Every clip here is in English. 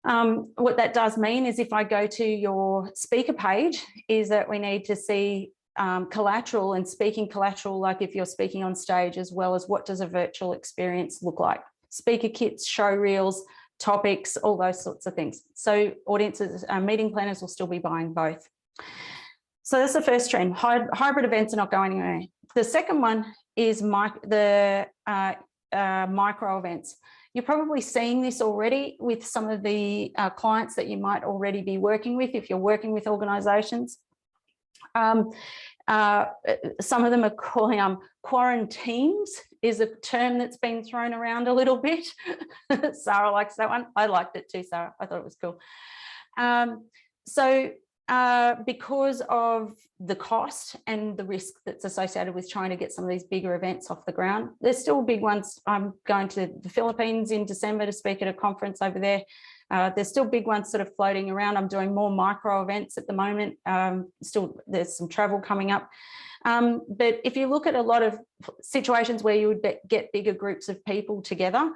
What that does mean is if I go to your speaker page, is that we need to see collateral and speaking collateral, like if you're speaking on stage, as well as what does a virtual experience look like. Speaker kits, show reels, topics, all those sorts of things. So audiences, meeting planners will still be buying both. So that's the first trend. Hybrid events are not going anywhere. The second one is micro events. You're probably seeing this already with some of the clients that you might already be working with if you're working with organisations. Some of them are calling quarantines is a term that's been thrown around a little bit. Sarah likes that one. I liked it too, Sarah. I thought it was cool. Because of the cost and the risk that's associated with trying to get some of these bigger events off the ground, there's still big ones. I'm going to the Philippines in December to speak at a conference over there. There's still big ones sort of floating around. I'm doing more micro events at the moment. Still, there's some travel coming up. But if you look at a lot of situations where you would get bigger groups of people together,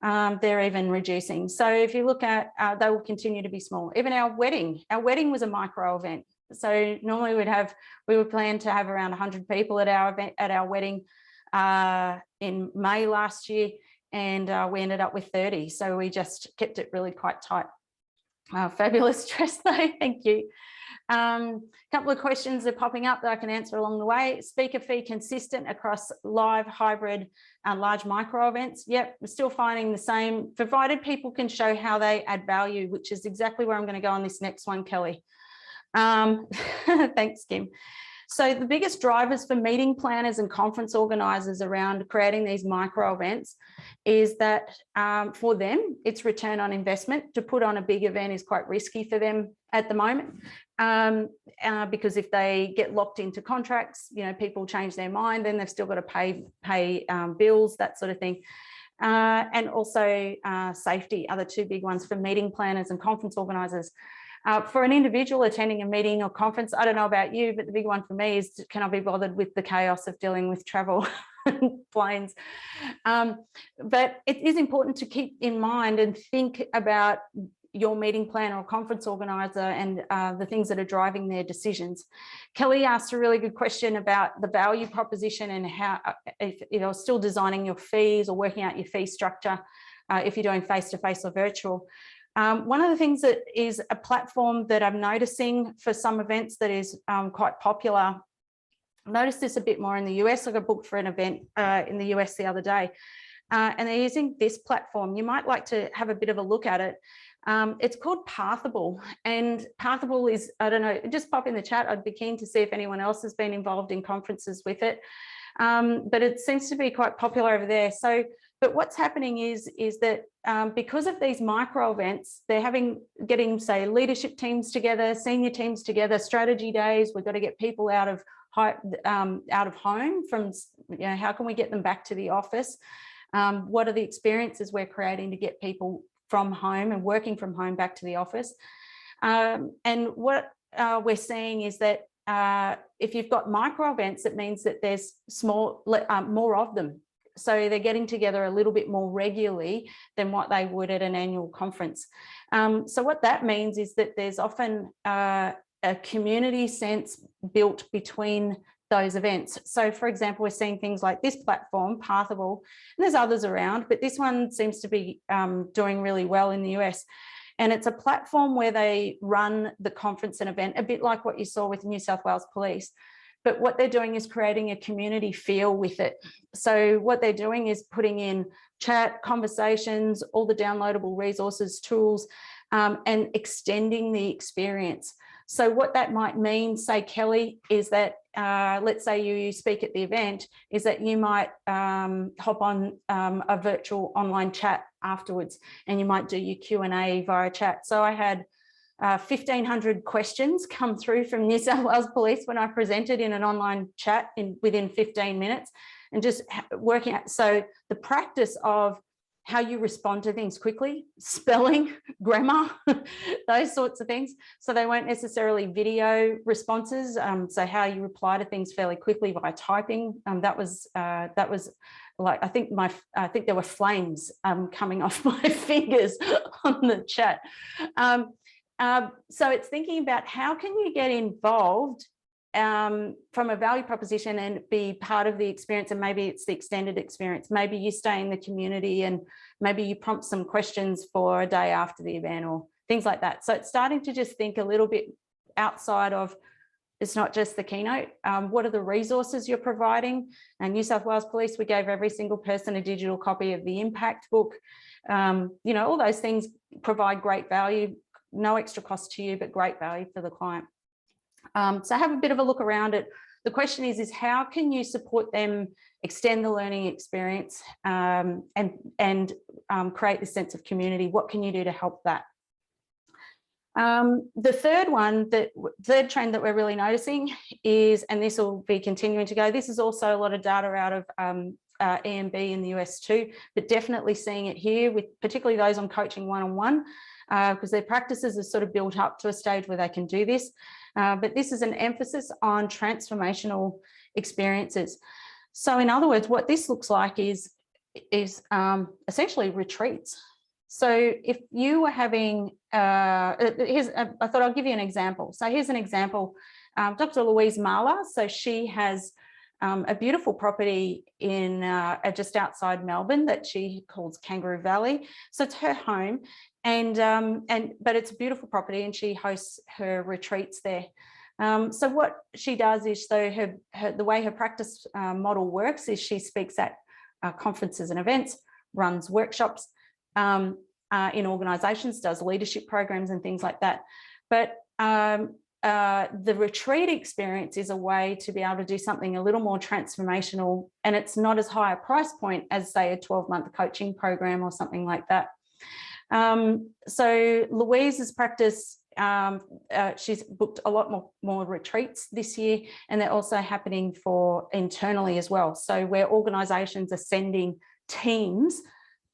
they're even reducing. So if you look at, they will continue to be small. Even our wedding was a micro event. So normally we would plan to have around 100 people at our event, at our wedding in May last year, and we ended up with 30. So we just kept it really quite tight. Fabulous dress though, thank you. Couple of questions are popping up that I can answer along the way. Speaker fee consistent across live, hybrid, large micro events? Yep, we're still finding the same, provided people can show how they add value, which is exactly where I'm going to go on this next one, Kelly. Thanks, Kim. So the biggest drivers for meeting planners and conference organisers around creating these micro events is that for them, it's return on investment. To put on a big event is quite risky for them at the moment, because if they get locked into contracts, you know, people change their mind, then they've still got to pay bills, that sort of thing. And also safety are the two big ones for meeting planners and conference organisers. For an individual attending a meeting or conference, I don't know about you, but the big one for me is, can I be bothered with the chaos of dealing with travel and planes? But it is important to keep in mind and think about your meeting planner or conference organizer and the things that are driving their decisions. Kelly asked a really good question about the value proposition and how, if you're still designing your fees or working out your fee structure, if you're doing face-to-face or virtual. One of the things that is a platform that I'm noticing for some events that is quite popular, I noticed this a bit more in the US. I got booked for an event in the US the other day, and they're using this platform. You might like to have a bit of a look at it. It's called Pathable, and Pathable is, I don't know, just pop in the chat. I'd be keen to see if anyone else has been involved in conferences with it. But it seems to be quite popular over there. So, but what's happening is that because of these micro events, they're getting, say, leadership teams together, senior teams together, strategy days. We've got to get people out of home from, you know, how can we get them back to the office? What are the experiences we're creating to get people from home and working from home back to the office? And what we're seeing is that if you've got micro events, it means that there's more of them. So they're getting together a little bit more regularly than what they would at an annual conference. So what that means is that there's often a community sense built between those events. So for example, we're seeing things like this platform, Pathable, and there's others around, but this one seems to be doing really well in the US. And it's a platform where they run the conference and event, a bit like what you saw with New South Wales Police. But what they're doing is creating a community feel with it. So what they're doing is putting in chat, conversations, all the downloadable resources, tools, and extending the experience. So what that might mean, say, Kelly, is that let's say you speak at the event, is that you might hop on a virtual online chat afterwards, and you might do your Q&A via chat. So I had 1,500 questions come through from New South Wales Police when I presented in an online chat within 15 minutes, and just working out. So the practice of how you respond to things quickly, spelling, grammar, those sorts of things. So they weren't necessarily video responses. So how you reply to things fairly quickly by typing, that was like I think there were flames coming off my fingers on the chat. So it's thinking about how can you get involved from a value proposition and be part of the experience, and maybe it's the extended experience. Maybe you stay in the community and maybe you prompt some questions for a day after the event or things like that. So it's starting to just think a little bit outside of, it's not just the keynote. What are the resources you're providing? And New South Wales Police, we gave every single person a digital copy of the impact book. You know, all those things provide great value, no extra cost to you, but great value for the client. So have a bit of a look around it. The question is how can you support them extend the learning experience and create this sense of community? What can you do to help that? The third trend that we're really noticing is, and this will be continuing to go, this is also a lot of data out of EMB in the US too, but definitely seeing it here with particularly those on coaching one-on-one, because their practices are sort of built up to a stage where they can do this. But this is an emphasis on transformational experiences. So in other words, what this looks like is essentially retreats. So if you were having, I thought I'll give you an example. So here's an example, Dr. Louise Marler. So she has a beautiful property in just outside Melbourne that she calls Kangaroo Valley. So it's her home, but it's a beautiful property, and she hosts her retreats there. So what she does is, so the way her practice model works is she speaks at conferences and events, runs workshops in organisations, does leadership programs and things like that. But the retreat experience is a way to be able to do something a little more transformational, and it's not as high a price point as, say, a 12-month coaching program or something like that. So Louise's practice, she's booked a lot more retreats this year, and they're also happening for internally as well. So where organisations are sending teams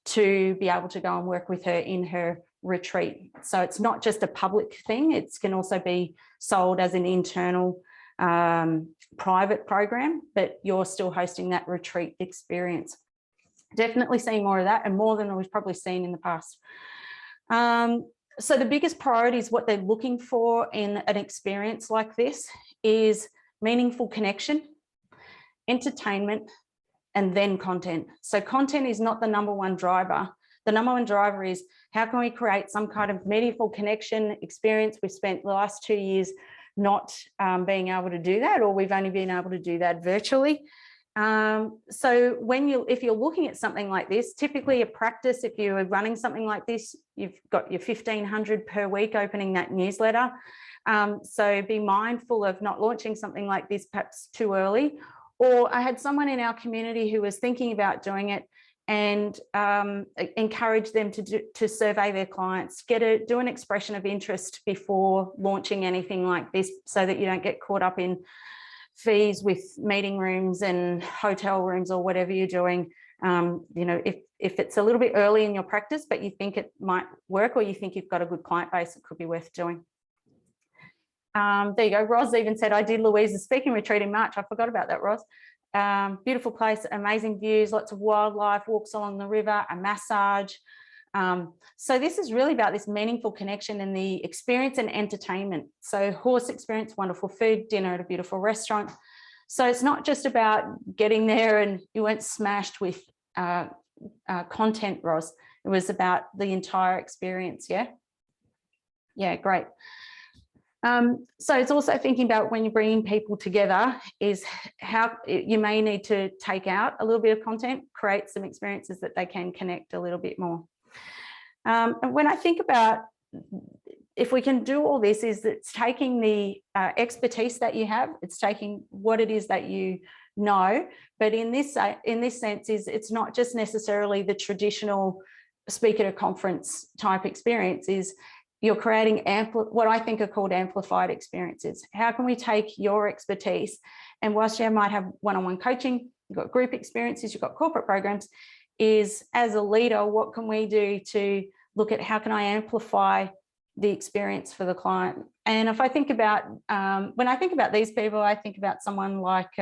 to be able to go and work with her in her retreat. So it's not just a public thing, it can also be sold as an internal private program, but you're still hosting that retreat experience. Definitely seeing more of that, and more than we've probably seen in the past. So the biggest priorities, what they're looking for in an experience like this, is meaningful connection, entertainment, and then content. So content is not the number one driver. The number one driver is how can we create some kind of meaningful connection experience. We've spent the last 2 years not being able to do that, or we've only been able to do that virtually. So if you're looking at something like this, typically a practice, if you're running something like this, you've got your 1,500 per week opening that newsletter. So be mindful of not launching something like this perhaps too early. Or I had someone in our community who was thinking about doing it, and encourage them to survey their clients, do an expression of interest before launching anything like this, so that you don't get caught up in fees with meeting rooms and hotel rooms or whatever you're doing. You know, if it's a little bit early in your practice, but you think it might work, or you think you've got a good client base, it could be worth doing. There you go. Roz even said, I did Louise's speaking retreat in March. I forgot about that, Roz. Beautiful place, amazing views, lots of wildlife, walks along the river, a massage. So this is really about this meaningful connection and the experience and entertainment. So horse experience, wonderful food, dinner at a beautiful restaurant. So it's not just about getting there and you weren't smashed with content, Roz. It was about the entire experience, yeah? Yeah, great. So it's also thinking about when you're bringing people together is how you may need to take out a little bit of content, create some experiences that they can connect a little bit more. And when I think about if we can do all this, is it's taking the expertise that you have, it's taking what it is that you know, but in this sense is it's not just necessarily the traditional speak at a conference type experience, is you're creating what I think are called amplified experiences. How can we take your expertise, and whilst you might have one-on-one coaching, you've got group experiences, you've got corporate programs, is as a leader, what can we do to look at how can I amplify the experience for the client. And if I think about, when I think about these people, I think about someone like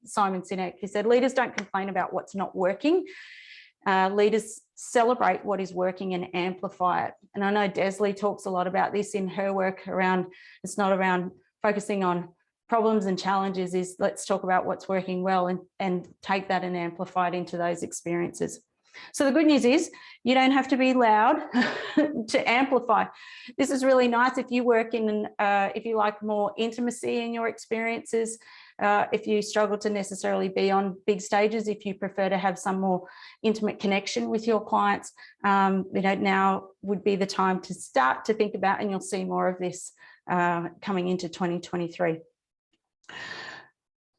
Simon Sinek, who said, leaders don't complain about what's not working. Leaders celebrate what is working and amplify it. And I know Desley talks a lot about this in her work around, it's not around focusing on problems and challenges, is let's talk about what's working well and take that and amplify it into those experiences. So the good news is you don't have to be loud to amplify. This is really nice if you work in, if you like more intimacy in your experiences, if you struggle to necessarily be on big stages, if you prefer to have some more intimate connection with your clients, now would be the time to start to think about, and you'll see more of this coming into 2023.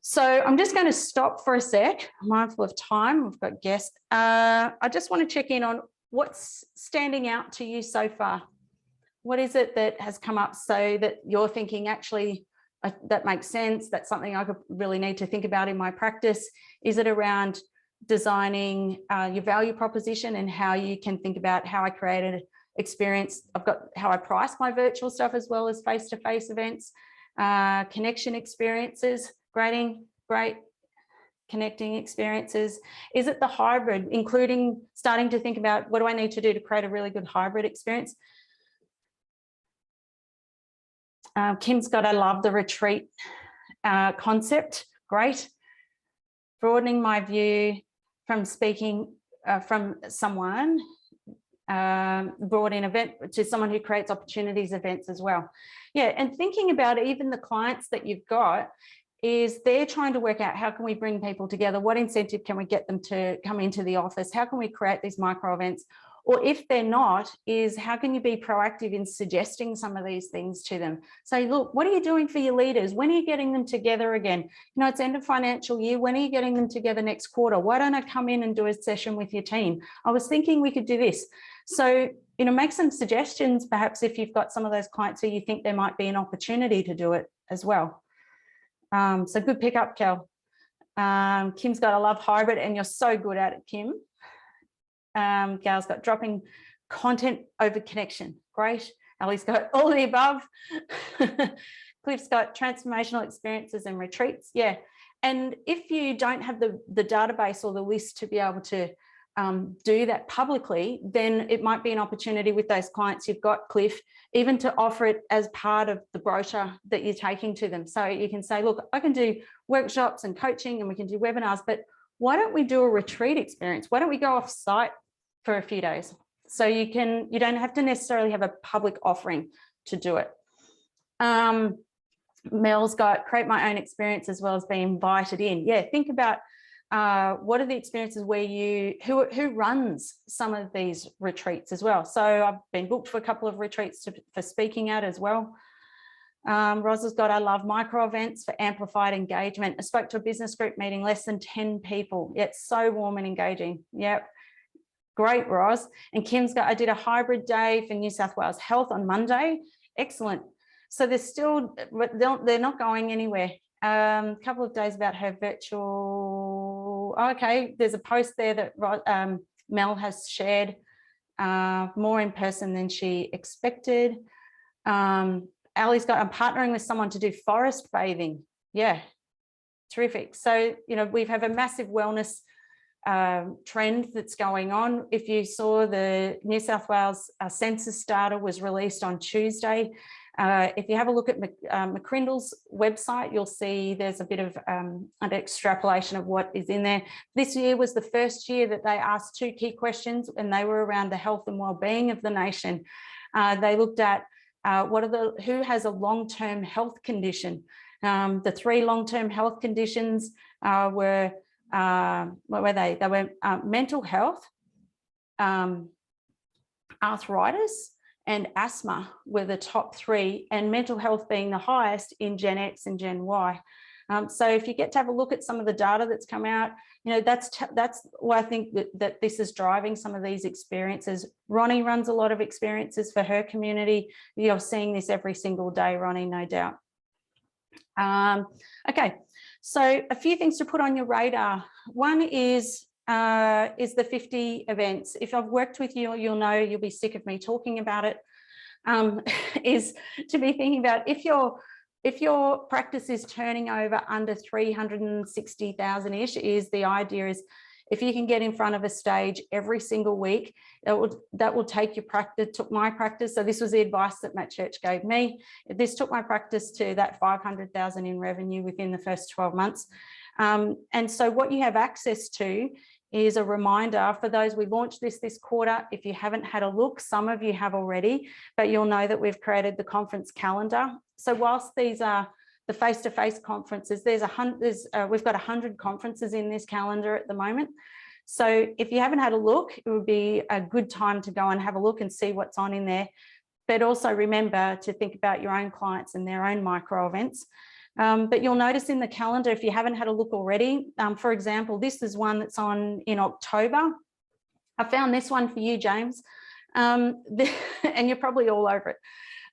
So I'm just going to stop for a sec, mindful of time, we've got guests. I just want to check in on what's standing out to you so far. What is it that has come up so that you're thinking, actually, that makes sense, that's something I could really need to think about in my practice? Is it around designing your value proposition and how you can think about how I created an experience? I've got how I price my virtual stuff as well as face-to-face events, connection experiences, great connecting experiences. Is it the hybrid, including starting to think about what do I need to do to create a really good hybrid experience? Kim's got, I love the retreat concept, great. Broadening my view from speaking from someone, brought in event to someone who creates opportunities events as well. Yeah, and thinking about even the clients that you've got, is they're trying to work out how can we bring people together, what incentive can we get them to come into the office, how can we create these micro events, or if they're not, is how can you be proactive in suggesting some of these things to them? Say, look, what are you doing for your leaders? When are you getting them together again? You know, it's end of financial year, when are you getting them together next quarter? Why don't I come in and do a session with your team? I was thinking we could do this. So, you know, make some suggestions, perhaps if you've got some of those clients who you think there might be an opportunity to do it as well. So good pick up, Kel. Kim's got, I love hybrid, and you're so good at it, Kim. Gail's got dropping content over connection. Great. Ali's got all the above. Cliff's got transformational experiences and retreats. Yeah. And if you don't have the database or the list to be able to do that publicly, then it might be an opportunity with those clients you've got, Cliff, even to offer it as part of the brochure that you're taking to them. So you can say, look, I can do workshops and coaching and we can do webinars, but why don't we do a retreat experience? Why don't we go off site for a few days? So you don't have to necessarily have a public offering to do it. Mel's got create my own experience as well as being invited in. Yeah, think about what are the experiences where who runs some of these retreats as well. So I've been booked for a couple of retreats for speaking at as well. Roz has got, I love micro events for amplified engagement. I spoke to a business group meeting, less than 10 people. Yeah, it's so warm and engaging. Yep. Great, Roz. And Kim's got, I did a hybrid day for New South Wales Health on Monday. Excellent. So they're not going anywhere. A couple of days about her virtual. Okay, there's a post there that Mel has shared, more in person than she expected. Ali's got, I'm partnering with someone to do forest bathing. Yeah, terrific. So, you know, we have a massive wellness trend that's going on. If you saw the New South Wales census data was released on Tuesday. If you have a look at McCrindle's website, you'll see there's a bit of an extrapolation of what is in there. This year was the first year that they asked 2 key questions, and they were around the health and well-being of the nation. They looked at who has a long-term health condition. The 3 long-term health conditions were, what were they? They were mental health, arthritis, and asthma were the top 3, and mental health being the highest in Gen X and Gen Y. So if you get to have a look at some of the data that's come out, you know, that's why I think that this is driving some of these experiences. Ronnie runs a lot of experiences for her community. You're seeing this every single day, Ronnie, no doubt. Okay, so a few things to put on your radar. One is the 50 events. If I've worked with you, you'll know, you'll be sick of me talking about it. is to be thinking about if your practice is turning over under 360,000-ish, is the idea is if you can get in front of a stage every single week, that will take your practice, took my practice. So this was the advice that Matt Church gave me. This took my practice to that 500,000 in revenue within the first 12 months. And so what you have access to is a reminder for those. We launched this quarter. If you haven't had a look, some of you have already, but you'll know that we've created the conference calendar. So whilst these are the face-to-face conferences, we've got 100 conferences in this calendar at the moment. So if you haven't had a look, it would be a good time to go and have a look and see what's on in there. But also remember to think about your own clients and their own micro events. But you'll notice in the calendar, if you haven't had a look already, for example, this is one that's on in October. I found this one for you, James, and you're probably all over it.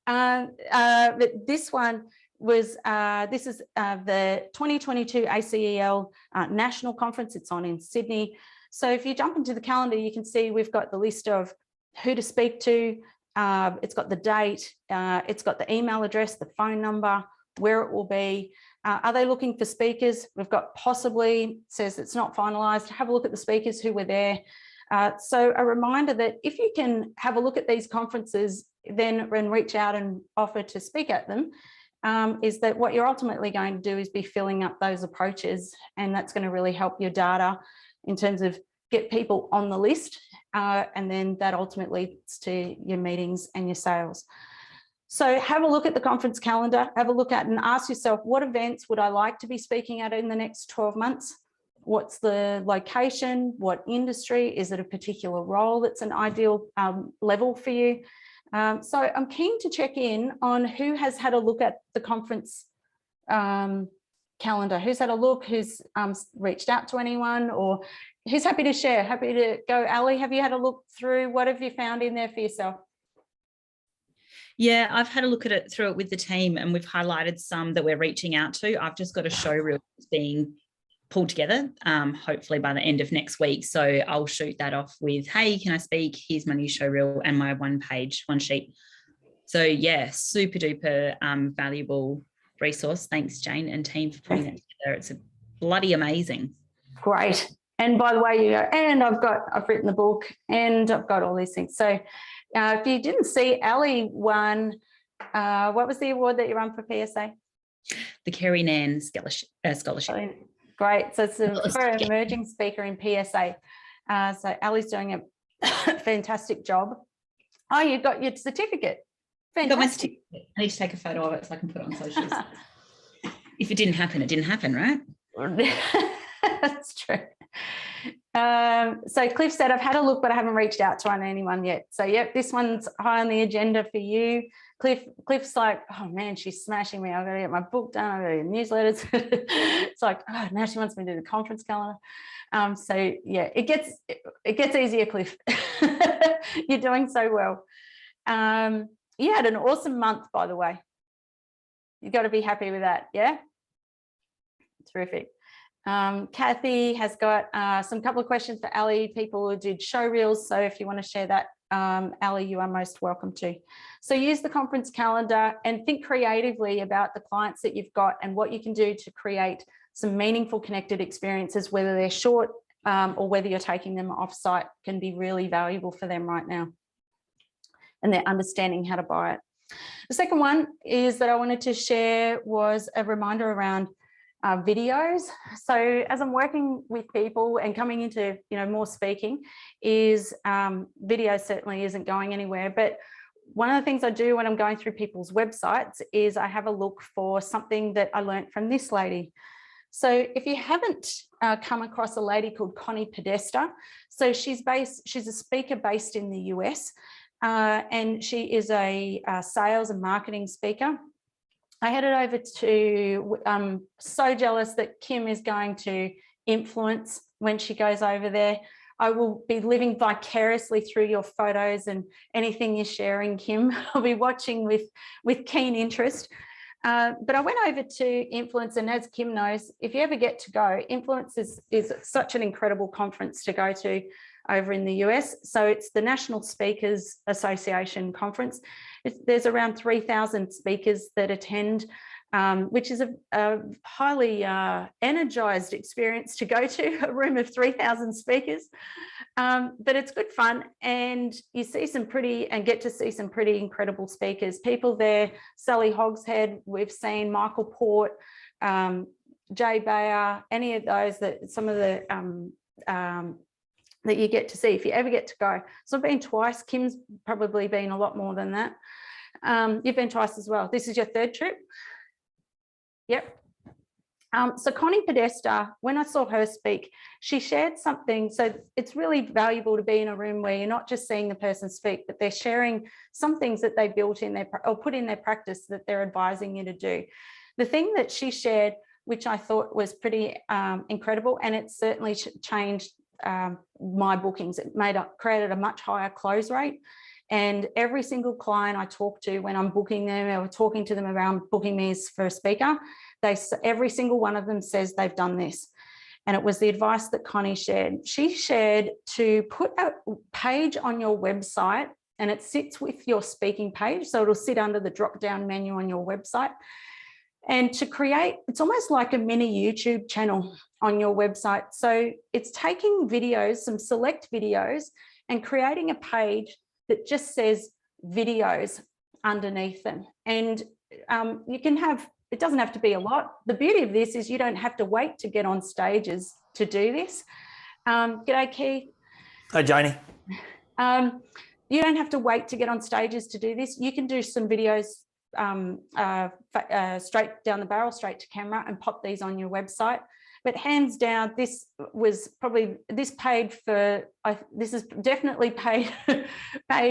But this one was, this is the 2022 ACEL National Conference. It's on in Sydney. So if you jump into the calendar, you can see we've got the list of who to speak to. It's got the date, it's got the email address, the phone number, where it will be. Are they looking for speakers? We've got possibly, says it's not finalised. Have a look at the speakers who were there. So a reminder that if you can have a look at these conferences, then reach out and offer to speak at them, is that what you're ultimately going to do is be filling up those approaches, and that's going to really help your data in terms of get people on the list, and then that ultimately leads to your meetings and your sales. So have a look at the conference calendar, have a look at and ask yourself, what events would I like to be speaking at in the next 12 months? What's the location? What industry? Is it a particular role that's an ideal level for you? So I'm keen to check in on who has had a look at the conference calendar, who's had a look, who's reached out to anyone, or who's happy to share, happy to go. Ali, have you had a look through? What have you found in there for yourself? Yeah, I've had a look at it through it with the team, and we've highlighted some that we're reaching out to. I've just got a show reel that's being pulled together, hopefully by the end of next week. So I'll shoot that off with, hey, can I speak? Here's my new show reel and my one sheet. So yeah, super duper valuable resource. Thanks, Jane and team, for putting that together. It's bloody amazing. Great. And by the way, you go, and I've written the book and I've got all these things. So if you didn't see, Ali won, what was the award that you won for PSA? The Kerry Nan Scholarship. Great. So it's for an emerging speaker in PSA. So Ali's doing a fantastic job. Oh, you got your certificate. Fantastic. I need to take a photo of it so I can put it on socials. If it didn't happen, it didn't happen, right? That's true. So Cliff said, I've had a look, but I haven't reached out to anyone yet. So yep, this one's high on the agenda for you. Cliff's like, oh man, she's smashing me. I've got to get my book done. I've got to get newsletters. It's like, oh, now she wants me to do the conference calendar. So yeah, it gets easier, Cliff. You're doing so well. You had an awesome month, by the way. You've got to be happy with that. Yeah. Terrific. Kathy has got some couple of questions for Ali, people who did show reels. So if you want to share that, Ali, you are most welcome to. So use the conference calendar and think creatively about the clients that you've got and what you can do to create some meaningful connected experiences, whether they're short or whether you're taking them off-site, can be really valuable for them right now. And they're understanding how to buy it. The second one is that I wanted to share was a reminder around videos. So as I'm working with people and coming into more speaking, is video certainly isn't going anywhere. But one of the things I do when I'm going through people's websites is I have a look for something that I learned from this lady. So if you haven't come across a lady called Connie Podesta, so she's a speaker based in the US, and she is a sales and marketing speaker. I headed over to, I'm so jealous that Kim is going to influence when she goes over there. I will be living vicariously through your photos and anything you're sharing, Kim. I'll be watching with keen interest. But I went over to Influence, and as Kim knows, if you ever get to go, Influence is such an incredible conference to go to. over in the US. So it's the National Speakers Association conference. There's around 3,000 speakers that attend, which is a highly energized experience to go to, a room of 3,000 speakers. But it's good fun, and you see get to see some pretty incredible speakers. People there, Sally Hogshead, we've seen Michael Port, Jay Bayer, any of those, some of the that you get to see if you ever get to go. So I've been twice. Kim's probably been a lot more than that. You've been twice as well. This is your third trip? Yep. So Connie Podesta, when I saw her speak, she shared something. So it's really valuable to be in a room where you're not just seeing the person speak, but they're sharing some things that they built in their, or put in their practice that they're advising you to do. The thing that she shared, which I thought was pretty incredible, and it certainly changed my bookings. It created a much higher close rate. And every single client I talk to when I'm booking them or talking to them around booking me for a speaker, every single one of them says they've done this. And it was the advice that Connie shared. She shared to put a page on your website, and it sits with your speaking page. So it'll sit under the drop-down menu on your website. And to create, it's almost like a mini YouTube channel on your website. So it's taking videos, some select videos, and creating a page that just says videos underneath them. And you can have, it doesn't have to be a lot. The beauty of this is you don't have to wait to get on stages to do this. G'day, Keith. Hi, Janie. You don't have to wait to get on stages to do this. You can do some videos straight down the barrel, straight to camera, and pop these on your website. But hands down, this was probably, this is definitely paid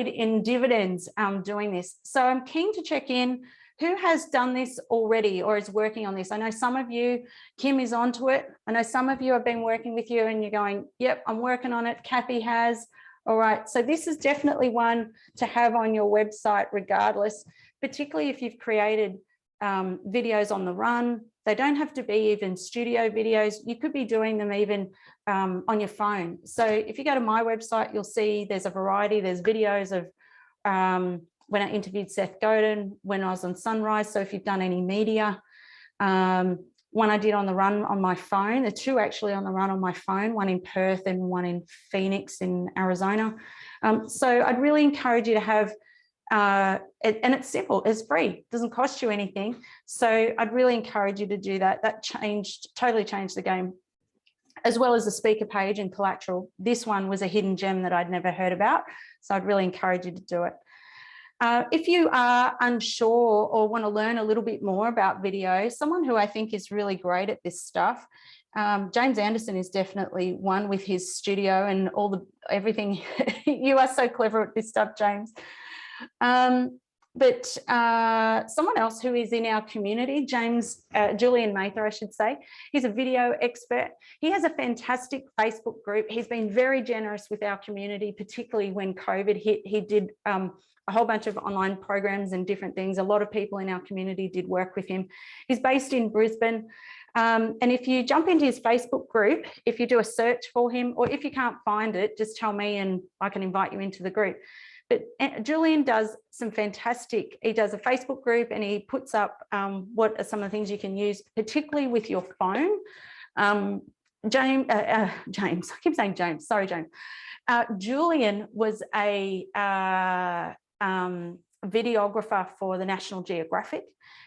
in dividends doing this. So I'm keen to check in who has done this already or is working on this. I know some of you, Kim is onto it. I know some of you have been working with you and you're going, yep, I'm working on it. Kathy has. All right, so this is definitely one to have on your website regardless, particularly if you've created videos on the run. They don't have to be even studio videos. You could be doing them even on your phone. So if you go to my website, you'll see there's a variety. There's videos of when I interviewed Seth Godin, when I was on Sunrise. So if you've done any media, one I did on the run on my phone, the two actually on the run on my phone, one in Perth and one in Phoenix in Arizona. So I'd really encourage you to have, and it's simple, it's free, doesn't cost you anything. So I'd really encourage you to do that. That totally changed the game, as well as the speaker page and collateral. This one was a hidden gem that I'd never heard about. So I'd really encourage you to do it. If you are unsure or want to learn a little bit more about video, someone who I think is really great at this stuff, James Anderson is definitely one with his studio and everything. You are so clever at this stuff, James. But someone else who is in our community, Julian Mather, I should say, he's a video expert. He has a fantastic Facebook group. He's been very generous with our community, particularly when COVID hit. He did a whole bunch of online programs and different things. A lot of people in our community did work with him. He's based in Brisbane. And if you jump into his Facebook group, if you do a search for him, or if you can't find it, just tell me and I can invite you into the group. But Julian does some fantastic, he does a Facebook group and he puts up what are some of the things you can use, particularly with your phone. James, I keep saying James, sorry, James. Julian was a videographer for the National Geographic.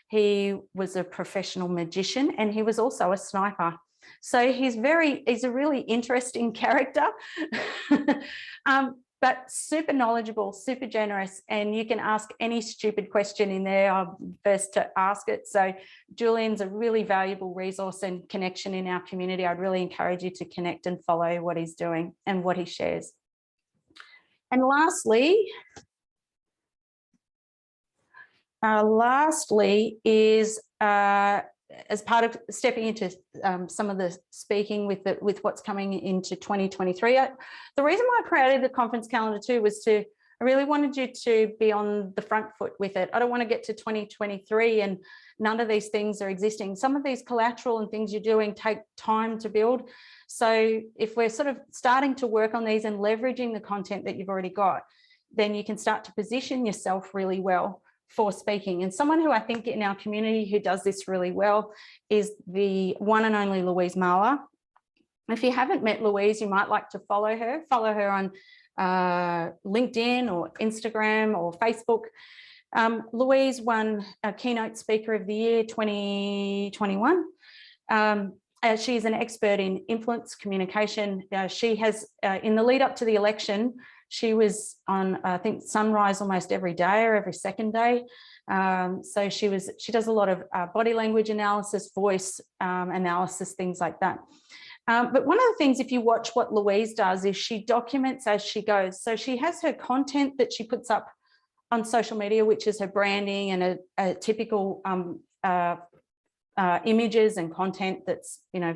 He was a professional magician and he was also a sniper. So he's a really interesting character. But super knowledgeable, super generous, and you can ask any stupid question in there. I'm first to ask it. So Julian's a really valuable resource and connection in our community. I'd really encourage you to connect and follow what he's doing and what he shares. And lastly is as part of stepping into some of the speaking with what's coming into 2023. The reason why I created the conference calendar too was I really wanted you to be on the front foot with it. I don't want to get to 2023 and none of these things are existing. Some of these collateral and things you're doing take time to build. So if we're sort of starting to work on these and leveraging the content that you've already got, then you can start to position yourself really well for speaking. And someone who I think in our community who does this really well is the one and only Louise Marler. If you haven't met Louise, you might like to follow her. Follow her on LinkedIn or Instagram or Facebook. Louise won a Keynote Speaker of the Year 2021. She's an expert in influence communication. She has, in the lead up to the election, she was on, I think, Sunrise almost every day or every second day. So she does a lot of body language analysis, voice analysis, things like that. But one of the things, if you watch what Louise does, is she documents as she goes. So she has her content that she puts up on social media, which is her branding and a typical images and content that's, you know,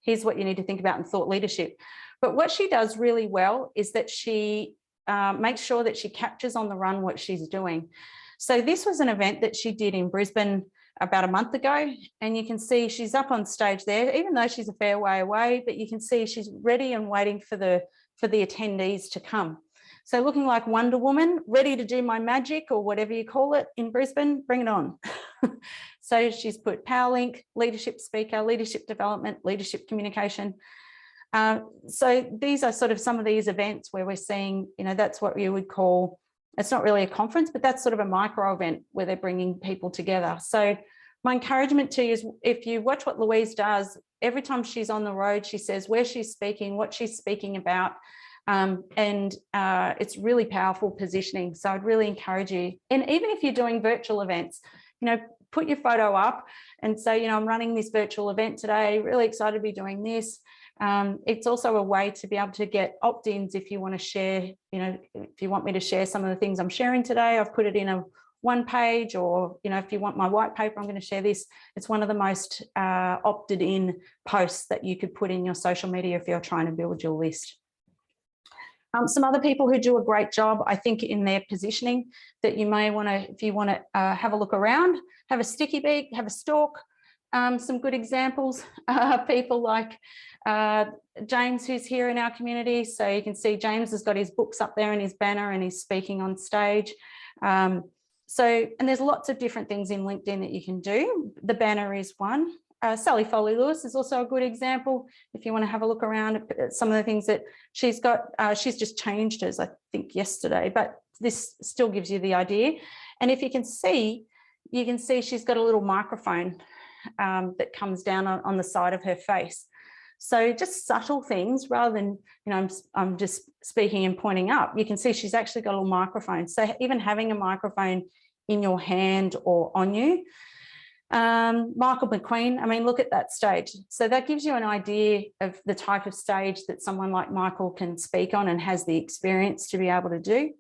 here's what you need to think about in thought leadership. But what she does really well is that she makes sure that she captures on the run what she's doing. So this was an event that she did in Brisbane about a month ago, and you can see she's up on stage there, even though she's a fair way away, but you can see she's ready and waiting for the attendees to come. So looking like Wonder Woman, ready to do my magic or whatever you call it in Brisbane, bring it on. So she's put PowerLink, leadership speaker, leadership development, leadership communication. So these are sort of some of these events where we're seeing, you know, that's what you would call, it's not really a conference, but that's sort of a micro event where they're bringing people together. So my encouragement to you is, if you watch what Louise does, every time she's on the road, she says where she's speaking, what she's speaking about, and it's really powerful positioning. So I'd really encourage you. And even if you're doing virtual events, you know, put your photo up and say, you know, I'm running this virtual event today, really excited to be doing this. It's also a way to be able to get opt-ins if you want to share, you know, if you want me to share some of the things I'm sharing today, I've put it in a one page, or, you know, if you want my white paper, I'm going to share this. It's one of the most opted in posts that you could put in your social media if you're trying to build your list. Some other people who do a great job, I think, in their positioning that you may want to, if you want to have a look around, have a sticky beak, have a stalk. Some good examples, people like James, who's here in our community. So you can see James has got his books up there and his banner, and he's speaking on stage. And there's lots of different things in LinkedIn that you can do. The banner is one. Sally Foley-Lewis is also a good example. If you want to have a look around at some of the things that she's got, she's just changed hers, I think, yesterday, but this still gives you the idea. And if you can see she's got a little microphone that comes down on the side of her face. So just subtle things rather than, you know, I'm just speaking and pointing up. You can see she's actually got a little microphone. So even having a microphone in your hand or on you. Michael McQueen, I mean, look at that stage. So that gives you an idea of the type of stage that someone like Michael can speak on and has the experience to be able to do.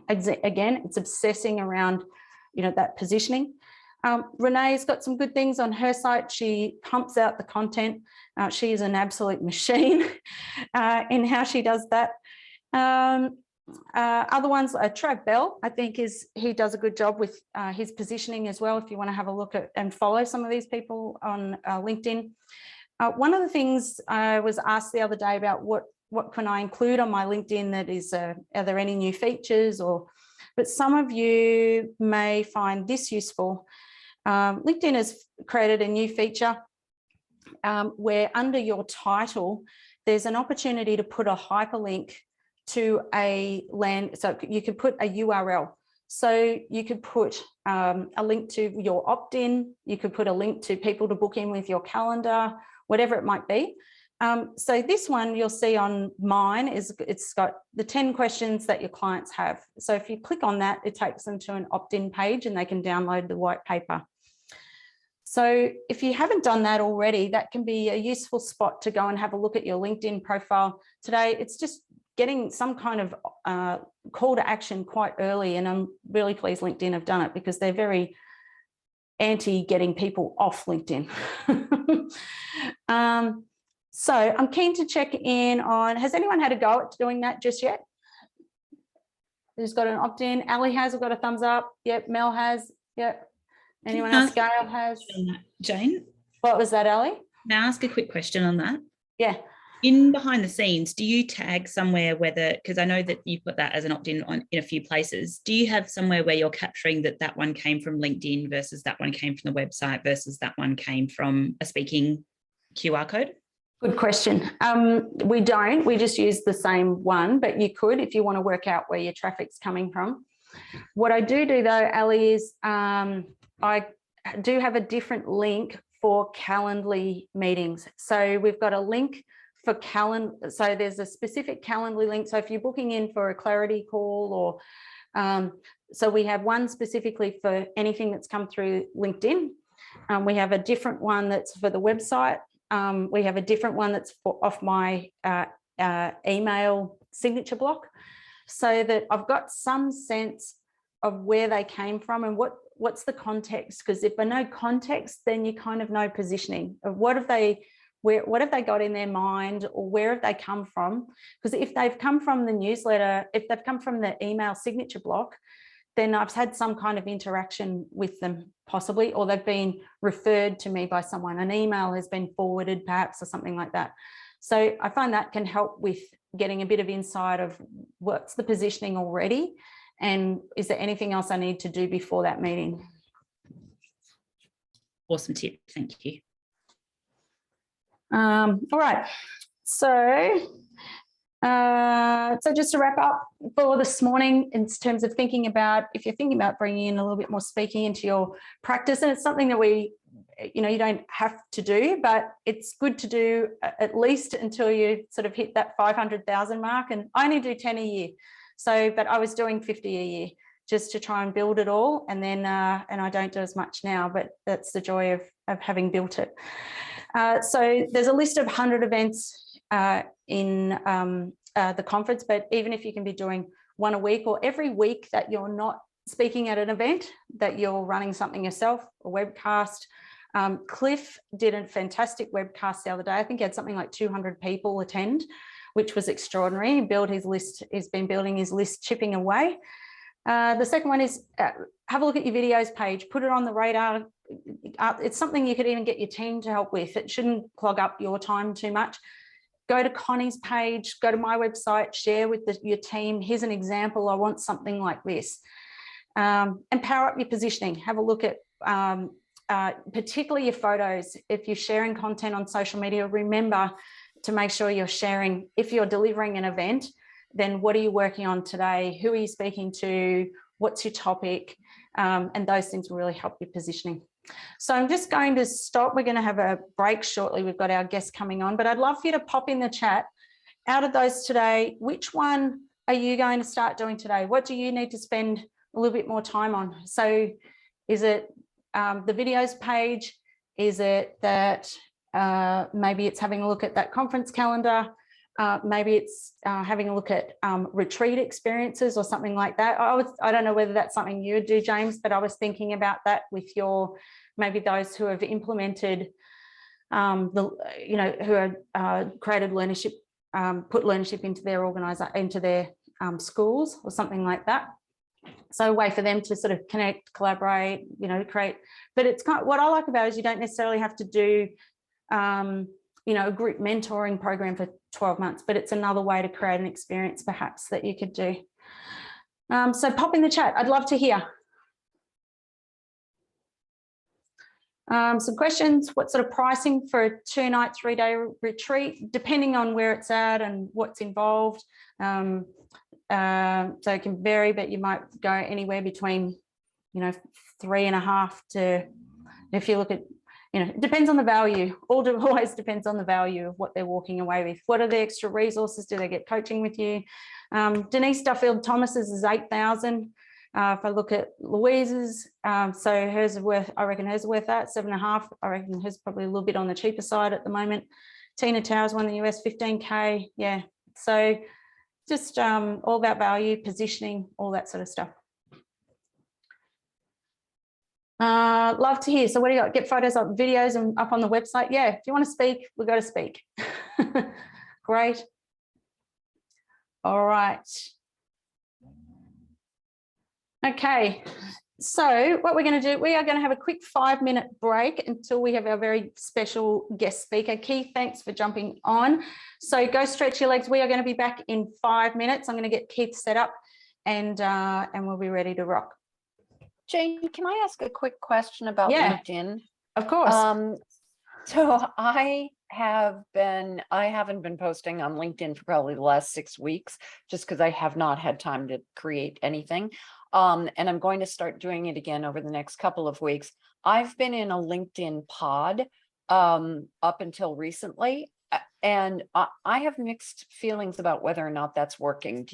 Again, it's obsessing around, you know, that positioning. Renee's got some good things on her site. She pumps out the content. She is an absolute machine in how she does that. Other ones, Trav Bell, I think he does a good job with his positioning as well, if you want to have a look at and follow some of these people on LinkedIn. One of the things I was asked the other day about what can I include on my LinkedIn that is, are there any new features, but some of you may find this useful. LinkedIn has created a new feature where under your title, there's an opportunity to put a hyperlink to a so you could put a URL. So you could put a link to your opt-in, you could put a link to people to book in with your calendar, whatever it might be. So this one you'll see on mine it's got the 10 questions that your clients have. So if you click on that, it takes them to an opt-in page and they can download the white paper. So if you haven't done that already, that can be a useful spot to go and have a look at your LinkedIn profile. Today, it's just getting some kind of call to action quite early. And I'm really pleased LinkedIn have done it because they're very anti getting people off LinkedIn. So I'm keen to check in on, has anyone had a go at doing that just yet? Who's got an opt-in? Ali has, I've got a thumbs up. Yep, Mel has. Yep. Anyone else? Gail has. Jane? What was that, Ali? May I ask a quick question on that? Yeah. In behind the scenes, do you tag somewhere whether, because I know that you've got that as an opt-in in a few places, do you have somewhere where you're capturing that one came from LinkedIn versus that one came from the website versus that one came from a speaking QR code? Good question. We don't, we just use the same one, but you could if you want to work out where your traffic's coming from. What I do though, Ali, is I do have a different link for Calendly meetings. So we've got a link for Calendly. So there's a specific Calendly link. So if you're booking in for a clarity call or, so we have one specifically for anything that's come through LinkedIn. We have a different one that's for the website. We have a different one that's off my email signature block, so that I've got some sense of where they came from and what's the context. Because if I know context, then you kind of know positioning of what have they got in their mind, or where have they come from. Because if they've come from the newsletter, if they've come from the email signature block, then I've had some kind of interaction with them possibly, or they've been referred to me by someone. An email has been forwarded perhaps, or something like that. So I find that can help with getting a bit of insight of what's the positioning already, and is there anything else I need to do before that meeting. Awesome tip, thank you. All right, so just to wrap up for this morning, in terms of thinking about, if you're thinking about bringing in a little bit more speaking into your practice, and it's something that you don't have to do, but it's good to do at least until you sort of hit that 500,000 mark. And I only do 10 a year. So, but I was doing 50 a year just to try and build it all. And then, and I don't do as much now, but that's the joy of having built it. So there's a list of 100 events in the conference, but even if you can be doing one a week, or every week that you're not speaking at an event, that you're running something yourself, a webcast. Cliff did a fantastic webcast the other day. I think he had something like 200 people attend, which was extraordinary. He built his list, he's been building his list, chipping away. The second one is have a look at your videos page, put it on the radar. It's something you could even get your team to help with. It shouldn't clog up your time too much. Go to Connie's page, go to my website, share with your team. Here's an example. I want something like this. And power up your positioning. Have a look at particularly your photos. If you're sharing content on social media, remember to make sure you're sharing. If you're delivering an event, then what are you working on today? Who are you speaking to? What's your topic? And those things will really help your positioning. So I'm just going to stop. We're going to have a break shortly. We've got our guests coming on, but I'd love for you to pop in the chat. Out of those today, which one are you going to start doing today? What do you need to spend a little bit more time on? So is it the videos page? Is it that maybe it's having a look at that conference calendar? Maybe it's having a look at retreat experiences or something like that. I don't know whether that's something you would do, James, but I was thinking about that with maybe those who have implemented, who are created leadership, put leadership into their schools or something like that. So a way for them to sort of connect, collaborate, create. But it's kind of, what I like about it is you don't necessarily have to do a group mentoring program for 12 months, but it's another way to create an experience perhaps that you could do. So pop in the chat. I'd love to hear. Some questions. What sort of pricing for a 2-night, 3-day retreat, depending on where it's at and what's involved. So it can vary, but you might go anywhere between, 3.5 to, if you look at, it depends on the value. Always depends on the value of what they're walking away with. What are the extra resources? Do they get coaching with you? Denise Duffield Thomas's is 8,000. If I look at Louise's, so hers is worth, I reckon hers is worth that, 7.5. I reckon hers probably a little bit on the cheaper side at the moment. Tina Towers won the US, 15K. Yeah. So just all about value, positioning, all that sort of stuff. Love to hear. So what do you got? Get photos up, videos and up on the website. Yeah, if you want to speak, we've got to speak. Great. All right. Okay. So what we're going to do, we are going to have a quick 5-minute break until we have our very special guest speaker. Keith, thanks for jumping on. So go stretch your legs. We are going to be back in 5 minutes. I'm going to get Keith set up and we'll be ready to rock. Jane, can I ask a quick question about Yeah. LinkedIn? Of course. So I haven't been posting on LinkedIn for probably the last 6 weeks, just because I have not had time to create anything. And I'm going to start doing it again over the next couple of weeks. I've been in a LinkedIn pod up until recently, and I have mixed feelings about whether or not that's working.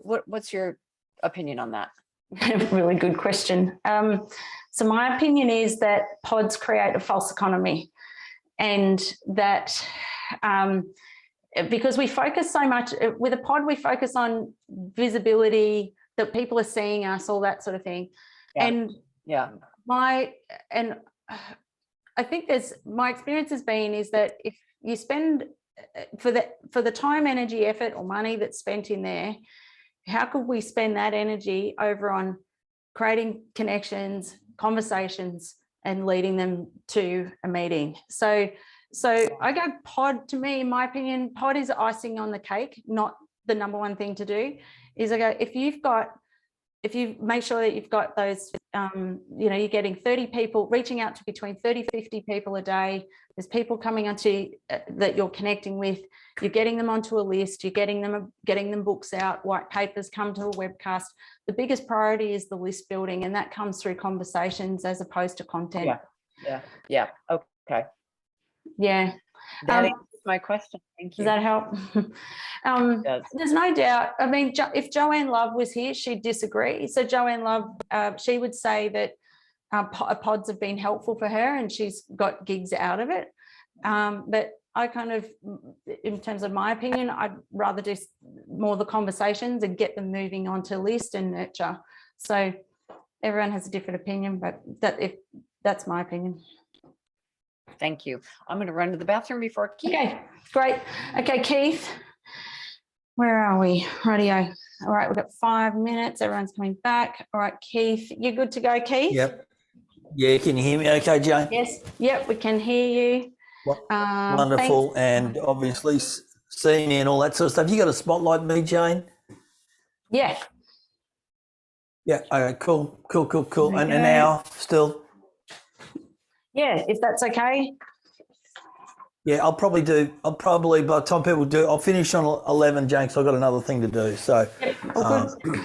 What's your opinion on that? Really good question. So my opinion is that pods create a false economy, and that because we focus so much with a pod, we focus on visibility, that people are seeing us, all that sort of thing. Yeah. I think my experience has been is that if you spend for the time, energy, effort, or money that's spent in there, how could we spend that energy over on creating connections, conversations, and leading them to a meeting? So I go pod. To me, in my opinion, pod is icing on the cake, not the number one thing to do. Is I go, if you make sure that you've got those, you're getting 30 people, reaching out to between 30, 50 people a day. There's people coming onto that you're connecting with. You're getting them onto a list. You're getting them books out, white papers, come to a webcast. The biggest priority is the list building, and that comes through conversations as opposed to content. Yeah. Okay. Yeah. That answers my question. Thank you. Does that help? There's no doubt. I mean, if Joanne Love was here, she'd disagree. So Joanne Love, she would say that pods have been helpful for her and she's got gigs out of it. But I kind of, in terms of my opinion, I'd rather do more of the conversations and get them moving onto list and nurture. So everyone has a different opinion, but that's my opinion. Thank you. I'm going to run to the bathroom before Keith. Okay, great. Okay, Keith, where are we? Radio. All right, we've got 5 minutes. Everyone's coming back. All right, Keith, you're good to go, Keith? Yep. Yeah, can you hear me okay, Jane? Yes. Yep, we can hear you. Wonderful. Thanks. And obviously seeing me and all that sort of stuff. You got a spotlight me, Jane? Yeah. Yeah. Okay, cool. Okay. And an hour still? Yeah, if that's okay. Yeah, I'll probably by the time people do, I'll finish on 11, Jane, because I've got another thing to do. So, Yep, all good.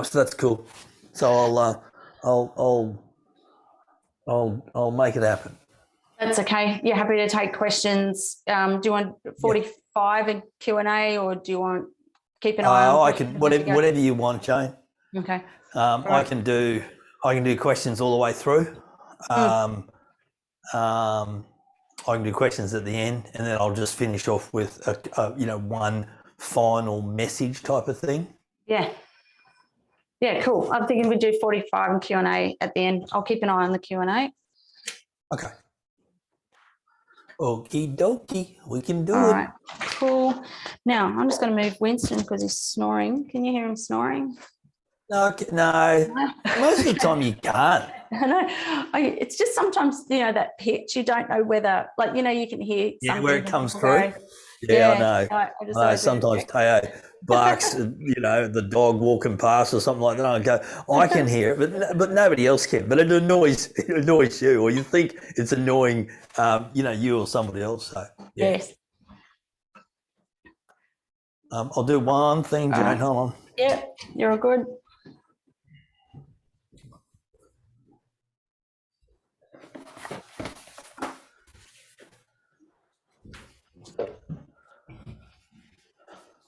So that's cool. So I'll make it happen. That's okay. You're happy to take questions. Do you want 45 in Q&A, or do you want keep an eye on? I can whatever you want, Jane. Okay. Right. I can do questions all the way through. I can do questions at the end, and then I'll just finish off with one final message type of thing. Yeah. Yeah, cool. I'm thinking we do 45 and Q&A at the end. I'll keep an eye on the Q&A. Okay. Okie dokie, we can do All it. right, cool. Now I'm just going to move Winston because he's snoring. Can you hear him snoring? No. Most of the time you can't. I know. It's just sometimes, that pitch, you don't know whether, you can hear where it comes through. Go, Yeah, I know. Sometimes Teo barks, the dog walking past or something like that. I go, I can hear it, but nobody else can. But it annoys you, or you think it's annoying, you or somebody else. So yeah. Yes. I'll do one thing, Jane. Hold on. Yeah, you're all good.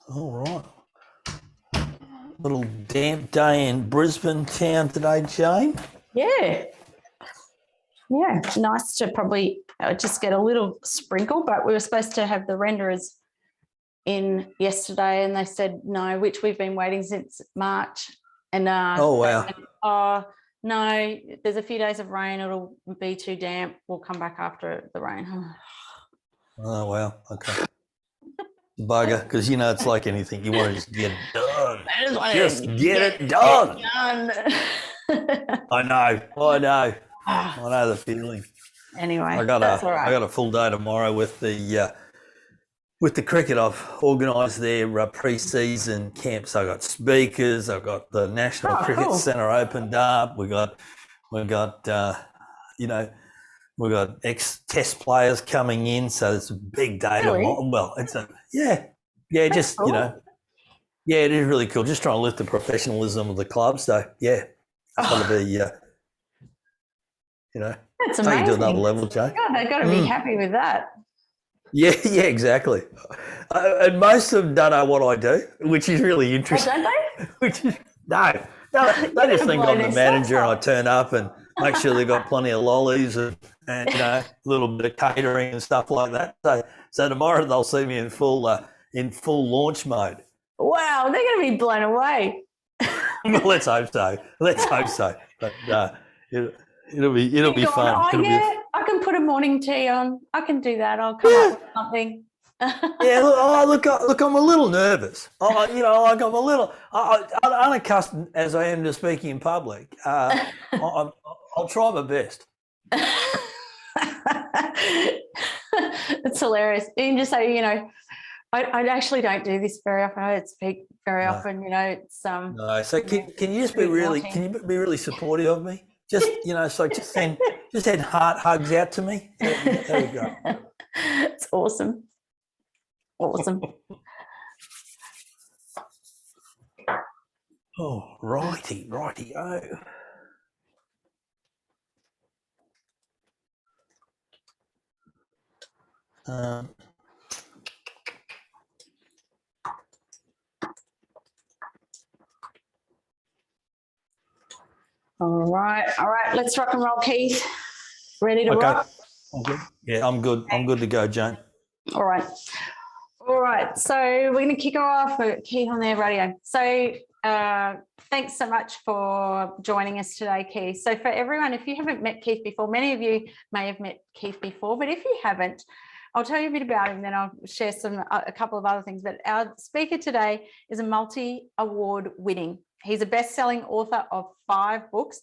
All right. Little damp day in Brisbane town today, Jane. Yeah. Yeah, nice to probably just get a little sprinkle, but we were supposed to have the renderers in yesterday and they said no, which we've been waiting since March. And oh, wow. No, there's a few days of rain. It'll be too damp. We'll come back after the rain. Oh, wow. Okay. bugger, because you know it's like anything. You want to just get it done. Just get it done. I know the feeling. Anyway, that's all right. I got a full day tomorrow with the cricket. I've organised their pre-season camps. I got speakers. I've got the National Cricket Centre opened up. We got we've got ex-test players coming in, so it's a big day tomorrow. Well, it's just cool. It is really cool. Just trying to lift the professionalism of the club. So it's got to be that's take it to amazing. another level, Jay. God, they've got to be happy with that. Yeah, exactly. And most of them don't know what I do, which is really interesting. Oh, don't they? Which is they just think I'm the manager and I turn up and make sure they've got plenty of lollies and a little bit of catering and stuff like that. So tomorrow they'll see me in full launch mode. Wow, they're going to be blown away. Well, let's hope so. But it'll be fun. I can put a morning tea on. I can do that. I'll come up with something. Look, I'm a little nervous. I'm a little unaccustomed as I am to speaking in public. I'll try my best. It's hilarious. You can just say, I actually don't do this very often. I don't speak very often. It's No. So can you just be really supportive of me? Just just send heart hugs out to me. There we go. It's awesome. Awesome. Oh, righty. All right. Let's rock and roll, Keith. Ready to rock? Okay. Yeah, I'm good. I'm good to go, Jane. All right. So we're going to kick off with Keith on their radio. So thanks so much for joining us today, Keith. So for everyone, if you haven't met Keith before, many of you may have met Keith before, but if you haven't, I'll tell you a bit about him, then I'll share a couple of other things. But our speaker today is a multi-award winning. He's a best-selling author of 5 books,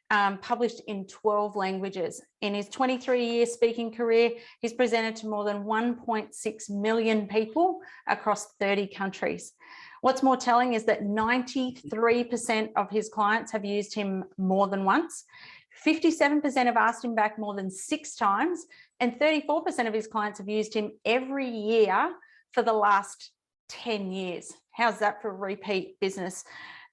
published in 12 languages. In his 23-year speaking career, he's presented to more than 1.6 million people across 30 countries. What's more telling is that 93% of his clients have used him more than once. 57% have asked him back more than 6 times, and 34% of his clients have used him every year for the last 10 years. How's that for repeat business?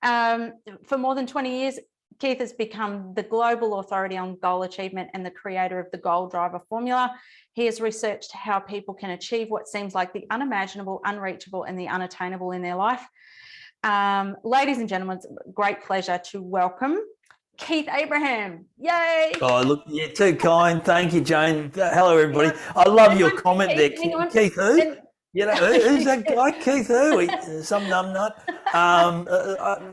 For more than 20 years, Keith has become the global authority on goal achievement and the creator of the Goal Driver formula. He has researched how people can achieve what seems like the unimaginable, unreachable, and the unattainable in their life. Ladies and gentlemen, it's a great pleasure to welcome Keith Abraham. Yay! Oh, look, you're too kind. Thank you, Jane. Hello, everybody. I love your comment there. Keith who? Who's that guy? Keith who? Some numbnut.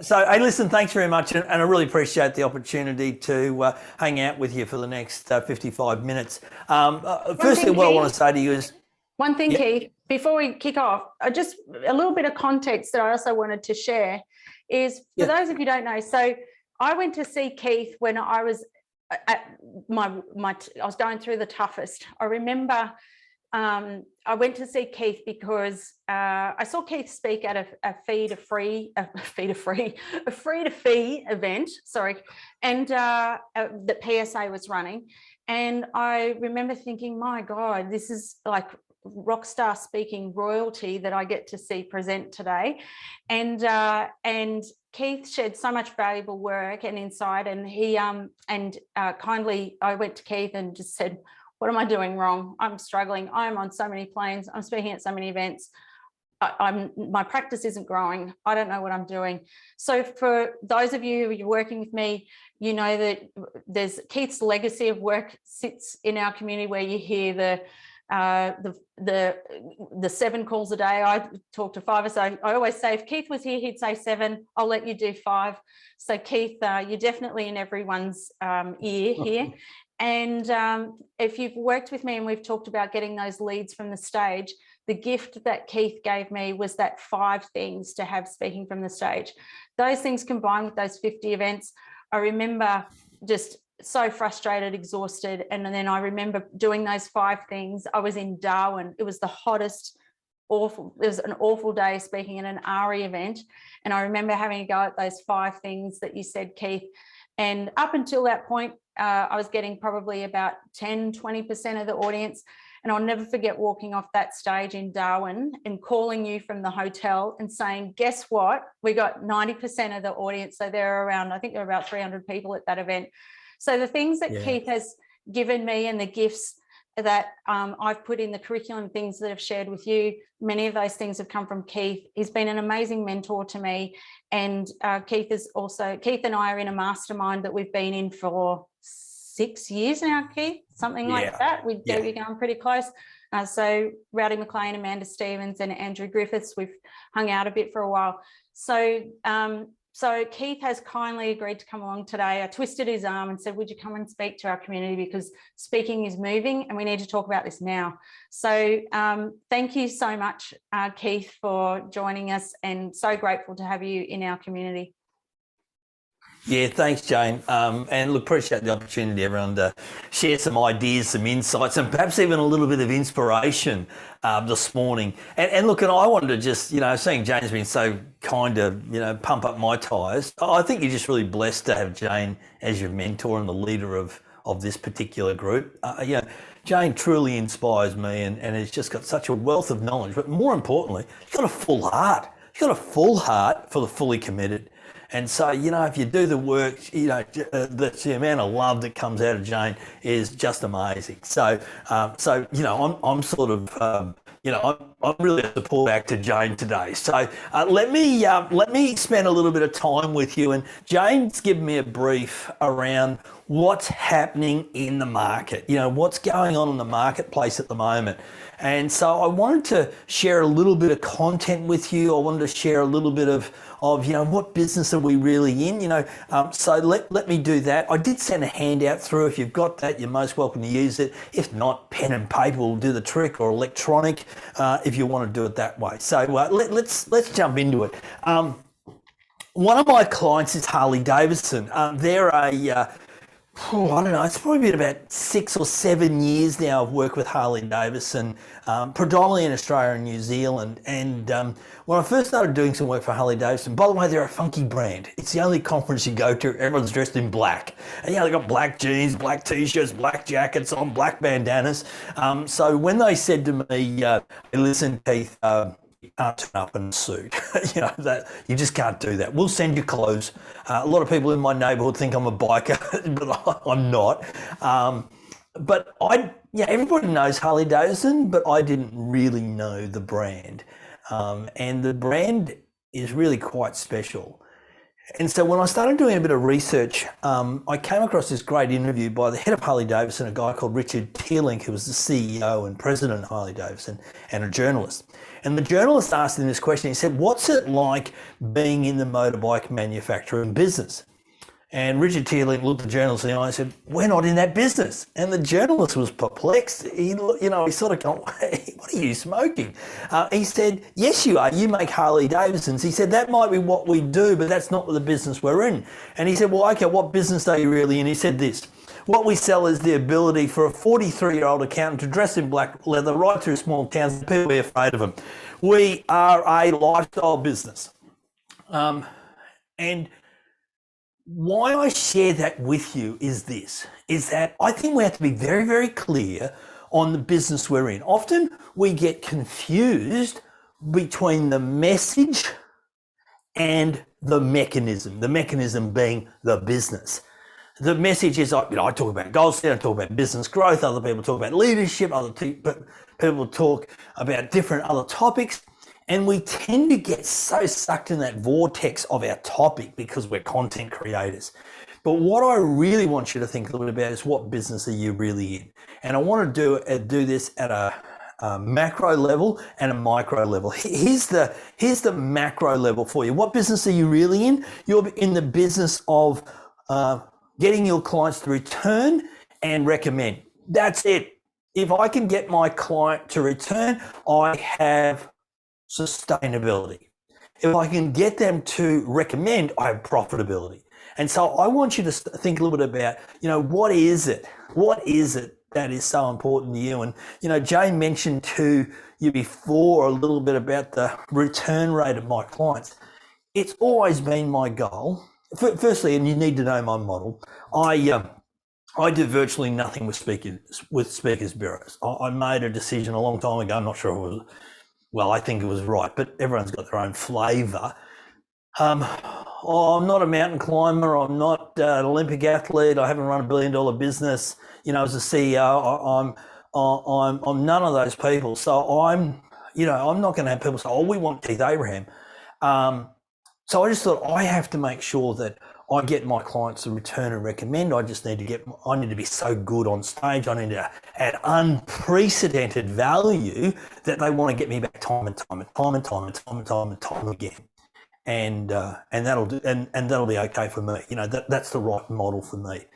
So, hey, listen, thanks very much. And I really appreciate the opportunity to hang out with you for the next 55 minutes. Firstly, what I want to say to you is... One thing, Keith, before we kick off, just a little bit of context that I also wanted to share is, for those of you who don't know, so I went to see Keith when I was at I was going through the toughest. I remember I went to see Keith because I saw Keith speak at a free to fee event, and that PSA was running. And I remember thinking, my God, this is like rock star speaking royalty that I get to see present today. And Keith shared so much valuable work and insight, and he kindly, I went to Keith and just said, what am I doing wrong? I'm struggling. I'm on so many planes. I'm speaking at so many events. My practice isn't growing. I don't know what I'm doing. So for those of you who are working with me, you know that there's Keith's legacy of work sits in our community, where you hear the 7 calls a day. I talk to 5 or so. I always say, if Keith was here, he'd say 7. I'll let you do 5. So Keith, you're definitely in everyone's ear here. And if you've worked with me and we've talked about getting those leads from the stage, the gift that Keith gave me was that 5 things to have speaking from the stage. Those things combined with those 50 events, I remember just so frustrated, exhausted. And then I remember doing those 5 things. I was in Darwin. It was the hottest, awful, it was an awful day speaking at an ARI event. And I remember having a go at those 5 things that you said, Keith. And up until that point, I was getting probably about 10, 20% of the audience. And I'll never forget walking off that stage in Darwin and calling you from the hotel and saying, guess what? We got 90% of the audience. So there are around, I think there were about 300 people at that event. So the things that Keith has given me and the gifts that I've put in the curriculum, things that I've shared with you, many of those things have come from Keith. He's been an amazing mentor to me. And Keith and I are in a mastermind that we've been in for 6 years now, Keith, something like that. We're going pretty close. So Rowdy McLean, Amanda Stevens and Andrew Griffiths, we've hung out a bit for a while. So Keith has kindly agreed to come along today. I twisted his arm and said, would you come and speak to our community, because speaking is moving and we need to talk about this now. So thank you so much, Keith, for joining us, and so grateful to have you in our community. Yeah, thanks, Jane. And look, appreciate the opportunity, everyone, to share some ideas, some insights, and perhaps even a little bit of inspiration this morning. And look, and I wanted to just, seeing Jane's been so kind to, pump up my tyres. I think you're just really blessed to have Jane as your mentor and the leader of this particular group. Jane truly inspires me and has just got such a wealth of knowledge, but more importantly, she's got a full heart. She's got a full heart for the fully committed. And so, if you do the work, the amount of love that comes out of Jane is just amazing. So, I'm sort of, I'm really a support act to Jane today. So let me spend a little bit of time with you. And Jane's given me a brief around what's happening in the market, what's going on in the marketplace at the moment. And so I wanted to share a little bit of content with you. I wanted to share a little bit of what business are we really in, so let me do that. I did send a handout through. If you've got that, you're most welcome to use it. If not, pen and paper will do the trick, or electronic if you want to do it that way. So let's jump into it. One of my clients is Harley Davidson. They're I don't know, it's probably been about 6 or 7 years now I've worked with Harley Davidson, predominantly in Australia and New Zealand. And when I first started doing some work for Harley Davidson, by the way, they're a funky brand. It's the only conference you go to, everyone's dressed in black. And they've got black jeans, black t-shirts, black jackets on, black bandanas. So when they said to me, hey, listen, Keith, you can't turn up in a suit. That you just can't do that. We'll send you clothes. A lot of people in my neighbourhood think I'm a biker, but I'm not. But everybody knows Harley Davidson, but I didn't really know the brand. And the brand is really quite special. And so when I started doing a bit of research, I came across this great interview by the head of Harley Davidson, a guy called Richard Teelink, who was the CEO and president of Harley Davidson, and a journalist. And the journalist asked him this question. He said, what's it like being in the motorbike manufacturing business? And Richard Teelink looked at the journalist in the eye and said, we're not in that business. And the journalist was perplexed. He sort of gone, hey, what are you smoking? He said, yes, you are. You make Harley Davidsons. He said, that might be what we do, but that's not the business we're in. And he said, well, okay, what business are you really in? He said this, what we sell is the ability for a 43-year-old accountant to dress in black leather right through small towns and people be afraid of him. We are a lifestyle business. And why I share that with you is that I think we have to be very, very clear on the business we're in. Often we get confused between the message and the mechanism being the business. The message is, I talk about goal setting, I talk about business growth, other people talk about leadership, other people talk about different other topics. And we tend to get so sucked in that vortex of our topic because we're content creators. But what I really want you to think a little bit about is, what business are you really in? And I want to do this at a macro level and a micro level. Here's the macro level for you. What business are you really in? You're in the business of getting your clients to return and recommend. That's it. if I can get my client to return, I have sustainability. If I can get them to recommend, I have profitability. And so I want you to think a little bit about, what is it? What is it that is so important to you? And, Jane mentioned to you before a little bit about the return rate of my clients. It's always been my goal. Firstly, and you need to know my model, I do virtually nothing with speakers bureaus. I made a decision a long time ago. I'm not sure it was, I think it was right, but everyone's got their own flavour. I'm not a mountain climber. I'm not an Olympic athlete. I haven't run $1 billion business. As a CEO, I'm none of those people. So I'm not going to have people say, "Oh, we want Keith Abraham." So I just thought I have to make sure that I get my clients to return and recommend. I need to be so good on stage. I need to add unprecedented value that they want to get me back time and time and time and time and time and time and time again. And that'll do, and that'll be okay for me. That's the right model for me.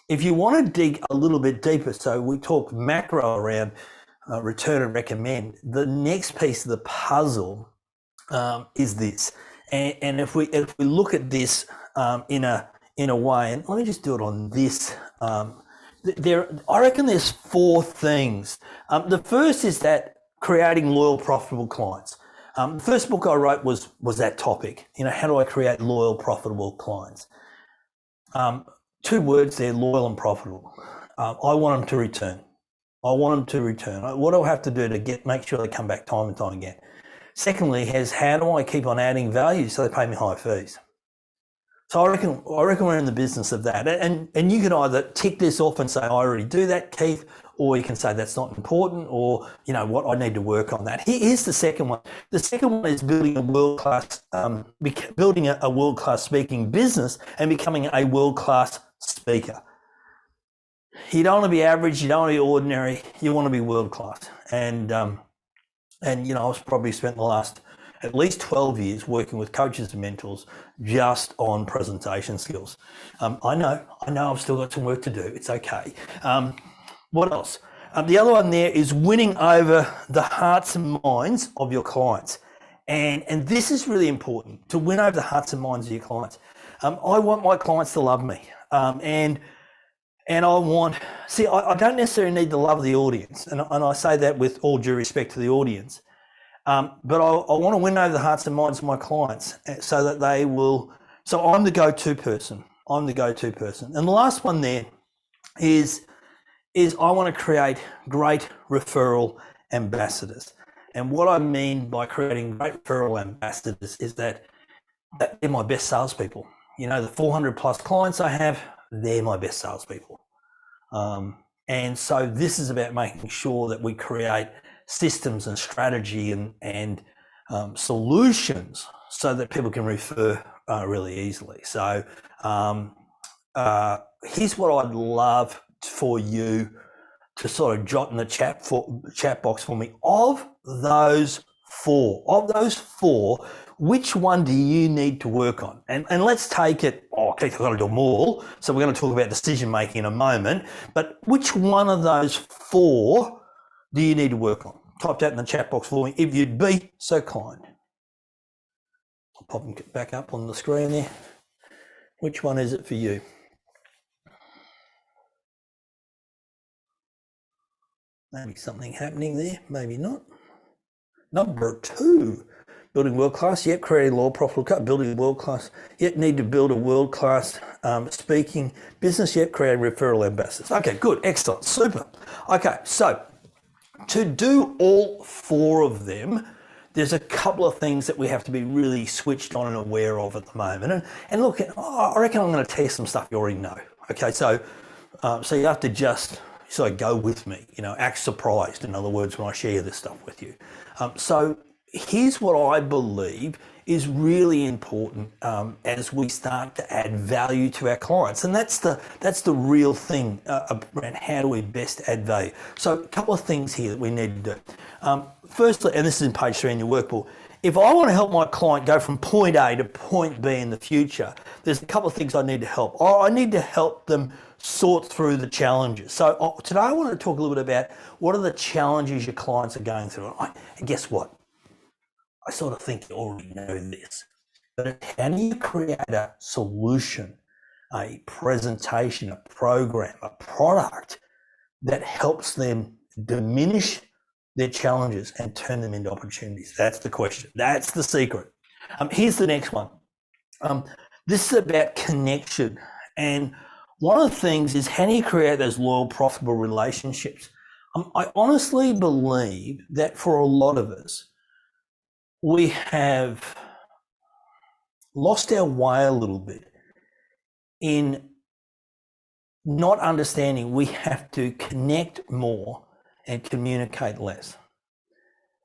If you want to dig a little bit deeper, so we talked macro around return and recommend. The next piece of the puzzle is this. And if we look at this in a way, and let me just do it on this. I reckon there's 4 things. The first is that creating loyal, profitable clients. The first book I wrote was that topic. How do I create loyal, profitable clients? 2 words there: loyal and profitable. I want them to return. What do I have to do to make sure they come back time and time again? Secondly, how do I keep on adding value so they pay me high fees? So I reckon we're in the business of that. And you can either tick this off and say, I already do that, Keith, or you can say that's not important, or I need to work on that. Here's the second one. The second one is building a world-class speaking business and becoming a world-class speaker. You don't want to be average, you don't want to be ordinary, you want to be world-class. And I've probably spent the last at least 12 years working with coaches and mentors just on presentation skills. I know I've still got some work to do. It's okay. What else? The other one there is winning over the hearts and minds of your clients. And this is really important, to win over the hearts and minds of your clients. I want my clients to love me. And I don't necessarily need the love of the audience. And I say that with all due respect to the audience. But I want to win over the hearts and minds of my clients so that they will. So I'm the go-to person. And the last one there is I want to create great referral ambassadors. And what I mean by creating great referral ambassadors is that they're my best salespeople. The 400 plus clients I have, they're my best salespeople. And so this is about making sure that we create systems and strategy and solutions so that people can refer really easily. So here's what I'd love for you to sort of jot in the chat box for me. Of those four, which one do you need to work on? And let's take it, Keith, I've got to do them all. So we're going to talk about decision making in a moment. But which one of those 4 do you need to work on? Type that in the chat box for me if you'd be so kind. I'll pop them back up on the screen there. Which one is it for you? Maybe something happening there, maybe not. Number 2, building world-class, yep, creating loyal, profitable, building world-class, yep, need to build a world-class speaking business, yep, creating referral ambassadors. Okay, good, excellent, super. Okay, so to do all 4 of them, there's a couple of things that we have to be really switched on and aware of at the moment. And look, I reckon I'm going to tell you some stuff you already know. Okay, so you have to just sort of go with me, act surprised, in other words, when I share this stuff with you. So here's what I believe is really important as we start to add value to our clients. And that's the real thing around how do we best add value. So a couple of things here that we need to do. Firstly, and this is in page 3 in your workbook, if I want to help my client go from point A to point B in the future, there's a couple of things I need to help. I need to help them sort through the challenges. So today I want to talk a little bit about what are the challenges your clients are going through. And guess what? I sort of think you already know this, but how do you create a solution, a presentation, a program, a product that helps them diminish their challenges and turn them into opportunities? That's the question. That's the secret. Here's the next one. This is about connection. And one of the things is, how do you create those loyal, profitable relationships? I honestly believe that for a lot of us, we have lost our way a little bit in not understanding we have to connect more and communicate less.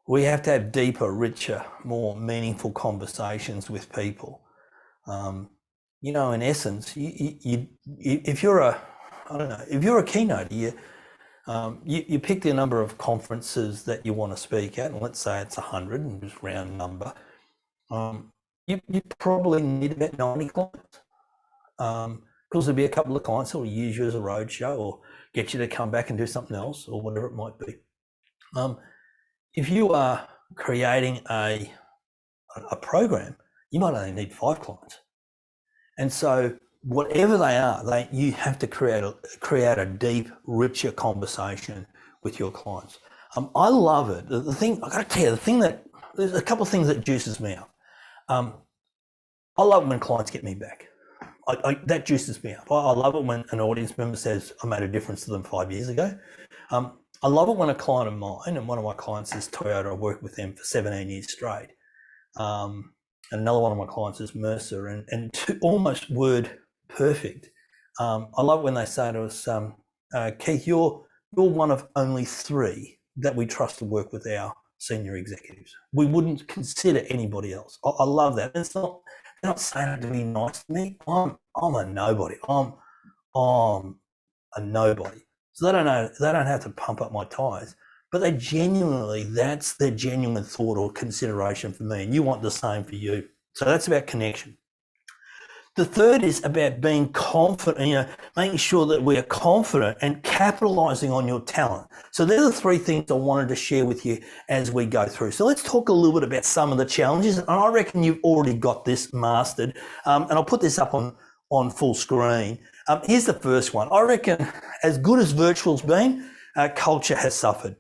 We have to have deeper, richer, more meaningful conversations with people. You know, in essence, if you're a keynoter, you pick the number of conferences that you want to speak at, and let's say it's 100, and just round number. You probably need about 90 clients. Because there'll be a couple of clients that will use you as a roadshow or get you to come back and do something else or whatever it might be. If you are creating a program, you might only need 5 clients. And so whatever they are, you have to create a deep, richer conversation with your clients. I love it. The thing, I got to tell you, there's a couple of things that juices me up. I love when clients get me back. That juices me up. I love it when an audience member says, I made a difference to them 5 years ago. I love it when a client of mine, and one of my clients is Toyota, I worked with them for 17 years straight. And another one of my clients is Mercer, and almost word perfect. I love it when they say to us, Keith, you're one of only 3 that we trust to work with our senior executives. We wouldn't consider anybody else. I love that. They're not saying it to be nice to me. I'm a nobody. I'm a nobody. So they don't have to pump up my tires, but that's their genuine thought or consideration for me. And you want the same for you. So that's about connection. The third is about being confident, making sure that we are confident and capitalizing on your talent. So they're the 3 things I wanted to share with you as we go through. So let's talk a little bit about some of the challenges. And I reckon you've already got this mastered. And I'll put this up on full screen. Here's the first one. I reckon as good as virtual's been, culture has suffered.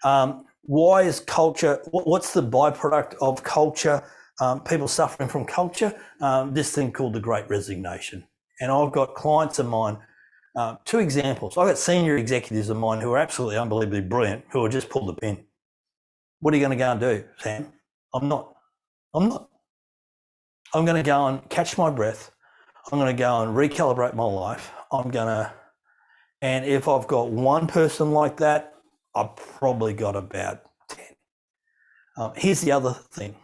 Why is culture, what's the byproduct of culture? People suffering from culture, this thing called the Great Resignation. And I've got clients of mine, 2 examples. I've got senior executives of mine who are absolutely unbelievably brilliant, who have just pulled the pin. What are you going to go and do, Sam? I'm not. I'm going to go and catch my breath. I'm going to go and recalibrate my life. And if I've got one person like that, I've probably got about 10. Here's the other thing.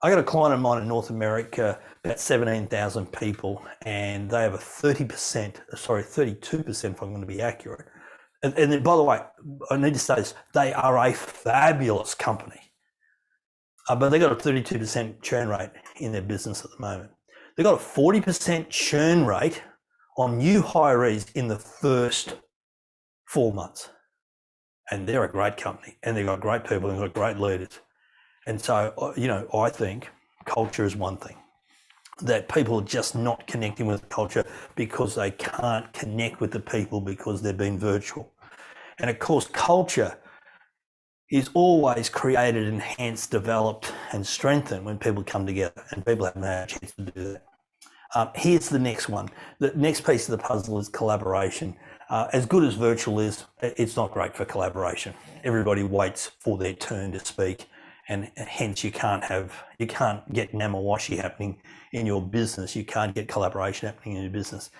I got a client of mine in North America, about 17,000 people, and they have a 32%, if I'm going to be accurate. And then, by the way, I need to say this, they are a fabulous company, but they got a 32% churn rate in their business at the moment. They've got a 40% churn rate on new hirees in the first 4 months. And they're a great company, and they've got great people, and they've got great leaders. And so, I think culture is one thing, that people are just not connecting with the culture because they can't connect with the people because they've been virtual. And of course, culture is always created, enhanced, developed, and strengthened when people come together, and people haven't had a chance to do that. Here's the next one. The next piece of the puzzle is collaboration. As good as virtual is, it's not great for collaboration. Everybody waits for their turn to speak. And hence you can't get namawashi happening in your business. You can't get collaboration happening in your business.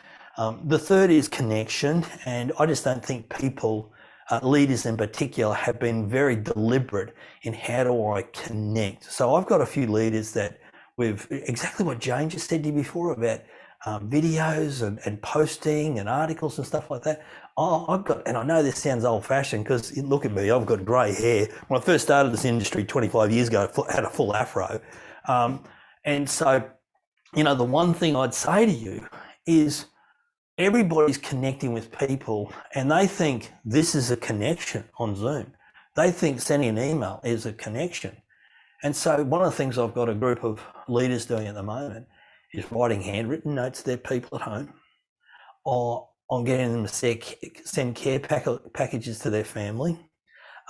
The third is connection. And I just don't think people, leaders in particular, have been very deliberate in how do I connect. So I've got a few leaders that exactly what Jane just said to you before about videos and posting and articles and stuff like that. I've got, and I know this sounds old fashioned because look at me, I've got grey hair. When I first started this industry 25 years ago, I had a full afro. And so, you know, the one thing I'd say to you is everybody's connecting with people and they think this is a connection on Zoom. They think sending an email is a connection. And so one of the things I've got a group of leaders doing at the moment is writing handwritten notes to their people at home, or I'm getting them to send care packages to their family.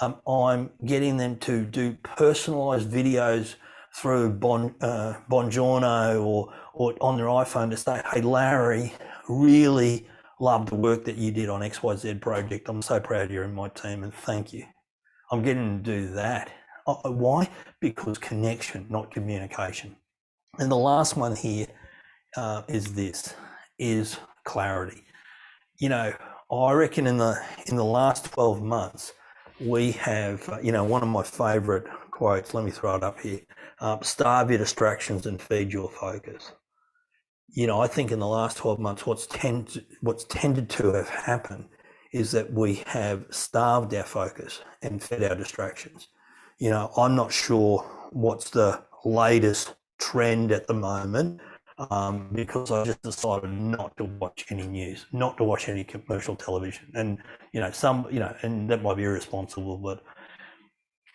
I'm getting them to do personalised videos through Bongiorno or on their iPhone to say, hey, Larry, really love the work that you did on XYZ project. I'm so proud you're in my team and thank you. I'm getting them to do that. Why? Because connection, not communication. And the last one here is clarity. You know, I reckon in the last 12 months, we have, you know, one of my favourite quotes, let me throw it up here, starve your distractions and feed your focus. You know, I think in the last 12 months, what's tended to have happened is that we have starved our focus and fed our distractions. You know, I'm not sure what's the latest trend at the moment because I just decided not to watch any news, not to watch any commercial television. And, you know, and that might be irresponsible, but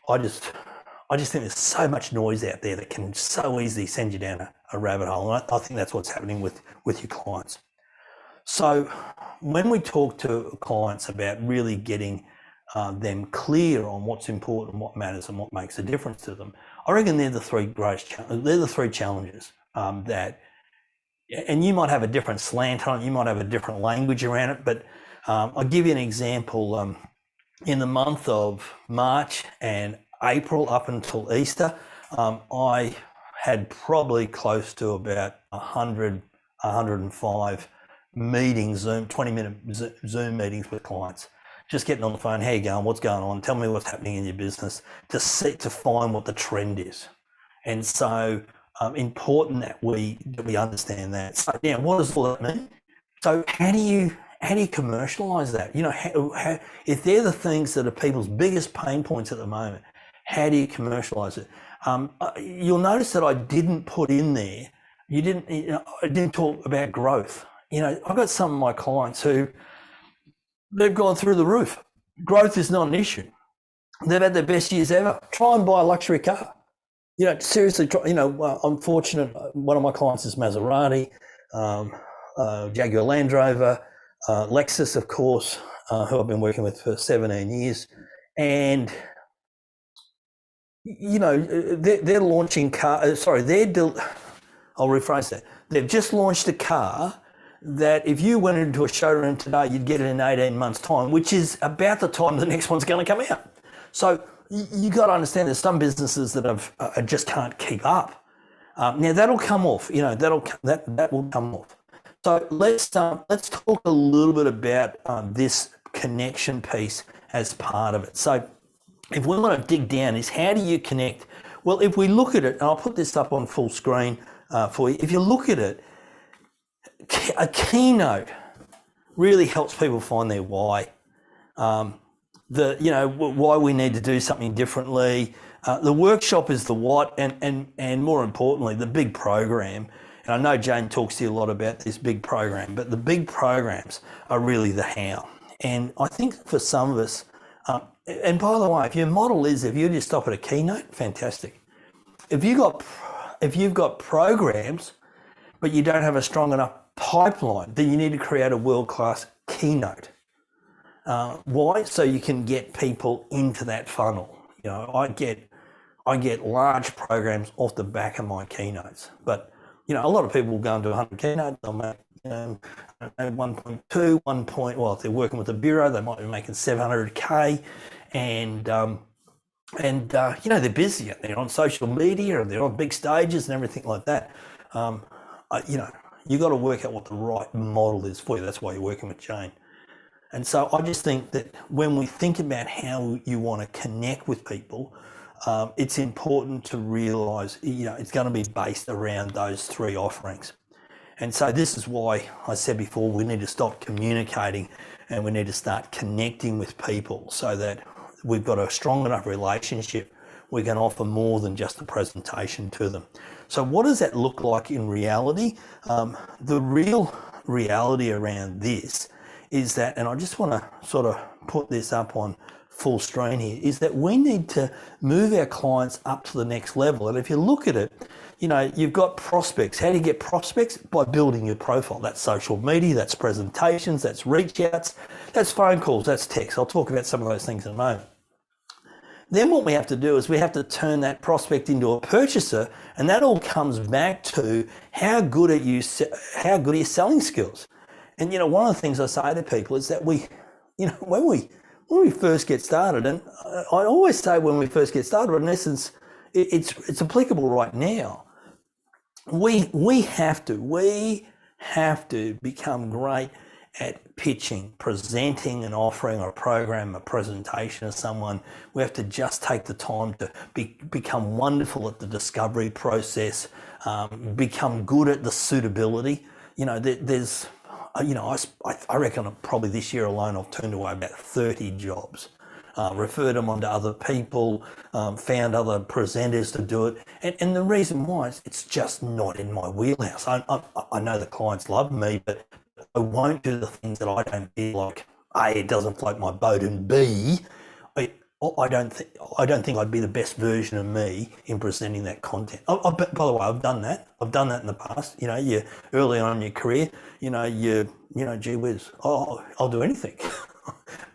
I just think there's so much noise out there that can so easily send you down a rabbit hole. And I think that's what's happening with your clients. So when we talk to clients about really getting them clear on what's important, what matters, and what makes a difference to them, I reckon they're the three challenges that, and you might have a different slant on it, you might have a different language around it, but I'll give you an example. In the month of March and April up until Easter, I had probably close to about 105 meetings, 20-minute Zoom meetings with clients. Just getting on the phone, how you going, what's going on, tell me what's happening in your business, to find what the trend is. And so important that we understand that. So now, what does all that mean? So how do you commercialize that? You know, how, if they're the things that are people's biggest pain points at the moment, how do you commercialize it? You'll notice that I didn't put in there, I didn't talk about growth. You know, I've got some of my clients who, they've gone through the roof. Growth is not an issue. They've had their best years ever. Try and buy a luxury car. You know, seriously, I'm fortunate. One of my clients is Maserati, Jaguar Land Rover, Lexus, of course, who I've been working with for 17 years. And, you know, they're launching I'll rephrase that. They've just launched a car that if you went into a showroom today, you'd get it in 18 months' time, which is about the time the next one's going to come out. So you got to understand there's some businesses that just can't keep up. Now that'll come off. You know, that will come off. So let's talk a little bit about this connection piece as part of it. So if we want to dig down, is how do you connect? Well, if we look at it, and I'll put this up on full screen for you. If you look at it, a keynote really helps people find their why. Why we need to do something differently. The workshop is the what, and more importantly, the big program. And I know Jane talks to you a lot about this big program, but the big programs are really the how. And I think for some of us, and by the way, if your model is, if you just stop at a keynote, fantastic. If you've got programs, but you don't have a strong enough pipeline, then you need to create a world-class keynote. Why? So you can get people into that funnel. You know, I get large programs off the back of my keynotes, but you know, a lot of people will go into 100 keynotes. They'll make 1.2, 1 point. Well, if they're working with a bureau, they might be making 700K, and they're busy. They're on social media and they're on big stages and everything like that. You got to work out what the right model is for you. That's why you're working with Jane. And so I just think that when we think about how you want to connect with people, it's important to realise, you know, it's going to be based around those three offerings. And so this is why I said before, we need to stop communicating and we need to start connecting with people so that we've got a strong enough relationship. We can offer more than just a presentation to them. So what does that look like in reality? The real reality around this is that, and I just want to sort of put this up on full screen here, is that we need to move our clients up to the next level. And if you look at it, you know, you've got prospects. How do you get prospects? By building your profile. That's social media, that's presentations, that's reach outs, that's phone calls, that's text. I'll talk about some of those things in a moment. Then what we have to do is we have to turn that prospect into a purchaser, and that all comes back to how good are your selling skills. And you know, one of the things I say to people is that we, you know, when we first get started, and I always say when we first get started, but in essence, it's applicable right now. We have to become great at pitching, presenting and offering a program, a presentation to someone. We have to just take the time to become wonderful at the discovery process, become good at the suitability. You know, there's, you know, I reckon probably this year alone I've turned away about 30 jobs, referred them on to other people, found other presenters to do it. And the reason why is it's just not in my wheelhouse. I know the clients love me, but I won't do the things that I don't feel like, A, it doesn't float my boat, and B, I don't think I'd be the best version of me in presenting that content. By the way, I've done that. I've done that in the past. You know, you early on in your career, you know, gee whiz, I'll do anything.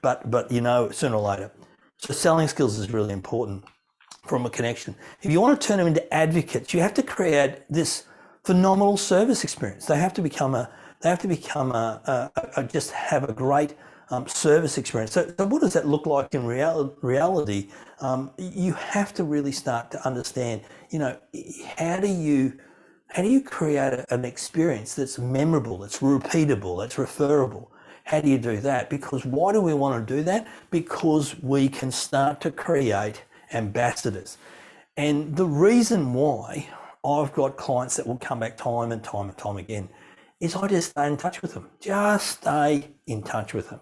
but you know, sooner or later. So selling skills is really important from a connection. If you want to turn them into advocates, you have to create this phenomenal service experience. They have to become just have a great service experience. So what does that look like in reality? You have to really start to understand, you know, how do you create an experience that's memorable, that's repeatable, that's referable? How do you do that? Because why do we want to do that? Because we can start to create ambassadors. And the reason why I've got clients that will come back time and time and time again is I just stay in touch with them. Just stay in touch with them.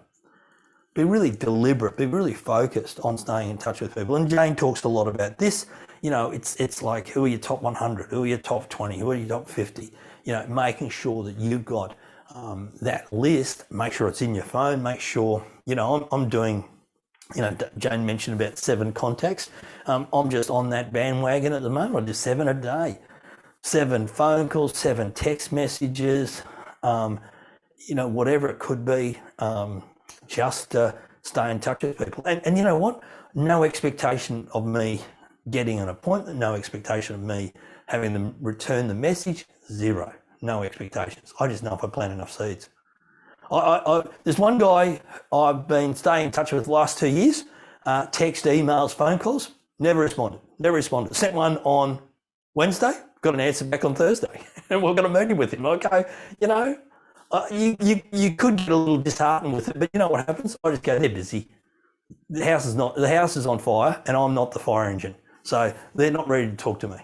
Be really deliberate, be really focused on staying in touch with people. And Jane talks a lot about this. You know, it's like, who are your top 100? Who are your top 20? Who are your top 50? You know, making sure that you've got that list, make sure it's in your phone, make sure, you know, I'm doing, you know, Jane mentioned about 7 contacts. I'm just on that bandwagon at the moment. I do 7 a day. 7 phone calls, 7 text messages, you know, whatever it could be, just to stay in touch with people. And you know what? No expectation of me getting an appointment, no expectation of me having them return the message, zero. No expectations. I just know if I plant enough seeds. There's one guy I've been staying in touch with the last 2 years, text, emails, phone calls, never responded. Sent one on Wednesday, got an answer back on Thursday, and we're going to meet with him. Okay, you know, you could get a little disheartened with it, but you know what happens? I just go, they're busy. The house is on fire, and I'm not the fire engine, so they're not ready to talk to me.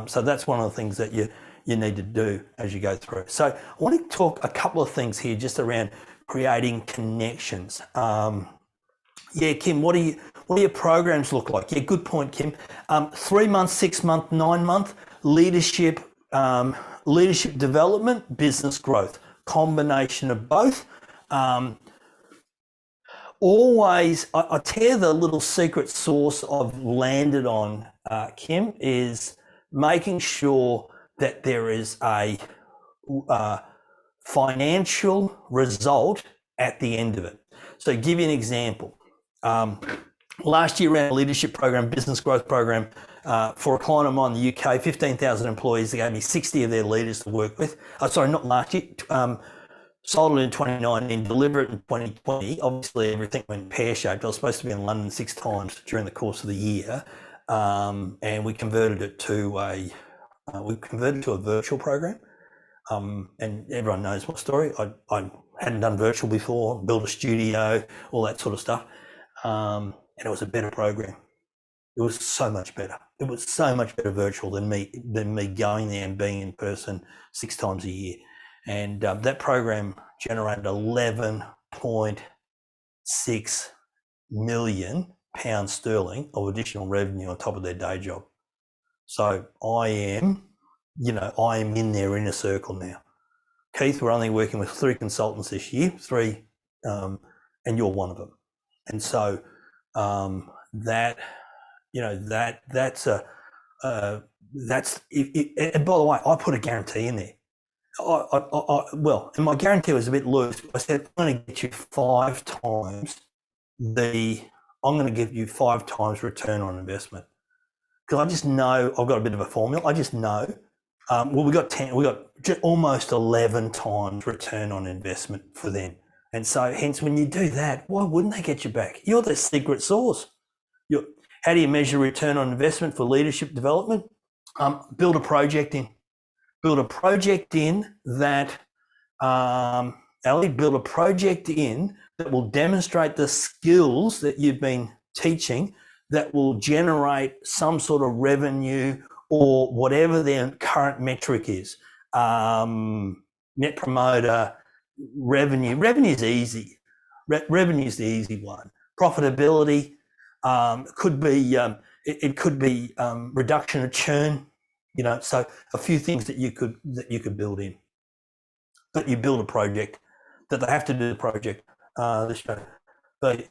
So that's one of the things that you need to do as you go through. So I want to talk a couple of things here just around creating connections. Yeah, Kim, what do your programs look like? Yeah, good point, Kim. 3 month, 6 month, 9 month leadership development, business growth, combination of both. Always, I tell the little secret sauce I've landed on, Kim, is making sure that there is a financial result at the end of it. So give you an example. Last year ran a leadership program, business growth program, for a client of mine in the UK, 15,000 employees. They gave me 60 of their leaders to work with. Sorry, not last year. Sold it in 2019, delivered it in 2020. Obviously, everything went pear-shaped. I was supposed to be in London 6 times during the course of the year, and we converted it to a virtual program. And everyone knows my story. I hadn't done virtual before, built a studio, all that sort of stuff, and it was a better program. It was so much better. It was so much better virtual than me going there and being in person 6 times a year. And that program generated 11.6 million pounds sterling of additional revenue on top of their day job. So I am in their inner circle now. Keith, we're only working with 3 consultants this year, 3, and you're one of them. And so and by the way, I put a guarantee in there. And my guarantee was a bit loose. I said, I'm going to get you 5 times I'm going to give you 5 times return on investment. Because I just know, I've got a bit of a formula. I just know, we got almost 11 times return on investment for them. And so hence when you do that, why wouldn't they get you back? You're the secret sauce. How do you measure return on investment for leadership development? Build a project in. Build a project in that, Ali, build a project in that will demonstrate the skills that you've been teaching that will generate some sort of revenue or whatever their current metric is. Net promoter, revenue. Revenue's easy. Revenue's the easy one. Profitability could be reduction of churn. So a few things that you could build in. But you build a project that they have to do the project. But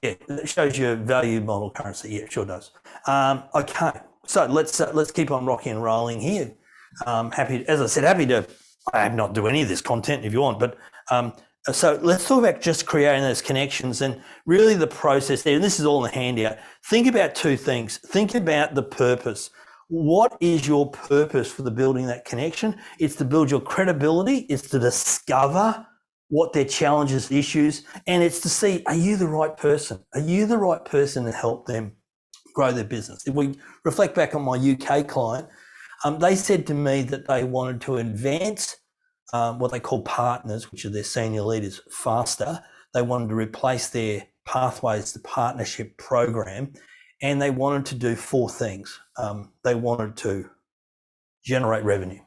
yeah, it shows you value model currency. Yeah, it sure does. Okay, so let's keep on rocking and rolling here. Happy to. I not do any of this content if you want, but so let's talk about just creating those connections and really the process there. And this is all in the handout. Think about 2 things. Think about the purpose. What is your purpose for the building that connection? It's to build your credibility. It's to discover what their challenges, issues, and it's to see, are you the right person? Are you the right person to help them grow their business? If we reflect back on my UK client, they said to me that they wanted to advance what they call partners, which are their senior leaders, faster. They wanted to replace their Pathways to Partnership program, and they wanted to do 4 things. They wanted to generate revenue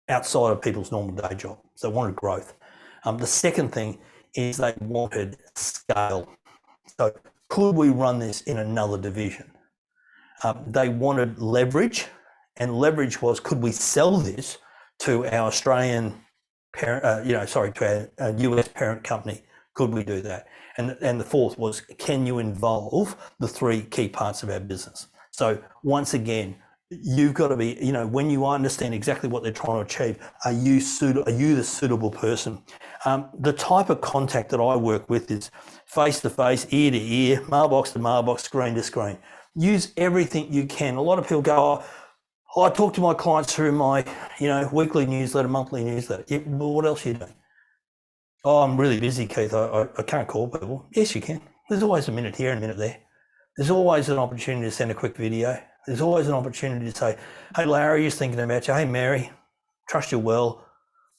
outside of people's normal day job. So they wanted growth. The second thing is they wanted scale. So could we run this in another division? They wanted leverage, and leverage was, could we sell this to our Australian parent, to our US parent company? Could we do that? And the fourth was, can you involve the 3 key parts of our business? So once again, you've got to be, when you understand exactly what they're trying to achieve, are you the suitable person? The type of contact that I work with is face to face, ear to ear, mailbox to mailbox, screen to screen. Use everything you can. A lot of people go, I talk to my clients through my, weekly newsletter, monthly newsletter. Yeah, well, what else are you doing? Oh, I'm really busy, Keith. I can't call people. Yes, you can. There's always a minute here and a minute there. There's always an opportunity to send a quick video. There's always an opportunity to say, hey, Larry, just thinking about you. Hey, Mary, trust you well.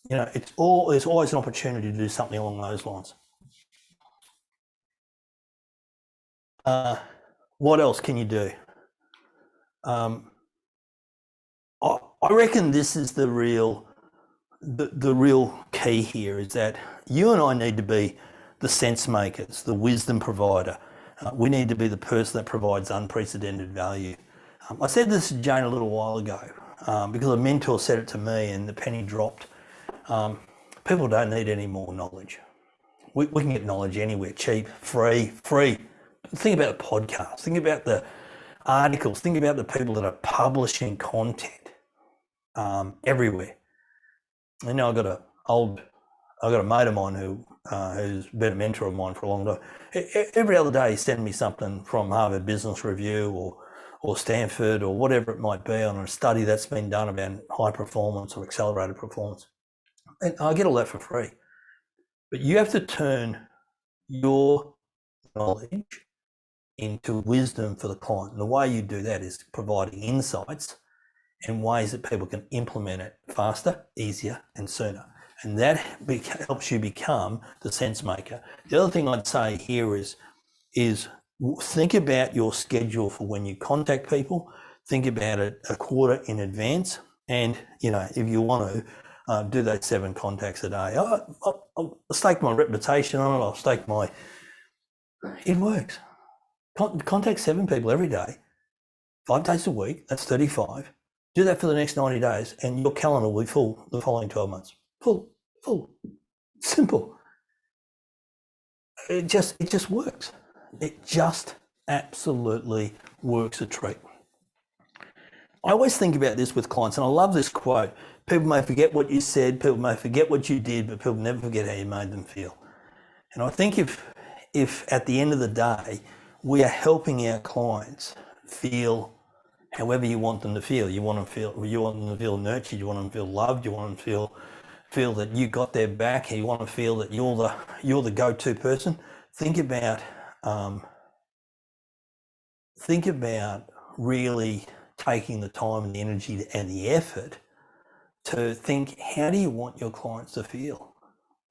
There's always an opportunity to do something along those lines. What else can you do? I reckon this is the real key here, is that you and I need to be the sense makers, the wisdom provider. We need to be the person that provides unprecedented value. I said this to Jane a little while ago because a mentor said it to me and the penny dropped. People don't need any more knowledge. We can get knowledge anywhere, cheap, free. Think about the podcast. Think about the articles. Think about the people that are publishing content everywhere. I've got a mate of mine who's been a mentor of mine for a long time. Every other day he sends me something from Harvard Business Review or Stanford or whatever it might be on a study that's been done about high performance or accelerated performance. And I get all that for free. But you have to turn your knowledge into wisdom for the client. And the way you do that is providing insights and ways that people can implement it faster, easier, and sooner. And that helps you become the sense maker. The other thing I'd say here is think about your schedule for when you contact people. Think about it a quarter in advance. And, if you want to, do those 7 contacts a day. I'll stake my reputation on it. I'll stake my, it works. Contact 7 people every day, 5 days a week, that's 35. Do that for the next 90 days and your calendar will be full the following 12 months. Full, simple. It just works. It just absolutely works a treat. I always think about this with clients, and I love this quote. People may forget what you said, people may forget what you did, but people never forget how you made them feel. And I think if at the end of the day, we are helping our clients feel however you want them to feel. You want them to feel nurtured, you want them to feel loved, you want them to feel that you got their back, you want to feel that you're the go-to person. Think about really taking the time and the energy and the effort to think, how do you want your clients to feel?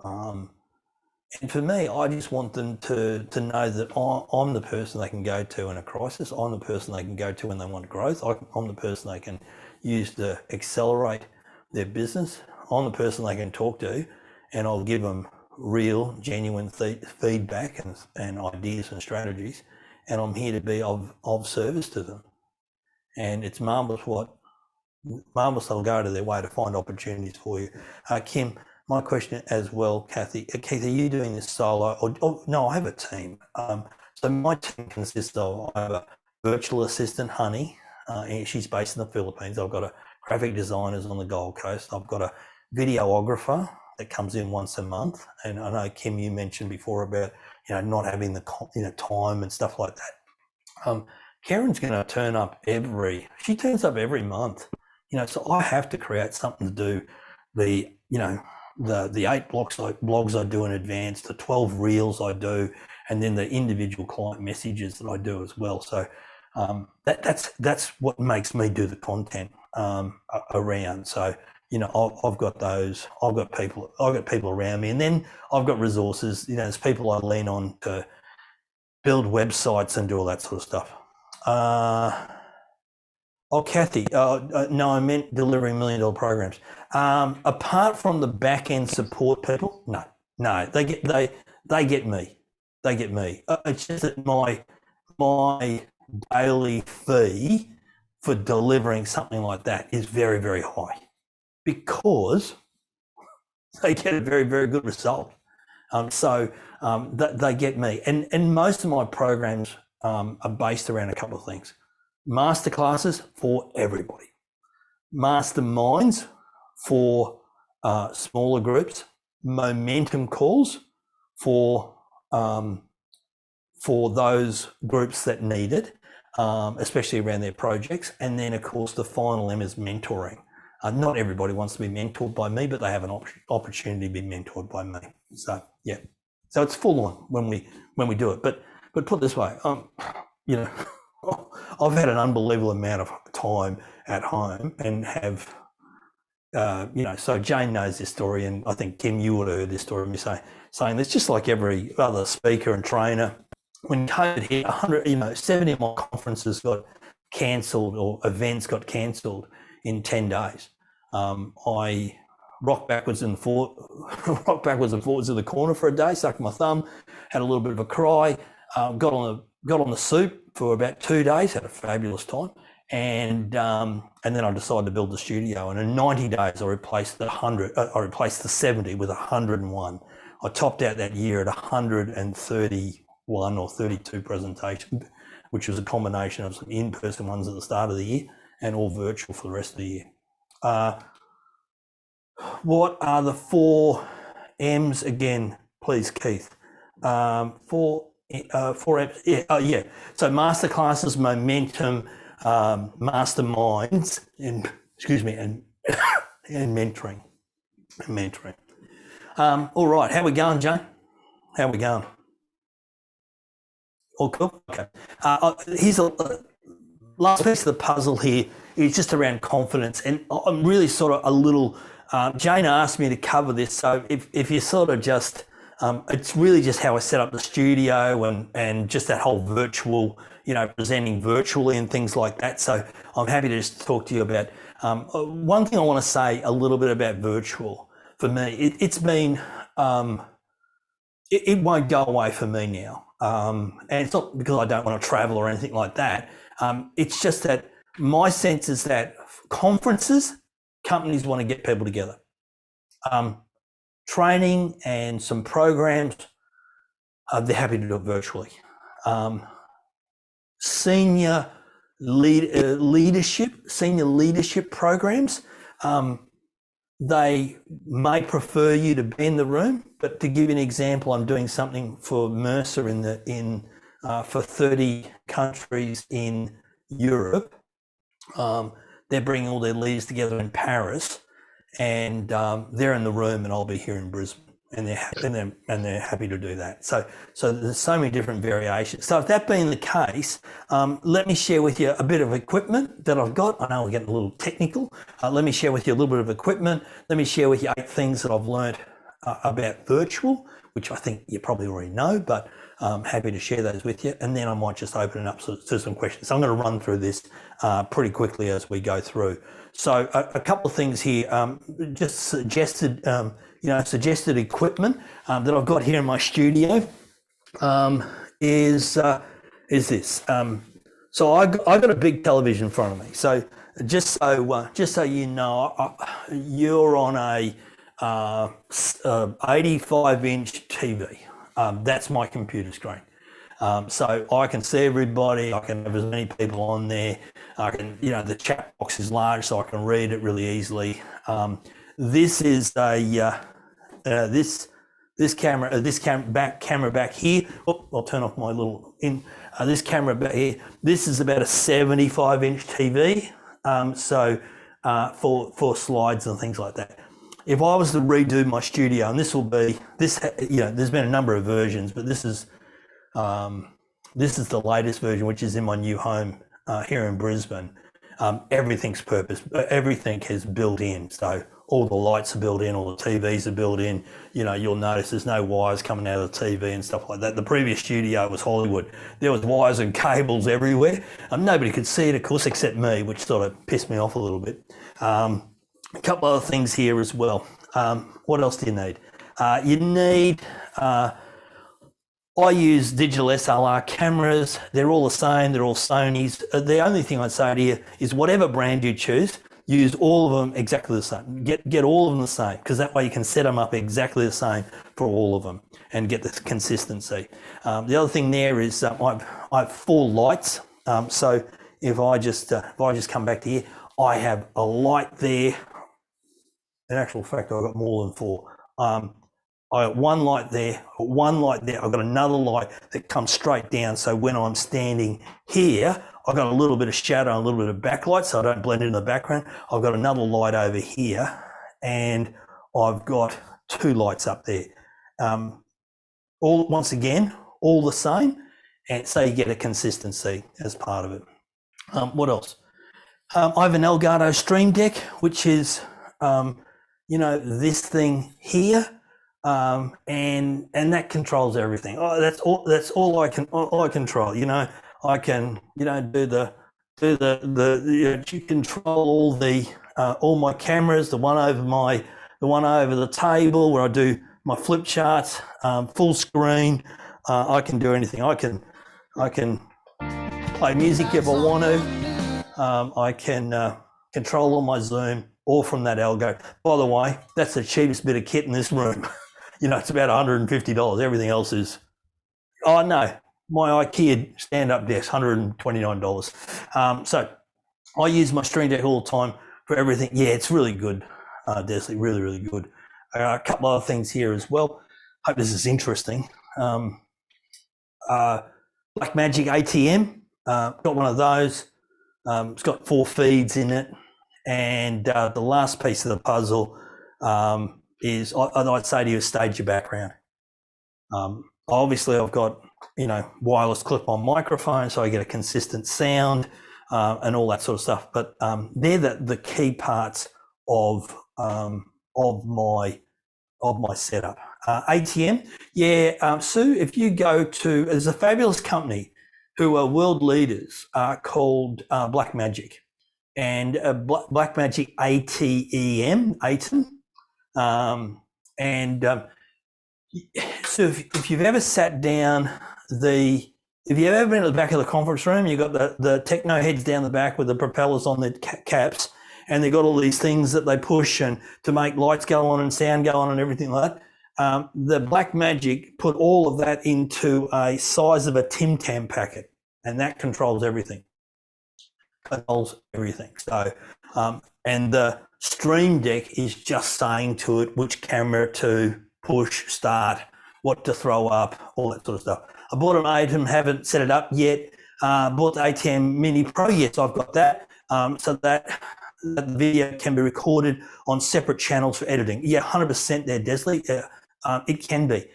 And for me, I just want them to know that I'm the person they can go to in a crisis. I'm the person they can go to when they want growth. I'm the person they can use to accelerate their business. I'm the person they can talk to, and I'll give them real, genuine feedback and ideas and strategies. And I'm here to be of service to them. And it's marvellous they'll go to their way to find opportunities for you. Kim, my question as well, Kathy. Keith, are you doing this solo? Or no, I have a team. So my team consists of, I have a virtual assistant, Honey. And she's based in the Philippines. I've got a graphic designers on the Gold Coast. I've got a videographer that comes in once a month. And I know, Kim, you mentioned before about, not having the time and stuff like that. Karen's going to turn up she turns up every month, so I have to create something to do the 8 blogs I do in advance, the 12 reels I do, and then the individual client messages that I do as well. So that's what makes me do the content around. So, I've got those, I've got people around me, and then I've got resources, there's people I lean on to build websites and do all that sort of stuff. Kathy, no, I meant delivering $1 million programs. Apart from the back end support people, no, they get me. It's just that my daily fee for delivering something like that is very, very high because they get a very, very good result. So they get me, and most of my programs are based around a couple of things. Masterclasses for everybody, masterminds for smaller groups, momentum calls for those groups that need it, especially around their projects, and then of course the final M is mentoring. Not everybody wants to be mentored by me, but they have an opportunity to be mentored by me. So yeah, so it's full on when we do it. But put it this way, I've had an unbelievable amount of time at home and have, so Jane knows this story, and I think, Kim, you would have heard this story of me saying this, just like every other speaker and trainer. When COVID hit, 70 of my conferences got cancelled or events got cancelled in 10 days. I rocked backwards and forwards to the corner for a day, sucked my thumb, had a little bit of a cry, got on the soup for about 2 days, had a fabulous time, and then I decided to build the studio. And in 90 days, I replaced the 70 with 101. I topped out that year at 131 or 32 presentations, which was a combination of some in-person ones at the start of the year and all virtual for the rest of the year. What are the 4 M's again, please, Keith? 4 M's. Yeah. So masterclasses, momentum, masterminds, and mentoring. All right, how we going, Jane? How we going? All cool? Okay. Here's a last piece of the puzzle here is just around confidence, and I'm really sort of a little. Jane asked me to cover this, so if you sort of just It's really just how I set up the studio and just that whole virtual, presenting virtually and things like that. So I'm happy to just talk to you about one thing I want to say a little bit about virtual. For me, it's been, it won't go away for me now. And it's not because I don't want to travel or anything like that. It's just that my sense is that conferences, companies want to get people together. Training and some programs, they're happy to do it virtually. Senior leadership programs, they may prefer you to be in the room. But to give you an example, I'm doing something for Mercer for 30 countries in Europe. They're bringing all their leaders together in Paris, and they're in the room, and I'll be here in Brisbane, and they're happy to do that. So there's so many different variations. So if that being the case, let me share with you a bit of equipment that I've got. I know we're getting a little technical. Let me share with you a little bit of equipment. Let me share with you 8 things that I've learned about virtual, which I think you probably already know, but I'm happy to share those with you. And then I might just open it up to some questions. So I'm going to run through this pretty quickly as we go through. So a couple of things here, just suggested, suggested equipment that I've got here in my studio is this. So I got a big television in front of me. So just so you know, you're on a 85-inch TV. That's my computer screen. So I can see everybody. I can have as many people on there. I can, the chat box is large, so I can read it really easily. This is a this camera back here. Oh, I'll turn off my little this camera back here. This is about a 75-inch TV. For slides and things like that. If I was to redo my studio, and there's been a number of versions, but this is the latest version, which is in my new home here in Brisbane. Everything is built in. So all the lights are built in, all the TVs are built in. You'll notice there's no wires coming out of the TV and stuff like that. The previous studio was Hollywood. There was wires and cables everywhere. Nobody could see it, of course, except me, which sort of pissed me off a little bit. A couple other things here as well. What else do you need? You need, I use digital SLR cameras. They're all the same. They're all Sony's. The only thing I'd say to you is whatever brand you choose, use all of them exactly the same. Get all of them the same, because that way you can set them up exactly the same for all of them and get the consistency. The other thing there is I have 4 lights. So if I just come back to here, I have a light there. In actual fact, I've got more than 4. I got one light there, I've got another light that comes straight down. So when I'm standing here, I've got a little bit of shadow and a little bit of backlight, so I don't blend in the background. I've got another light over here, and I've got 2 lights up there. Once again, all the same, and so you get a consistency as part of it. What else? I have an Elgato Stream Deck, which is, this thing here. And that controls everything. That's all I control. I can, control all my cameras, the one over the table where I do my flip charts, full screen. I can do anything. I can play music if I want to. I can control all my Zoom all from that Elgato. By the way, that's the cheapest bit of kit in this room. It's about $150. Everything else is, my IKEA stand-up desk, $129. So I use my Stream Deck all the time for everything. Yeah, it's really good, Desley, really, really good. A couple other things here as well. Hope this is interesting. Blackmagic ATM, got one of those. It's got 4 feeds in it. And the last piece of the puzzle is, I'd say to you, stage your background. Obviously, I've got, wireless clip-on microphone, so I get a consistent sound and all that sort of stuff. But they're the key parts of my setup. ATM. Yeah, Sue, if you go to, there's a fabulous company who are world leaders called Blackmagic. And Blackmagic ATEM, ATEM. So if you've ever sat down if you've ever been at the back of the conference room, you've got the techno heads down the back with the propellers on the caps, and they've got all these things that they push and to make lights go on and sound go on and everything like that. The Blackmagic put all of that into a size of a Tim Tam packet, and that controls everything. Controls everything. So, and the Stream Deck is just saying to it which camera to push, start, what to throw up, all that sort of stuff. I bought an ATEM, haven't set it up yet. Bought the ATEM Mini Pro, yes, I've got that. So that the video can be recorded on separate channels for editing. Yeah, 100% there, Desley. It can be.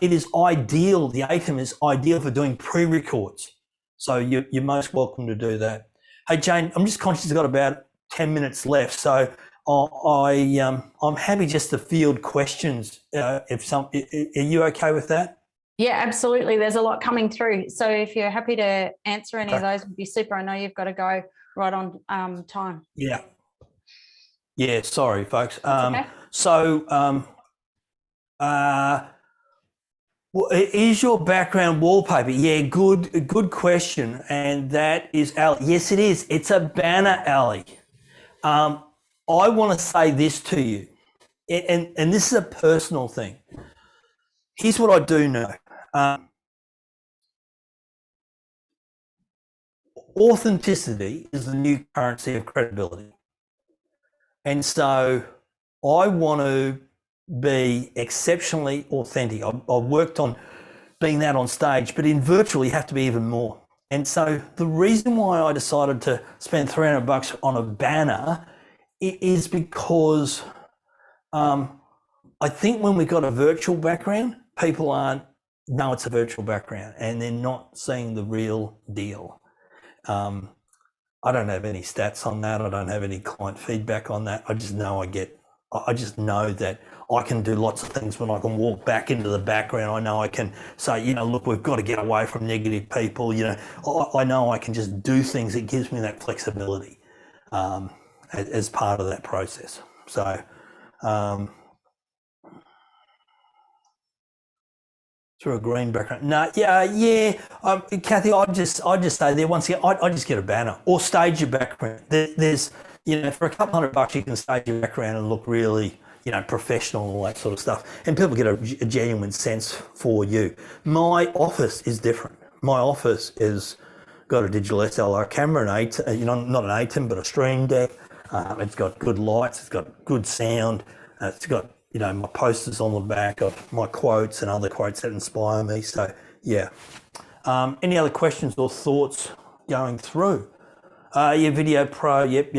It is ideal, the ATEM is ideal for doing pre-records. So you're most welcome to do that. Hey, Jane, I'm just conscious I've got about 10 minutes left. So I'm happy just to field questions. Are you okay with that? Yeah, absolutely. There's a lot coming through. So if you're happy to answer any of those, would be super. I know you've got to go right on time. Yeah. Yeah, sorry, folks. Okay. So is your background wallpaper? Yeah, good question. And that is Ali. Yes, it is. It's a banner, Ali. I want to say this to you, and this is a personal thing. Here's what I do know. Authenticity is the new currency of credibility. And so I want to be exceptionally authentic. I've worked on being that on stage, but in virtual, you have to be even more. And so the reason why I decided to spend $300 on a banner is because I think when we've got a virtual background, people know it's a virtual background and they're not seeing the real deal. I don't have any stats on that. I don't have any client feedback on that. I just know that I can do lots of things when I can walk back into the background. I know I can say, look, we've got to get away from negative people. I know I can just do things. It gives me that flexibility as part of that process. So, through a green background. No, yeah. Kathy, I'd just say there once again, I just get a banner or stage your background. There's, for a couple $100 you can stage your background and look really, professional and all that sort of stuff. And people get a genuine sense for you. My office is different. My office is got a digital SLR camera, not an ATEM, but a Stream Deck. It's got good lights. It's got good sound. It's got my posters on the back of my quotes and other quotes that inspire me. So, yeah. Any other questions or thoughts going through? Video Pro, yep.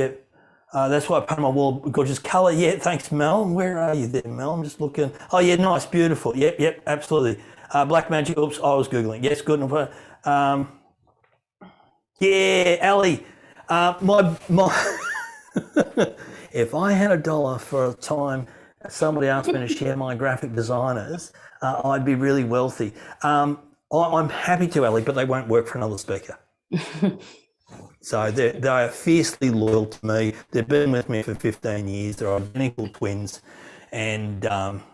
That's why I painted my wall gorgeous colour. Yeah, thanks, Mel. Where are you there, Mel? I'm just looking. Oh, yeah, nice, beautiful. Yep, absolutely. Blackmagic, oops, I was Googling. Yes, good enough. Yeah, Ali, my if I had $1 for a time somebody asked me to share my graphic designers, I'd be really wealthy. I'm happy to, Ali, but they won't work for another speaker. So they are fiercely loyal to me. They've been with me for 15 years. They're identical twins. And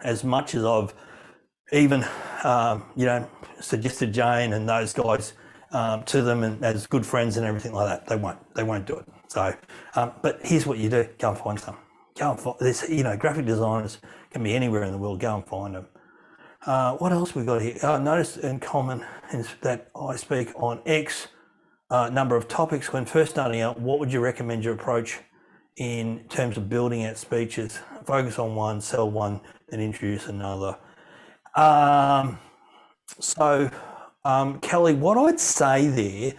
as much as I've even, suggested Jane and those guys to them and as good friends and everything like that, they won't do it. So, but here's what you do. Go and find some. Go and find this. Graphic designers can be anywhere in the world. Go and find them. What else we got here? Notice in common is that I speak on X number of topics. When first starting out, what would you recommend your approach in terms of building out speeches? Focus on one, sell one, then introduce another. Kelly, what I'd say there,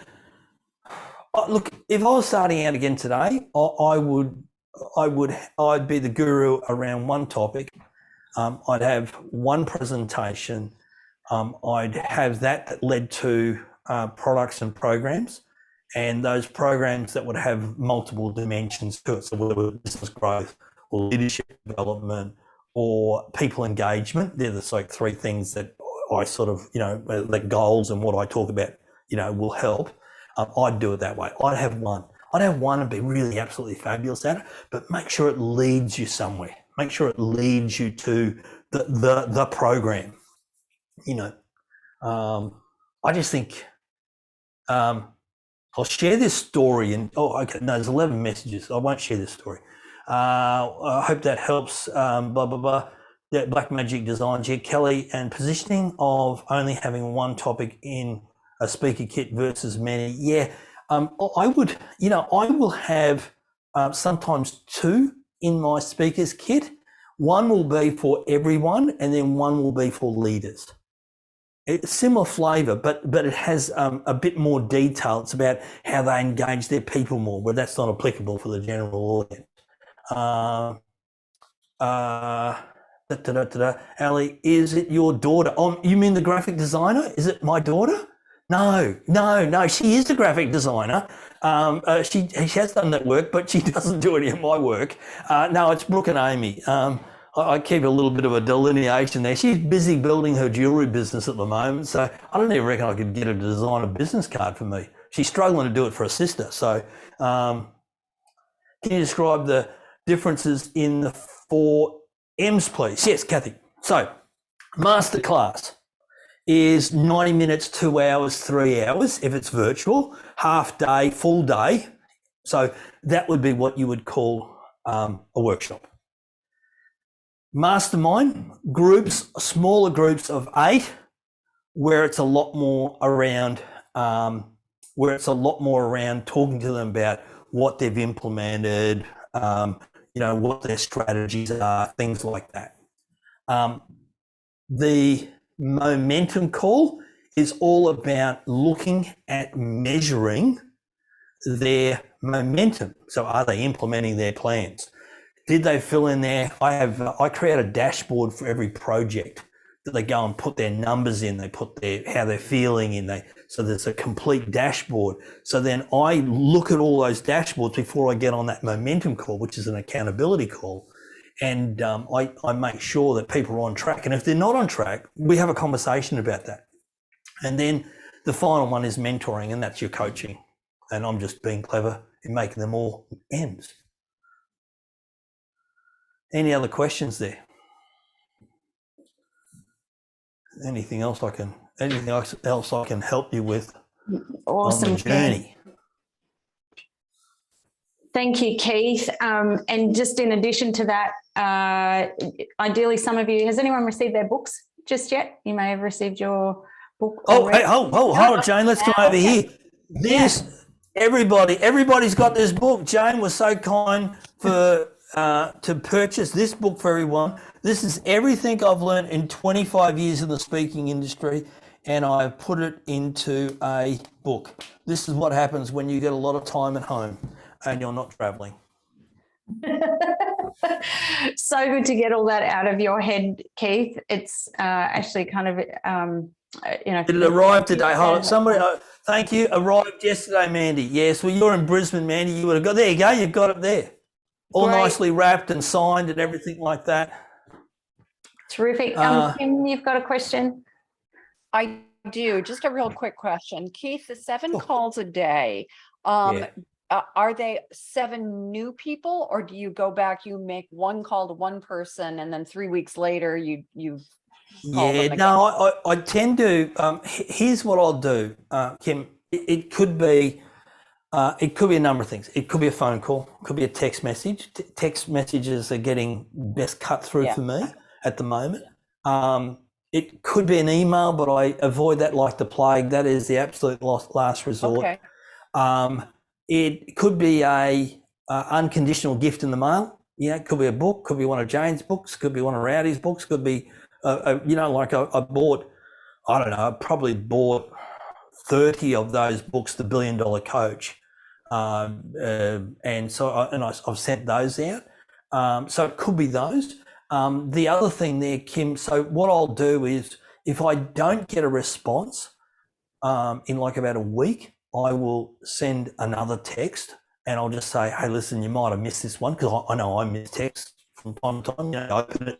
look, if I was starting out again today, I'd be the guru around one topic. I'd have one presentation. I'd have that led to products and programs, and those programs that would have multiple dimensions to it. So whether business growth or leadership development or people engagement. They're the like three things that I sort of, the goals and what I talk about, will help. I'd do it that way. I'd have one and be really absolutely fabulous at it, but make sure it leads you somewhere. Make sure it leads you to the program. I just think I'll share this story and there's 11 messages. I won't share this story. I hope that helps. Blah blah blah. Yeah, Black Magic Designs here, Kelly, and positioning of only having one topic in a speaker kit versus many. Yeah, I will have sometimes two in my speaker's kit. One will be for everyone, and then one will be for leaders. It's similar flavour, but it has a bit more detail. It's about how they engage their people more, but that's not applicable for the general audience. Ali, is it your daughter? Oh, you mean the graphic designer? Is it my daughter? No. She is the graphic designer. She has done that work, but she doesn't do any of my work. No, it's Brooke and Amy. I keep a little bit of a delineation there. She's busy building her jewellery business at the moment, so I don't even reckon I could get her to design a business card for me. She's struggling to do it for her sister. So can you describe the differences in the 4 M's, please? Yes, Kathy. So masterclass is 90 minutes, 2 hours, 3 hours if it's virtual, half day, full day. So that would be what you would call a workshop. Mastermind groups, smaller groups of 8, where it's a lot more around talking to them about what they've implemented, what their strategies are, things like that. The momentum call is all about looking at measuring their momentum. So are they implementing their plans? Did they fill in there? I create a dashboard for every project that they go and put their numbers in. They put how they're feeling in. So there's a complete dashboard. So then I look at all those dashboards before I get on that momentum call, which is an accountability call. And I make sure that people are on track. And if they're not on track, we have a conversation about that. And then the final one is mentoring, and that's your coaching. And I'm just being clever in making them all M's. Any other questions there? Anything else I can help you with? Awesome. Oh, on the journey? Thank you, Keith. And just in addition to that, ideally, some of you, has anyone received their books just yet? You may have received your book. Hey, hold on, Jane. Let's come over here. Everybody's got this book. Jane was so kind to purchase this book for everyone. This is everything I've learned in 25 years in the speaking industry, and I've put it into a book. This is what happens when you get a lot of time at home and you're not traveling. So good to get all that out of your head, Keith. It's actually kind of, It arrived today. Hold on. Somebody, thank you. Arrived yesterday, Mandy. Yes, well, you're in Brisbane, Mandy. You would have got, there you go. You've got it there. All Great. Nicely wrapped and signed and everything like that. Terrific. Kim, you've got a question? I do. Just a real quick question. Keith, the 7 calls a day, are they 7 new people, or do you go back, you make one call to one person, and then 3 weeks later you call them again? No, I tend to, here's what I'll do, Kim. It could be a number of things. It could be a phone call, it could be a text message. Text messages are getting best cut through for me at the moment. It could be an email, but I avoid that like the plague. That is the absolute last resort. Okay. It could be a unconditional gift in the mail. It could be a book, could be one of Jane's books, could be one of Rowdy's books, could be, I bought, I don't know, I probably bought 30 of those books, The $1 Billion Coach. And so I've sent those out. So it could be those. The other thing there, Kim, so what I'll do is if I don't get a response in like about a week, I will send another text and I'll just say, hey, listen, you might have missed this one, because I know I miss text from time to time. I open it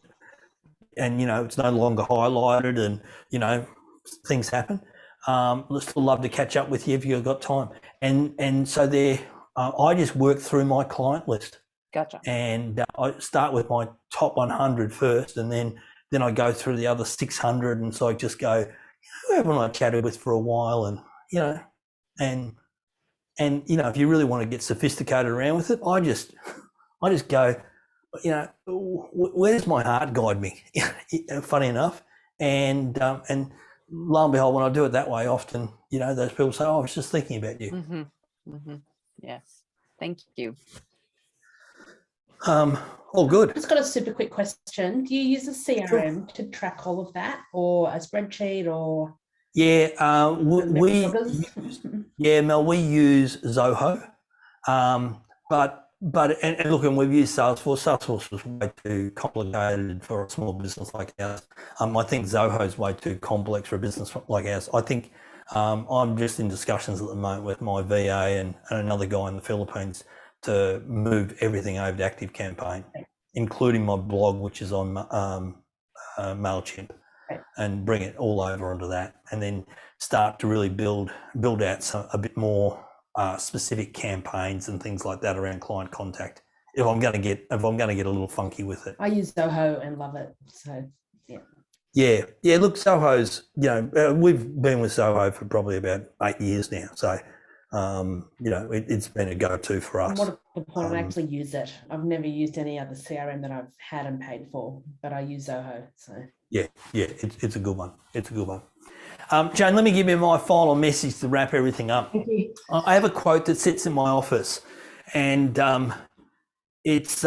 and it's no longer highlighted, and things happen. I'd still love to catch up with you if you've got time. And so there, I just work through my client list. Gotcha. And I start with my top 100 first, and then I go through the other 600, and so I just go, who haven't I chatted with for a while, and if you really want to get sophisticated around with it, I just go, where does my heart guide me? Funny enough, and lo and behold, when I do it that way, often those people say, "Oh, I was just thinking about you." Mm-hmm. Mm-hmm. Yes, thank you. All good. I've just got a super quick question. Do you use a CRM to track all of that, or a spreadsheet, or? Yeah, Mel, we use Zoho, but look, and we've used Salesforce. Salesforce was way too complicated for a small business like ours. I think Zoho is way too complex for a business like ours. I think I'm just in discussions at the moment with my VA and another guy in the Philippines to move everything over to ActiveCampaign, including my blog, which is on MailChimp, and bring it all over onto that, and then start to really build out a bit more specific campaigns and things like that around client contact. If I'm going to get a little funky with it, I use Zoho and love it. So yeah. Look, Zoho's we've been with Zoho for probably about 8 years now, so it's been a go-to for us. what a point, I actually use it. I've never used any other CRM that I've had and paid for, but I use Zoho. So yeah, it's a good one. It's a good one. Jane, let me give you my final message to wrap everything up. thank you. I have a quote that sits in my office, and it's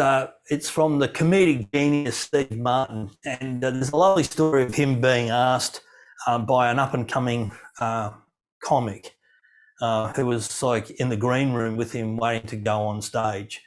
from the comedic genius Steve Martin, and there's a lovely story of him being asked by an up-and-coming comic who was like in the green room with him waiting to go on stage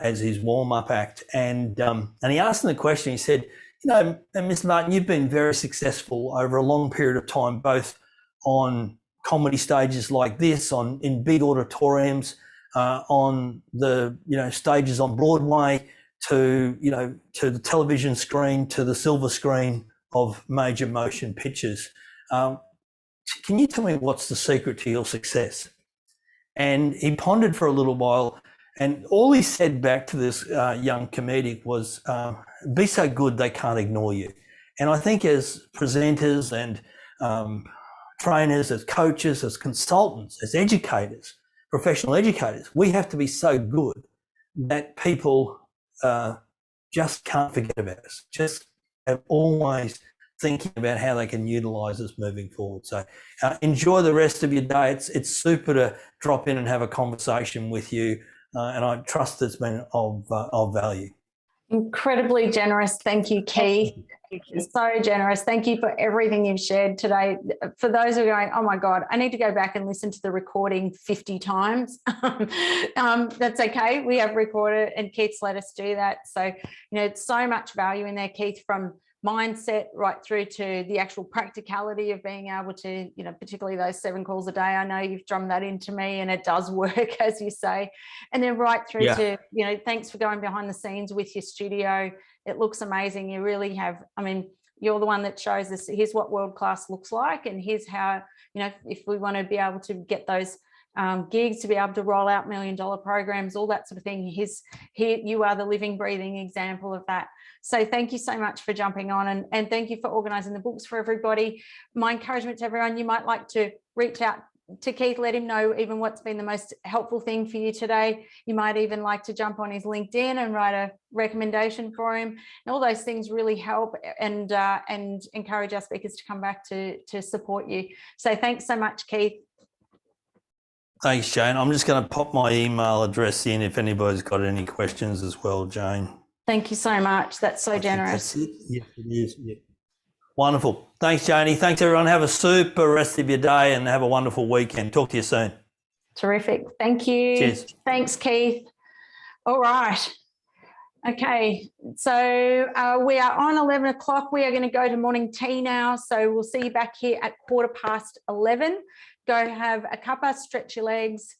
as his warm-up act, and he asked him the question. He said, Mr. Martin, you've been very successful over a long period of time, both on comedy stages like this, in big auditoriums, on the stages on Broadway, to the television screen, to the silver screen of major motion pictures. Can you tell me what's the secret to your success? And he pondered for a little while, and all he said back to this young comedic was, be so good they can't ignore you. And I think as presenters and trainers, as coaches, as consultants, as educators, professional educators, we have to be so good that people just can't forget about us, just have always thinking about how they can utilise us moving forward. So enjoy the rest of your day. It's super to drop in and have a conversation with you, and I trust it's been of value. Incredibly generous. Thank you, Keith. So generous. Thank you for everything you've shared today. For those who are going, oh my God, I need to go back and listen to the recording 50 times. That's okay. We have recorded, and Keith's let us do that. So, it's so much value in there, Keith, from mindset right through to the actual practicality of being able to, particularly those 7 calls a day. I know you've drummed that into me, and it does work, as you say. And then right through to, thanks for going behind the scenes with your studio. It looks amazing. You really have, you're the one that shows us, here's what world-class looks like, and here's how, if we want to be able to get those gigs, to be able to roll out $1 million programs, all that sort of thing. Here you are the living, breathing example of that. So thank you so much for jumping on, and thank you for organising the books for everybody. My encouragement to everyone, you might like to reach out to Keith, let him know even what's been the most helpful thing for you today. You might even like to jump on his LinkedIn and write a recommendation for him. And all those things really help and encourage our speakers to come back to support you. So thanks so much, Keith. Thanks, Jane. I'm just going to pop my email address in if anybody's got any questions as well, Jane. Thank you so much. That's so generous. That's it. Yes, it is. Yeah. Wonderful. Thanks, Janie. Thanks, everyone. Have a super rest of your day and have a wonderful weekend. Talk to you soon. Terrific. Thank you. Cheers. Thanks, Keith. All right. Okay. So we are on 11 o'clock. We are going to go to morning tea now. So we'll see you back here at 11:15. Go have a cuppa, stretch your legs,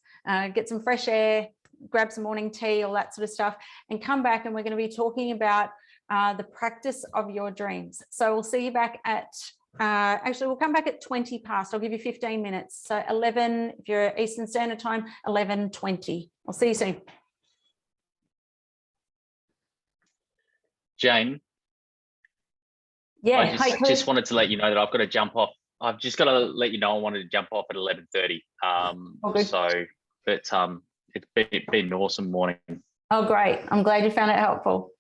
get some fresh air, grab some morning tea, all that sort of stuff, and come back, and we're going to be talking about the practice of your dreams. So we'll see you back at, actually we'll come back at 20 past. I'll give you 15 minutes. So 11, if you're Eastern Standard Time, 11:20. I'll see you soon. Jane, Yeah, I just wanted to let you know that I've got to jump off. I've just got to let you know I wanted to jump off at 11:30. good. So, but it's been an awesome morning. Oh, great. I'm glad you found it helpful.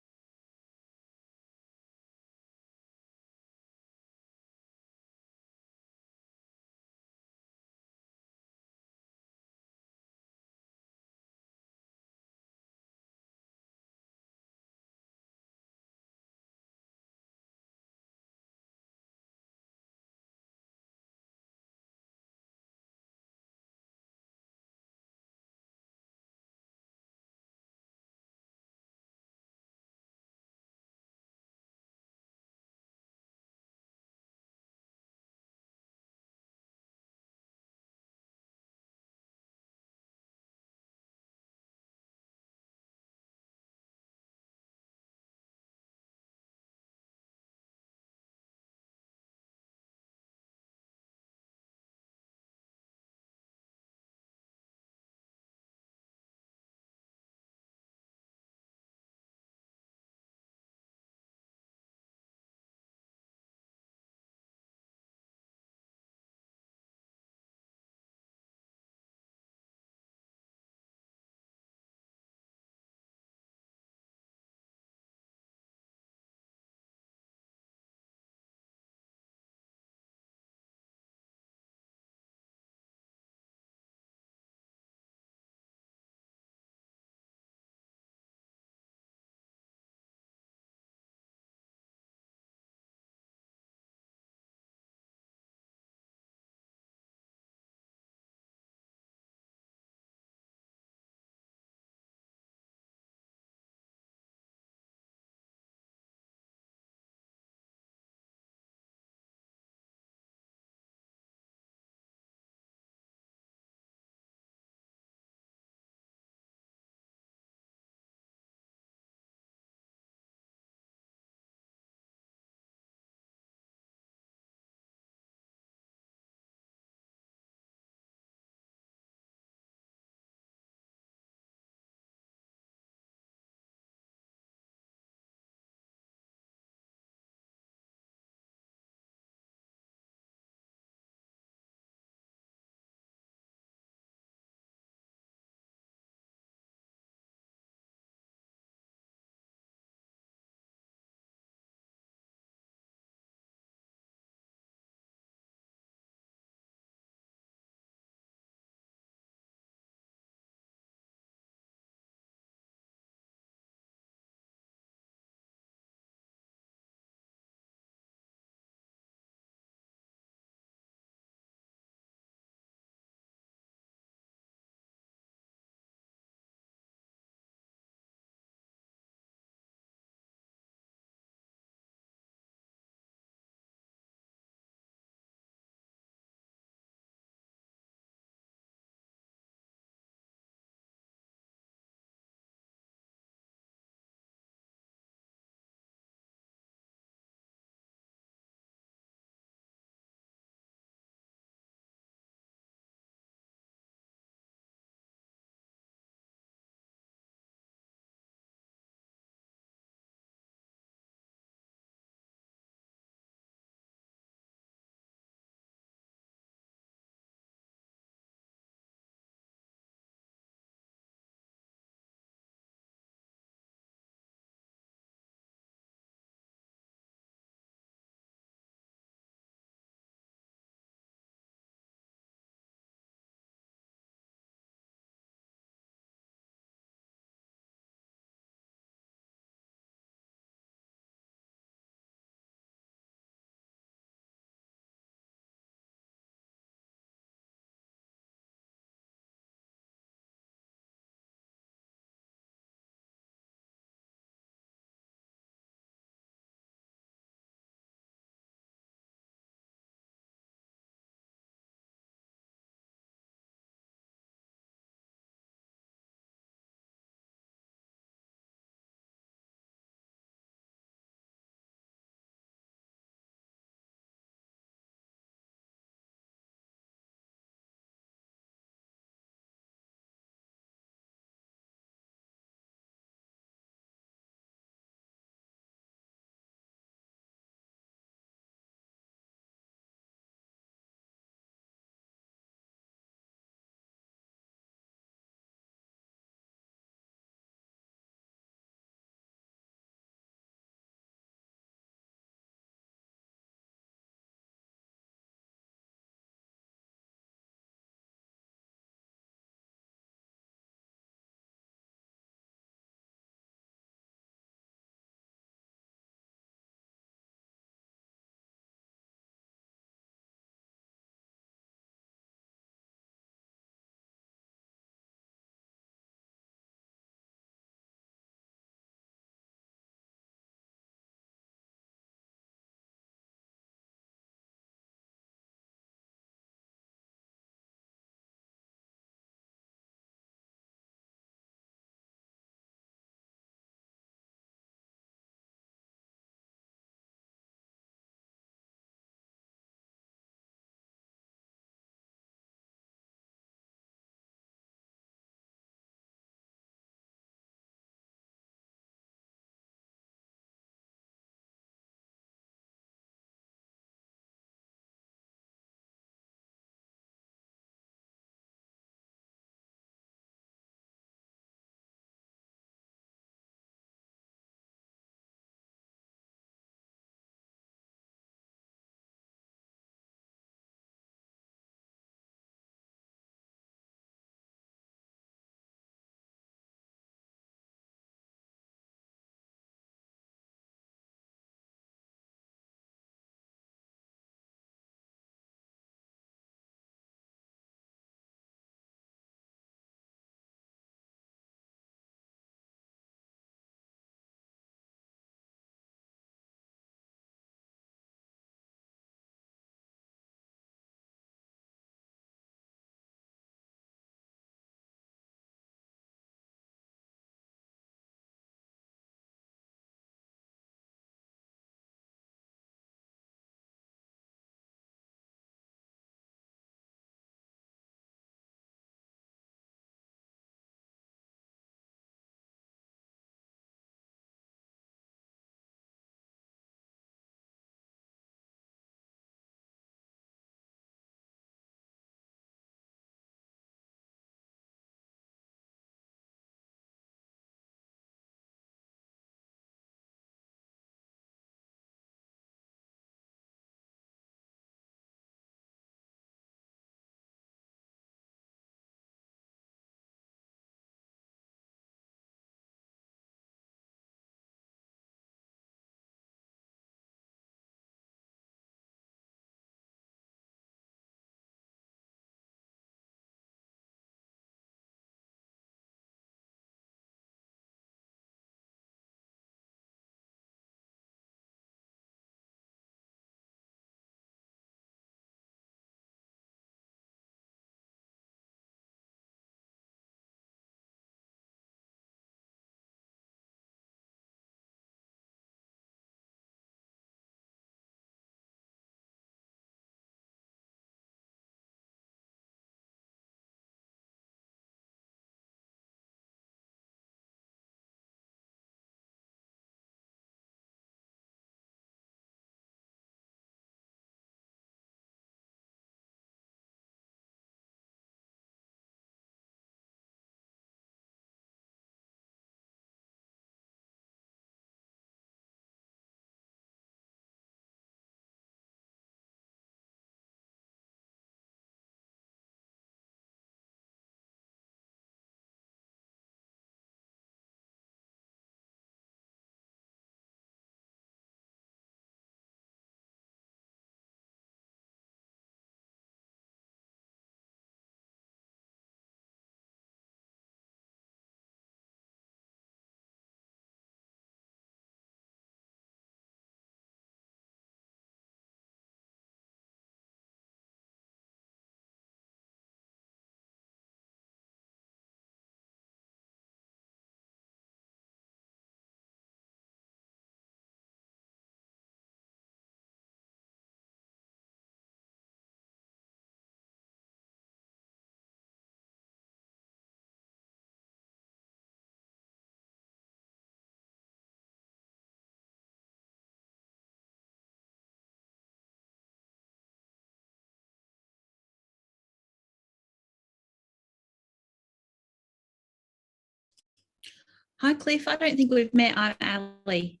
Hi, Cliff. I don't think we've met. I'm Ali.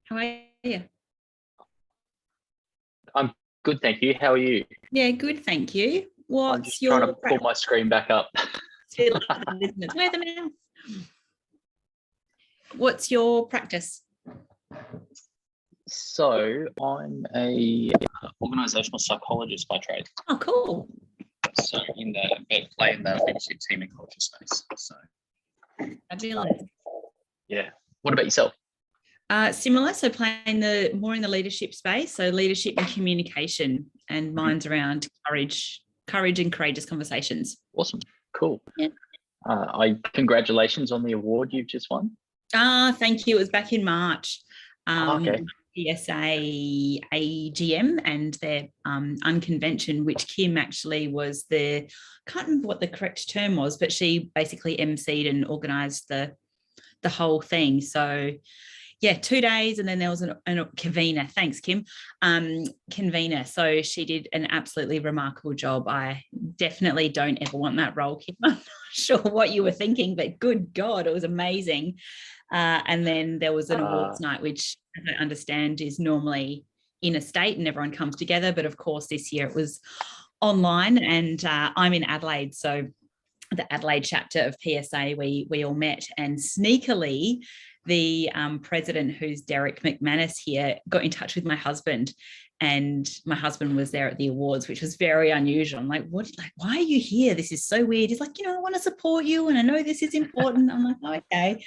How are you? I'm good, thank you. How are you? Yeah, good, thank you. I'm What's just your trying to pull my screen back up. Where the mouse? What's your practice? So I'm a organisational psychologist by trade. Oh, cool. So play in the leadership team and culture space. So Fabulous. yeah. What about yourself? Similar, so playing more in the leadership space, so leadership and communication, and mine's around courage and courageous conversations. Awesome. Cool. Yeah. Congratulations on the award you've just won. Thank you. It was back in March. Okay. PSA AGM and their unconvention, which Kim actually was I can't remember what the correct term was, but she basically emceed and organised the whole thing. So yeah, 2 days, and then there was a convener. Thanks, Kim. Convener. So she did an absolutely remarkable job. I definitely don't ever want that role, Kim. I'm not sure what you were thinking, but good God, it was amazing. And then there was an awards night, which, as I understand, is normally in a state and everyone comes together. But of course, this year it was online, and I'm in Adelaide, so the Adelaide chapter of PSA, we all met, and sneakily, the president, who's Derek McManus here, got in touch with my husband, and my husband was there at the awards, which was very unusual. I'm like, why are you here? This is so weird. He's like, I want to support you, and I know this is important. I'm like, oh, okay.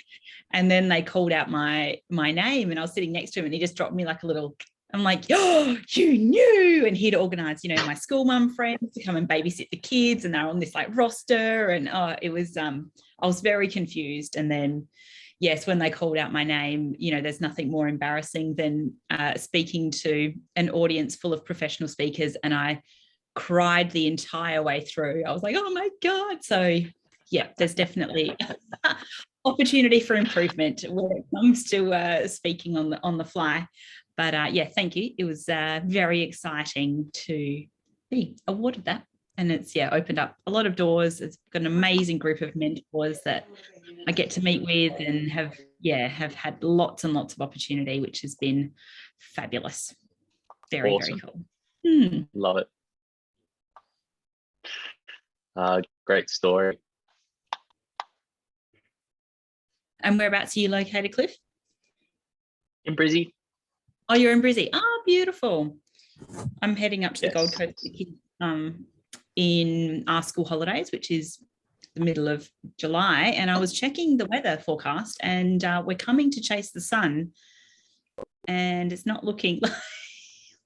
And then they called out my name, and I was sitting next to him, and he just dropped me like a little. I'm like, oh, you knew. And he'd organised, my school mum friends to come and babysit the kids, and they're on this like roster, and it was I was very confused. And then yes, when they called out my name, there's nothing more embarrassing than speaking to an audience full of professional speakers, and I cried the entire way through. I was like, oh my God. So yeah, there's definitely opportunity for improvement when it comes to speaking on the fly. But yeah, thank you. It was very exciting to be awarded that. And it's opened up a lot of doors. It's got an amazing group of mentors that I get to meet with, and have had lots and lots of opportunity, which has been fabulous. Very, awesome. Very cool. Love it. Great story. And whereabouts are you located, Cliff? In Brizzy. Oh, you're in Brizzy. Oh, beautiful. I'm heading up to the Gold Coast with the kids in our school holidays, which is the middle of July, and I was checking the weather forecast, and we're coming to chase the sun, and it's not looking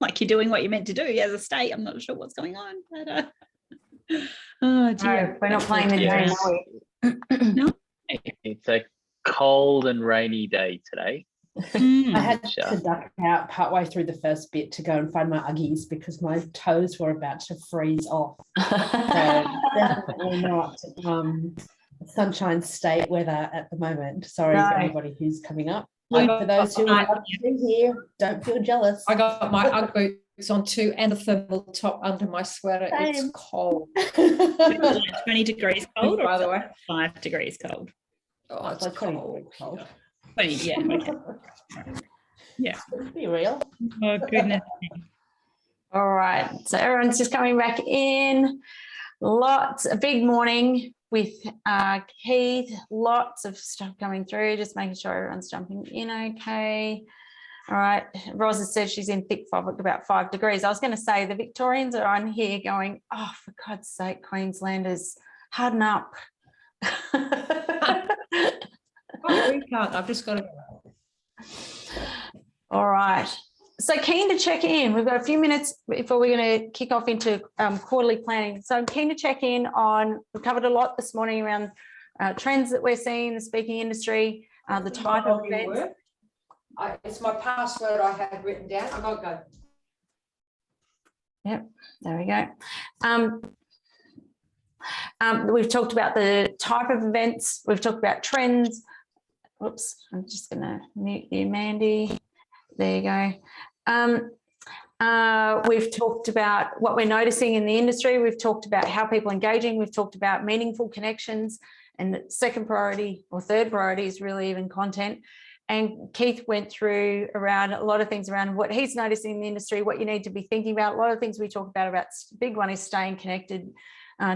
like you're doing what you're meant to do as a state. I'm not sure what's going on, but oh dear. No, we're not playing the game, are we? No. It's a cold and rainy day today. I had to duck out partway through the first bit to go and find my Uggies because my toes were about to freeze off. So definitely not Sunshine State weather at the moment. Sorry for anybody who's coming up. For those who are here, don't feel jealous. I got my Ugg boots on too, and a thermal top under my sweater. Same. It's cold. 20 degrees cold, by the way. 5 degrees cold. Oh, it's like cold. cold. 20, yeah. Okay. Yeah. Be real. Oh goodness. All right, so everyone's just coming back in. A big morning with Keith, lots of stuff coming through, just making sure everyone's jumping in okay. All right, Rosa said she's in thick fog at about 5 degrees. I was going to say the Victorians are on here going, oh, for God's sake, Queenslanders, harden up. Oh, we can't. I've just got to. All right. So keen to check in. We've got a few minutes before we're going to kick off into quarterly planning. So I'm keen to check in on, we've covered a lot this morning around trends that we're seeing in the speaking industry, the type of events. It's my password I had written down. I've got to go. Yep, there we go. We've talked about the type of events. We've talked about trends. Whoops, I'm just going to mute you, Mandy. There you go. We've talked about what we're noticing in the industry. We've talked about how people are engaging. We've talked about meaningful connections, and the second priority or third priority is really even content. And Keith went through around a lot of things around what he's noticing in the industry, what you need to be thinking about. A lot of things we talk about big one is staying connected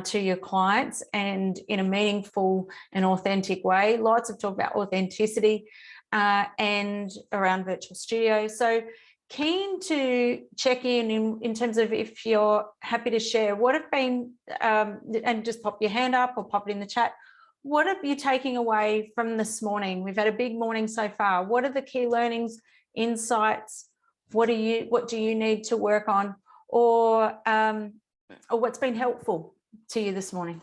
to your clients and in a meaningful and authentic way. Lots of talk about authenticity and around virtual studio. So keen to check in terms of if you're happy to share what have been, and just pop your hand up or pop it in the chat. What are you taking away from this morning? We've had a big morning so far. What are the key learnings, insights? What do you need to work on, or what's been helpful to you this morning?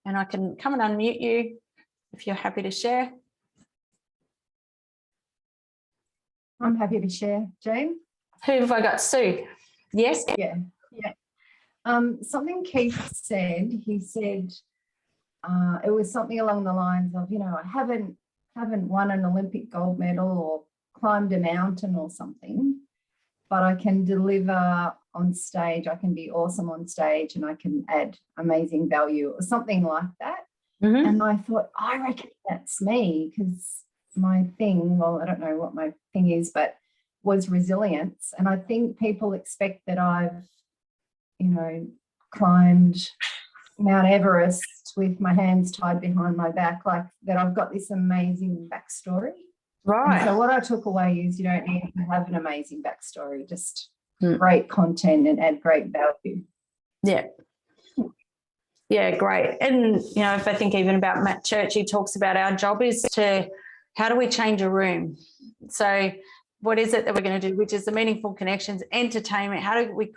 And I can come and unmute you if you're happy to share. I'm happy to share, Jane. Who have I got? Sue? Yes? Yeah. Something Keith said, he said, it was something along the lines of, I haven't won an Olympic gold medal or climbed a mountain or something, but I can deliver on stage. I can be awesome on stage and I can add amazing value or something like that. Mm-hmm. And I thought, I reckon that's me, because my thing, well, I don't know what my thing is, but was resilience. And I think people expect that I've, climbed Mount Everest with my hands tied behind my back, like that I've got this amazing backstory. Right. And so what I took away is you don't need to have an amazing backstory, just great content and add great value. Yeah. Yeah, great. And, if I think even about Matt Church, he talks about our job is how do we change a room? So what is it that we're going to do, which is the meaningful connections, entertainment, how do we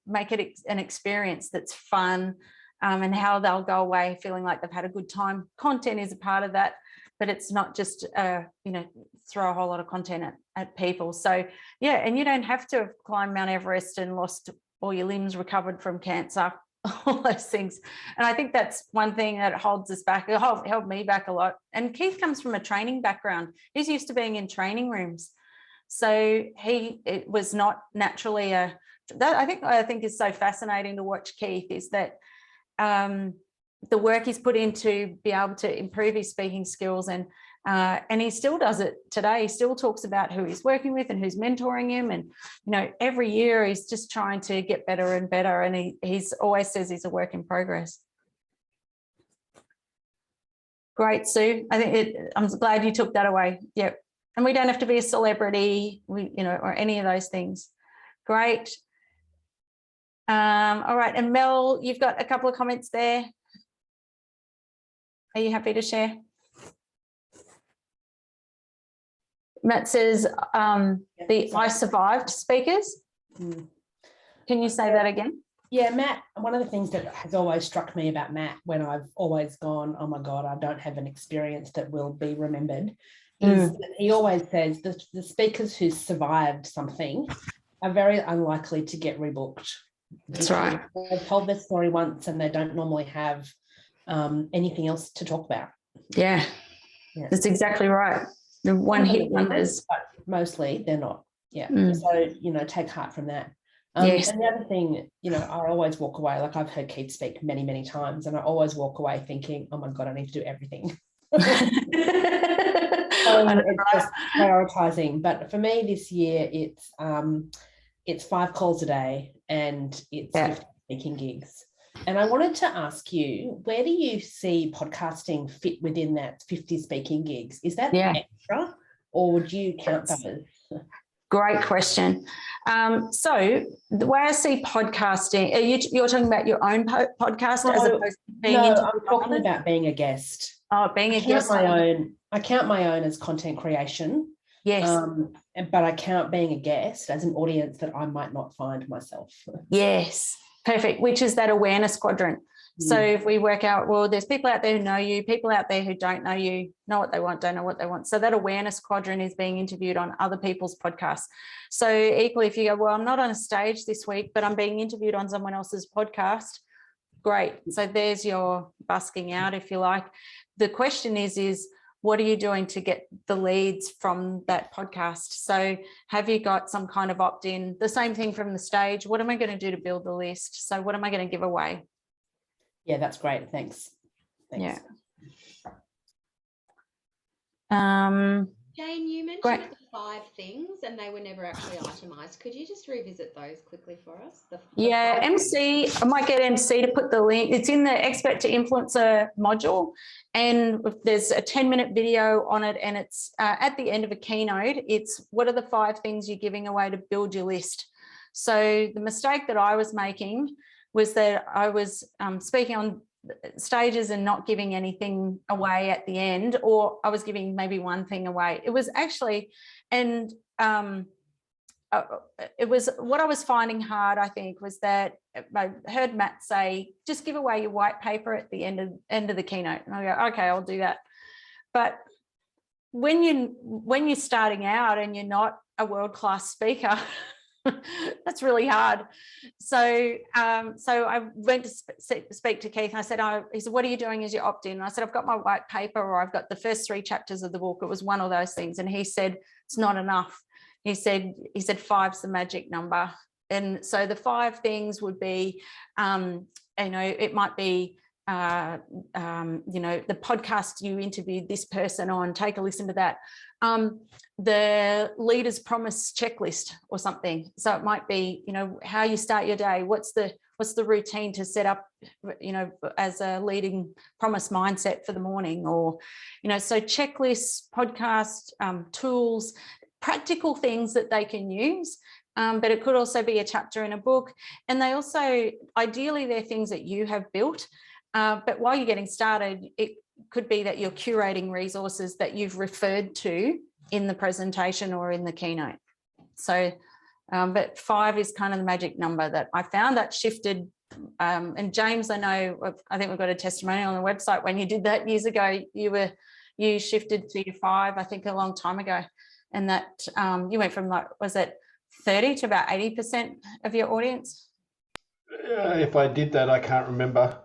make it an experience that's fun, and how they'll go away feeling like they've had a good time. Content is a part of that, but it's not just, throw a whole lot of content at people. So, yeah, and you don't have to have climbed Mount Everest and lost all your limbs, recovered from cancer, all those things. And I think that's one thing that holds us back. It held me back a lot. And Keith comes from a training background. He's used to being in training rooms. So it was not naturally that I think is so fascinating to watch Keith, is that the work he's put in to be able to improve his speaking skills, and he still does it today. He still talks about who he's working with and who's mentoring him, and every year he's just trying to get better and better, and he's always says he's a work in progress. Great, Sue. I think I'm glad you took that away. Yep. And we don't have to be a celebrity, or any of those things. Great. All right, and Mel, you've got a couple of comments there. Are you happy to share? Matt says the I survived speakers. Can you say that again? Yeah, Matt, one of the things that has always struck me about Matt when I've always gone, oh my God, I don't have an experience that will be remembered, is that he always says the speakers who survived something are very unlikely to get rebooked. That's right. They've told their story once and they don't normally have anything else to talk about. Yeah, that's exactly right. The one hit wonders. But mostly they're not. Yeah. So, take heart from that. Yes. And the other thing, I always walk away, like I've heard Keith speak many, many times, and I always walk away thinking, oh my God, I need to do everything. It's just prioritizing. But for me this year, it's 5 calls a day and it's 50 speaking gigs. And I wanted to ask you, where do you see podcasting fit within that 50 speaking gigs? Is that extra, or would you count those? Great question. So the way I see podcasting, you're talking about your own podcast as opposed to being I'm talking about being a guest. Oh, being a guest. I count my own as content creation. Yes. But I count being a guest as an audience that I might not find myself. Yes. Perfect. Which is that awareness quadrant. So if we work out, well, there's people out there who know you, people out there who don't know you, know what they want, don't know what they want. So that awareness quadrant is being interviewed on other people's podcasts. So equally, if you go, well, I'm not on a stage this week, but I'm being interviewed on someone else's podcast, great. So there's your busking out, if you like. The question is what are you doing to get the leads from that podcast? So have you got some kind of opt-in? The same thing from the stage. What am I going to do to build the list? So what am I going to give away? Yeah, that's great. Thanks. Yeah. Jane, you mentioned the 5 things and they were never actually itemised. Could you just revisit those quickly for us? Yeah, MC, I might get MC to put the link. It's in the Expert to Influencer module, and there's a 10-minute video on it, and it's at the end of a keynote. It's what are the 5 things you're giving away to build your list. So the mistake that I was making was that I was speaking on stages and not giving anything away at the end, or I was giving maybe one thing away. It was actually, and it was what I was finding hard, I think, was that I heard Matt say, just give away your white paper at the end of the keynote. And I go, okay, I'll do that. But when you're starting out and you're not a world-class speaker, that's really hard. So I went to speak to Keith, and I said, he said, what are you doing as you opt in? And I said, I've got my white paper, or I've got the first 3 chapters of the book. It was one of those things. And he said, it's not enough. He said 5's the magic number. And so the 5 things would be, it might be, the podcast you interviewed this person on, take a listen to that. The leader's promise checklist or something. So it might be, how you start your day. What's the routine to set up, as a leading promise mindset for the morning, or, so checklists, podcasts, tools, practical things that they can use. But it could also be a chapter in a book. And they also, ideally, they're things that you have built. But while you're getting started, it could be that you're curating resources that you've referred to in the presentation or in the keynote. So, but 5 is kind of the magic number that I found that shifted. And James, I think we've got a testimonial on the website. When you did that years ago, you shifted to 5, I think a long time ago. And that you went from, was it 30 to about 80% of your audience? If I did that, I can't remember.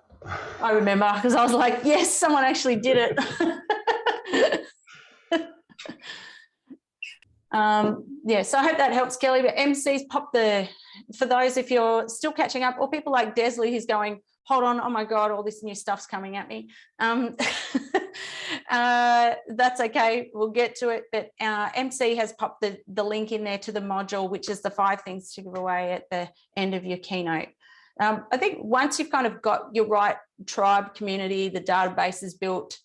I remember, because I was like, yes, someone actually did it. So I hope that helps, Kelly. But MC's popped for those, if you're still catching up, or people like Desley who's going, hold on, oh my God, all this new stuff's coming at me. That's okay, we'll get to it. But MC has popped the link in there to the module, which is the 5 things to give away at the end of your keynote. I think once you've kind of got your right tribe community, the database is built,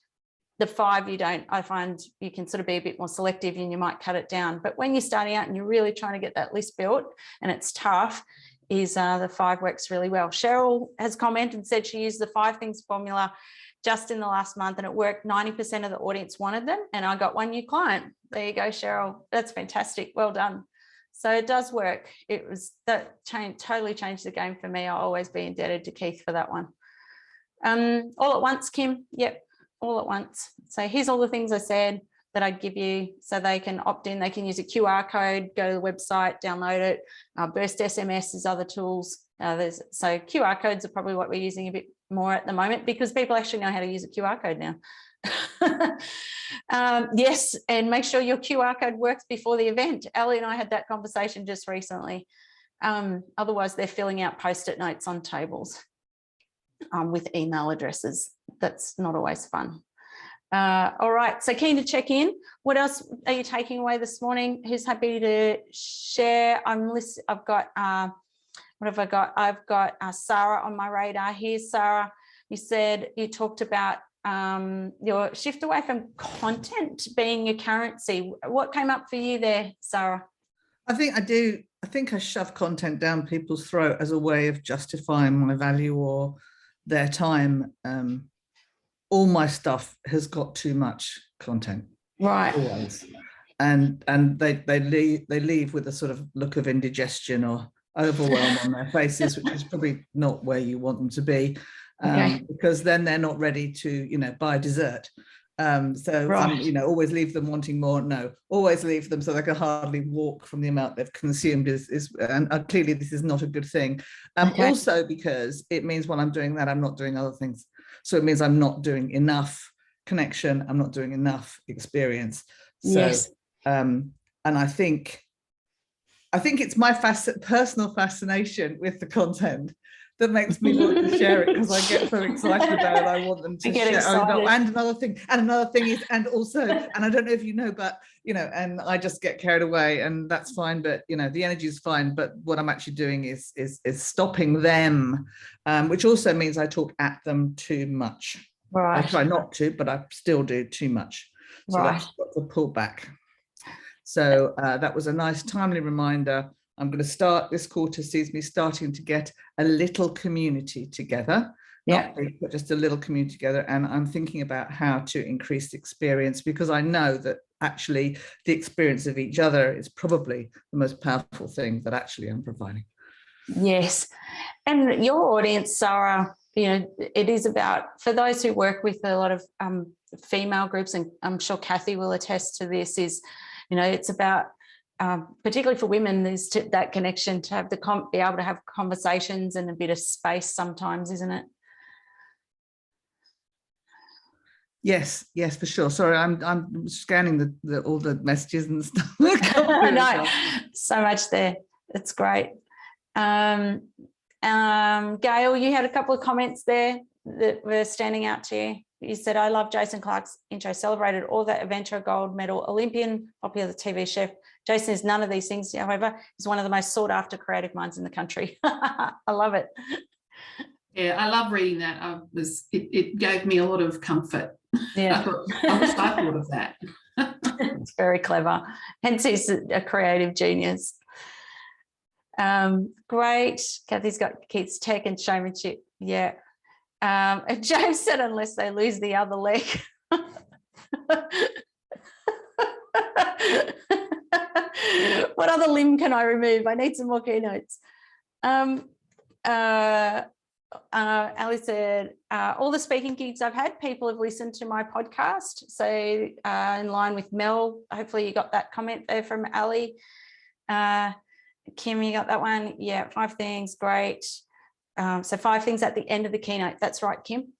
the 5 I find you can sort of be a bit more selective and you might cut it down. But when you're starting out and you're really trying to get that list built and it's tough, the 5 works really well. Cheryl has commented and said she used the 5 things formula just in the last month and it worked. 90% of the audience wanted them and I got 1 new client. There you go, Cheryl. That's fantastic. Well done. So it does work. Totally changed the game for me. I'll always be indebted to Keith for that one. All at once, Kim. Yep, all at once. So here's all the things I said that I'd give you so they can opt in. They can use a QR code, go to the website, download it. Burst SMS is other tools. So QR codes are probably what we're using a bit more at the moment because people actually know how to use a QR code now. Yes, and make sure your QR code works before the event. Ellie and I had that conversation just recently. Otherwise, they're filling out post-it notes on tables with email addresses. That's not always fun. All right, so keen to check in. What else are you taking away this morning? Who's happy to share? I've got, what have I got? I've got Sarah on my radar. Here's Sarah. You talked about your shift away from content being your currency. What came up for you there, Sarah? I think I shove content down people's throat as a way of justifying my value or their time. All my stuff has got too much content, right? Always, and they leave with a sort of look of indigestion or overwhelm on their faces, which is probably not where you want them to be, because then they're not ready to buy dessert. Right. Always leave them wanting more. No, always leave them so they can hardly walk from the amount they've consumed. And clearly this is not a good thing. Also because it means when I'm doing that, I'm not doing other things. So it means I'm not doing enough connection, I'm not doing enough experience. So, Yes. and I think it's my personal fascination with the content that makes me want to share it, because I get so excited about it. I want them to get share. excited. And another thing is, and also, and I don't know if you know, but and I just get carried away, and that's fine. But the energy is fine. But what I'm actually doing is stopping them, which also means I talk at them too much. Right. I try not to, but I still do too much. So Right. that's got to pull back. So that was a nice timely reminder. I'm going to start, this quarter sees me starting to get a little community together, not big, but just a little community together. And I'm thinking about how to increase experience, because I know that actually the experience of each other is probably the most powerful thing that actually I'm providing. Yes. And your audience, Sarah, it is about, for those who work with a lot of female groups, and I'm sure Kathy will attest to this, is, it's about, particularly for women, there's that connection to have be able to have conversations and a bit of space sometimes, isn't it? Yes, for sure. Sorry, I'm scanning all the messages and stuff. No, so much there. It's great. Gail, you had a couple of comments there that were standing out to you. You said, I love Jason Clark's intro, celebrated all that adventure gold medal Olympian, popular TV chef. Jason is none of these things, however, he's one of the most sought after creative minds in the country. I love it. Yeah, I love reading that. It gave me a lot of comfort. Yeah. I wish I thought of that. It's very clever. Hence he's a creative genius. Great. Kathy's got Keith's tech and showmanship. Yeah. And James said, unless they lose the other leg. What other limb can I remove? I need some more keynotes. Ali said, all the speaking gigs I've had, people have listened to my podcast. So in line with Mel, hopefully you got that comment there from Ali. Kim, you got that one? Yeah, 5 things, great. So 5 things at the end of the keynote. That's right, Kim.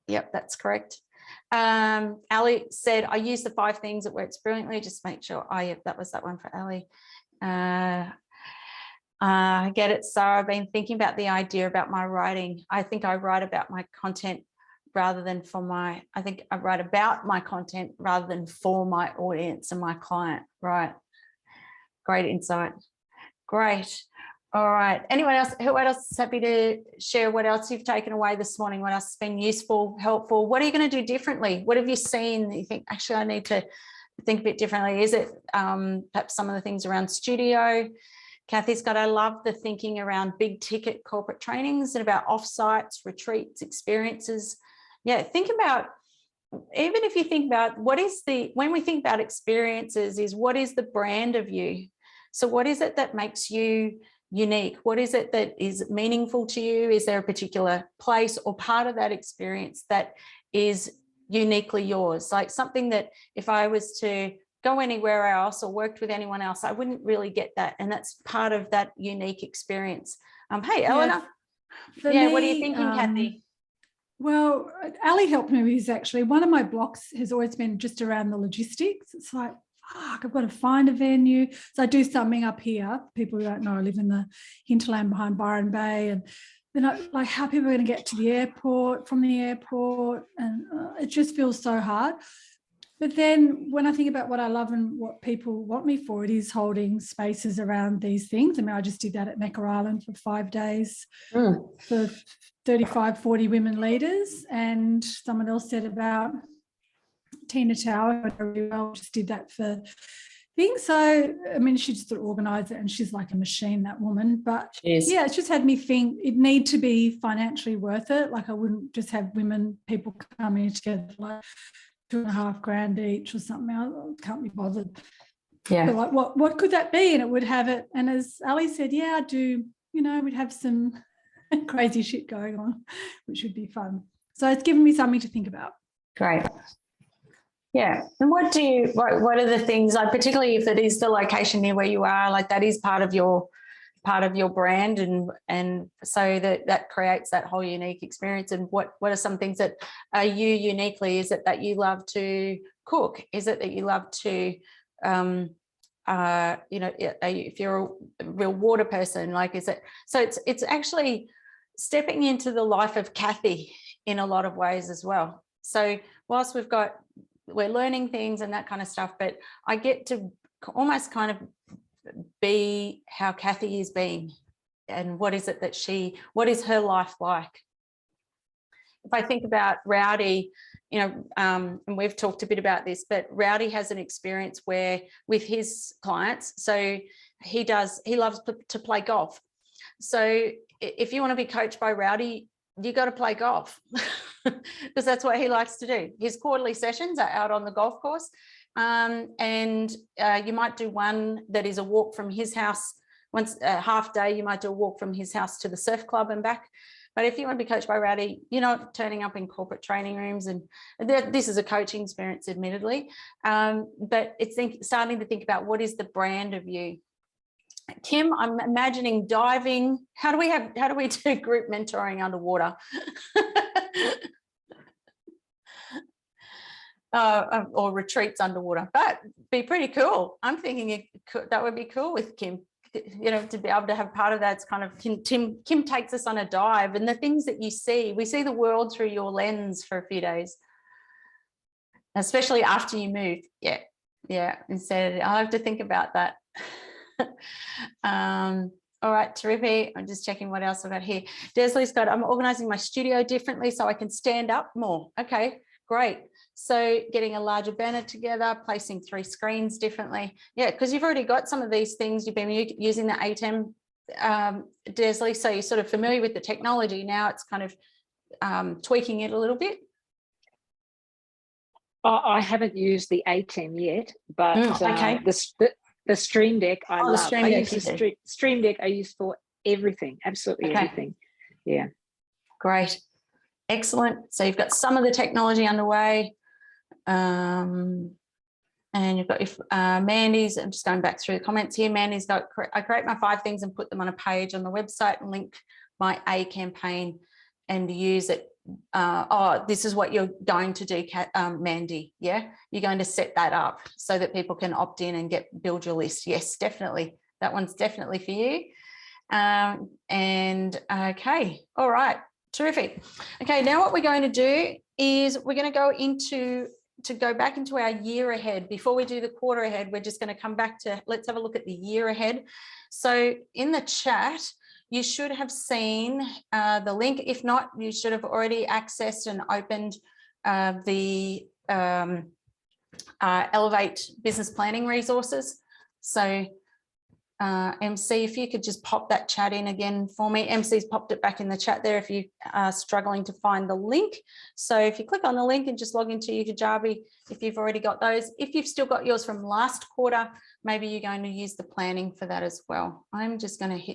Yep, that's correct. Ali said, I use the 5 things, it works brilliantly. Just make sure. Oh, yeah, that was that one for Ali. I get it, Sarah. I've been thinking about the idea about my writing. I think I write about my content rather than for my, I think I write about my content rather than for my audience and my client. Right. Great insight. Great. All right. Anyone else? Who else is happy to share what else you've taken away this morning? What else has been useful, helpful? What are you going to do differently? What have you seen that you think, actually, I need to think a bit differently? Is it perhaps some of the things around studio? Kathy's got, I love the thinking around big ticket corporate trainings and about offsites, retreats, experiences. Yeah, think about, even if you think about when we think about experiences, is what is the brand of you? So what is it that makes you unique? What is it that is meaningful to you? Is there a particular place or part of that experience that is uniquely yours? Like something that if I was to go anywhere else or worked with anyone else, I wouldn't really get that. And that's part of that unique experience. Hey, Eleanor. Yeah, what are you thinking, Kathy? Well, Ali helped me with this actually. One of my blocks has always been just around the logistics. It's like, fuck, I've got to find a venue. So I do something up here. People who don't know, I live in the hinterland behind Byron Bay, and then like how people are going to get to the airport, from the airport, and it just feels so hard. But then when I think about what I love and what people want me for, it is holding spaces around these things. I mean, I just did that at Necker Island for 5 days for 35, 40 women leaders. And someone else said about Tina Tower, I just did that for things. So, I mean, she just sort of organised it, and she's like a machine, that woman. But yeah, it's just had me think it need to be financially worth it. Like I wouldn't just have people coming together like $2,500 each or something. I can't be bothered. Yeah. But like, what could that be? And it would have it. And as Ali said, yeah, I do. we'd have some crazy shit going on, which would be fun. So it's given me something to think about. Great. Yeah. And what are the things, like particularly if it is the location near where you are, like that is part of your part of your brand, and so that creates that whole unique experience. And what are some things that are you uniquely? Is it that you love to cook? Is it that you love to if you're a real water person, like, is it? So it's actually stepping into the life of Kathy in a lot of ways as well. So whilst we're learning things and that kind of stuff, but I get to almost kind of be how Kathy is being, and what is it that what is her life like? If I think about Rowdy, and we've talked a bit about this, but Rowdy has an experience where with his clients, so he loves to play golf. So if you want to be coached by Rowdy, you got to play golf because that's what he likes to do. His quarterly sessions are out on the golf course. And you might do one that is a walk from his house. Once a half day, you might do a walk from his house to the surf club and back. But if you want to be coached by Rowdy, you're not turning up in corporate training rooms. And this is a coaching experience, admittedly. But it's starting to think about what is the brand of you. Kim, I'm imagining diving. How do we do group mentoring underwater? Or retreats underwater, but be pretty cool. I'm thinking that would be cool with Kim, to be able to have part of that. It's kind of Kim takes us on a dive, and the things that you see, we see the world through your lens for a few days, especially after you move. Yeah. Instead, I'll have to think about that. All right, terrific. I'm just checking what else I've got here. Desley's got, I'm organizing my studio differently so I can stand up more. Okay, great. So getting a larger banner together, placing 3 screens differently. Yeah, because you've already got some of these things. You've been using the ATEM, Desley, so you're sort of familiar with the technology. Now it's kind of tweaking it a little bit. I haven't used the ATEM yet, but okay. The Stream Deck I love. Stream Deck Stream Deck I use for everything, absolutely everything. Yeah. Great. Excellent. So you've got some of the technology underway. And you've got your Mandy's, I'm just going back through the comments here. Mandy's got, I create my 5 things and put them on a page on the website and link my A campaign and use it. This is what you're going to do, Mandy. Yeah, you're going to set that up so that people can opt in and build your list. Yes, definitely. That one's definitely for you. And okay, all right, terrific. Okay, now what we're going to do is we're going to go back into our year ahead. Before we do the quarter ahead, we're just going to come back to, let's have a look at the year ahead. So in the chat, you should have seen the link. If not, you should have already accessed and opened the Elevate Business Planning resources. So MC, if you could just pop that chat in again for me. MC's popped it back in the chat there if you are struggling to find the link. So if you click on the link and just log into your Kajabi, if you've already got those. If you've still got yours from last quarter, maybe you're going to use the planning for that as well. I'm just going to hit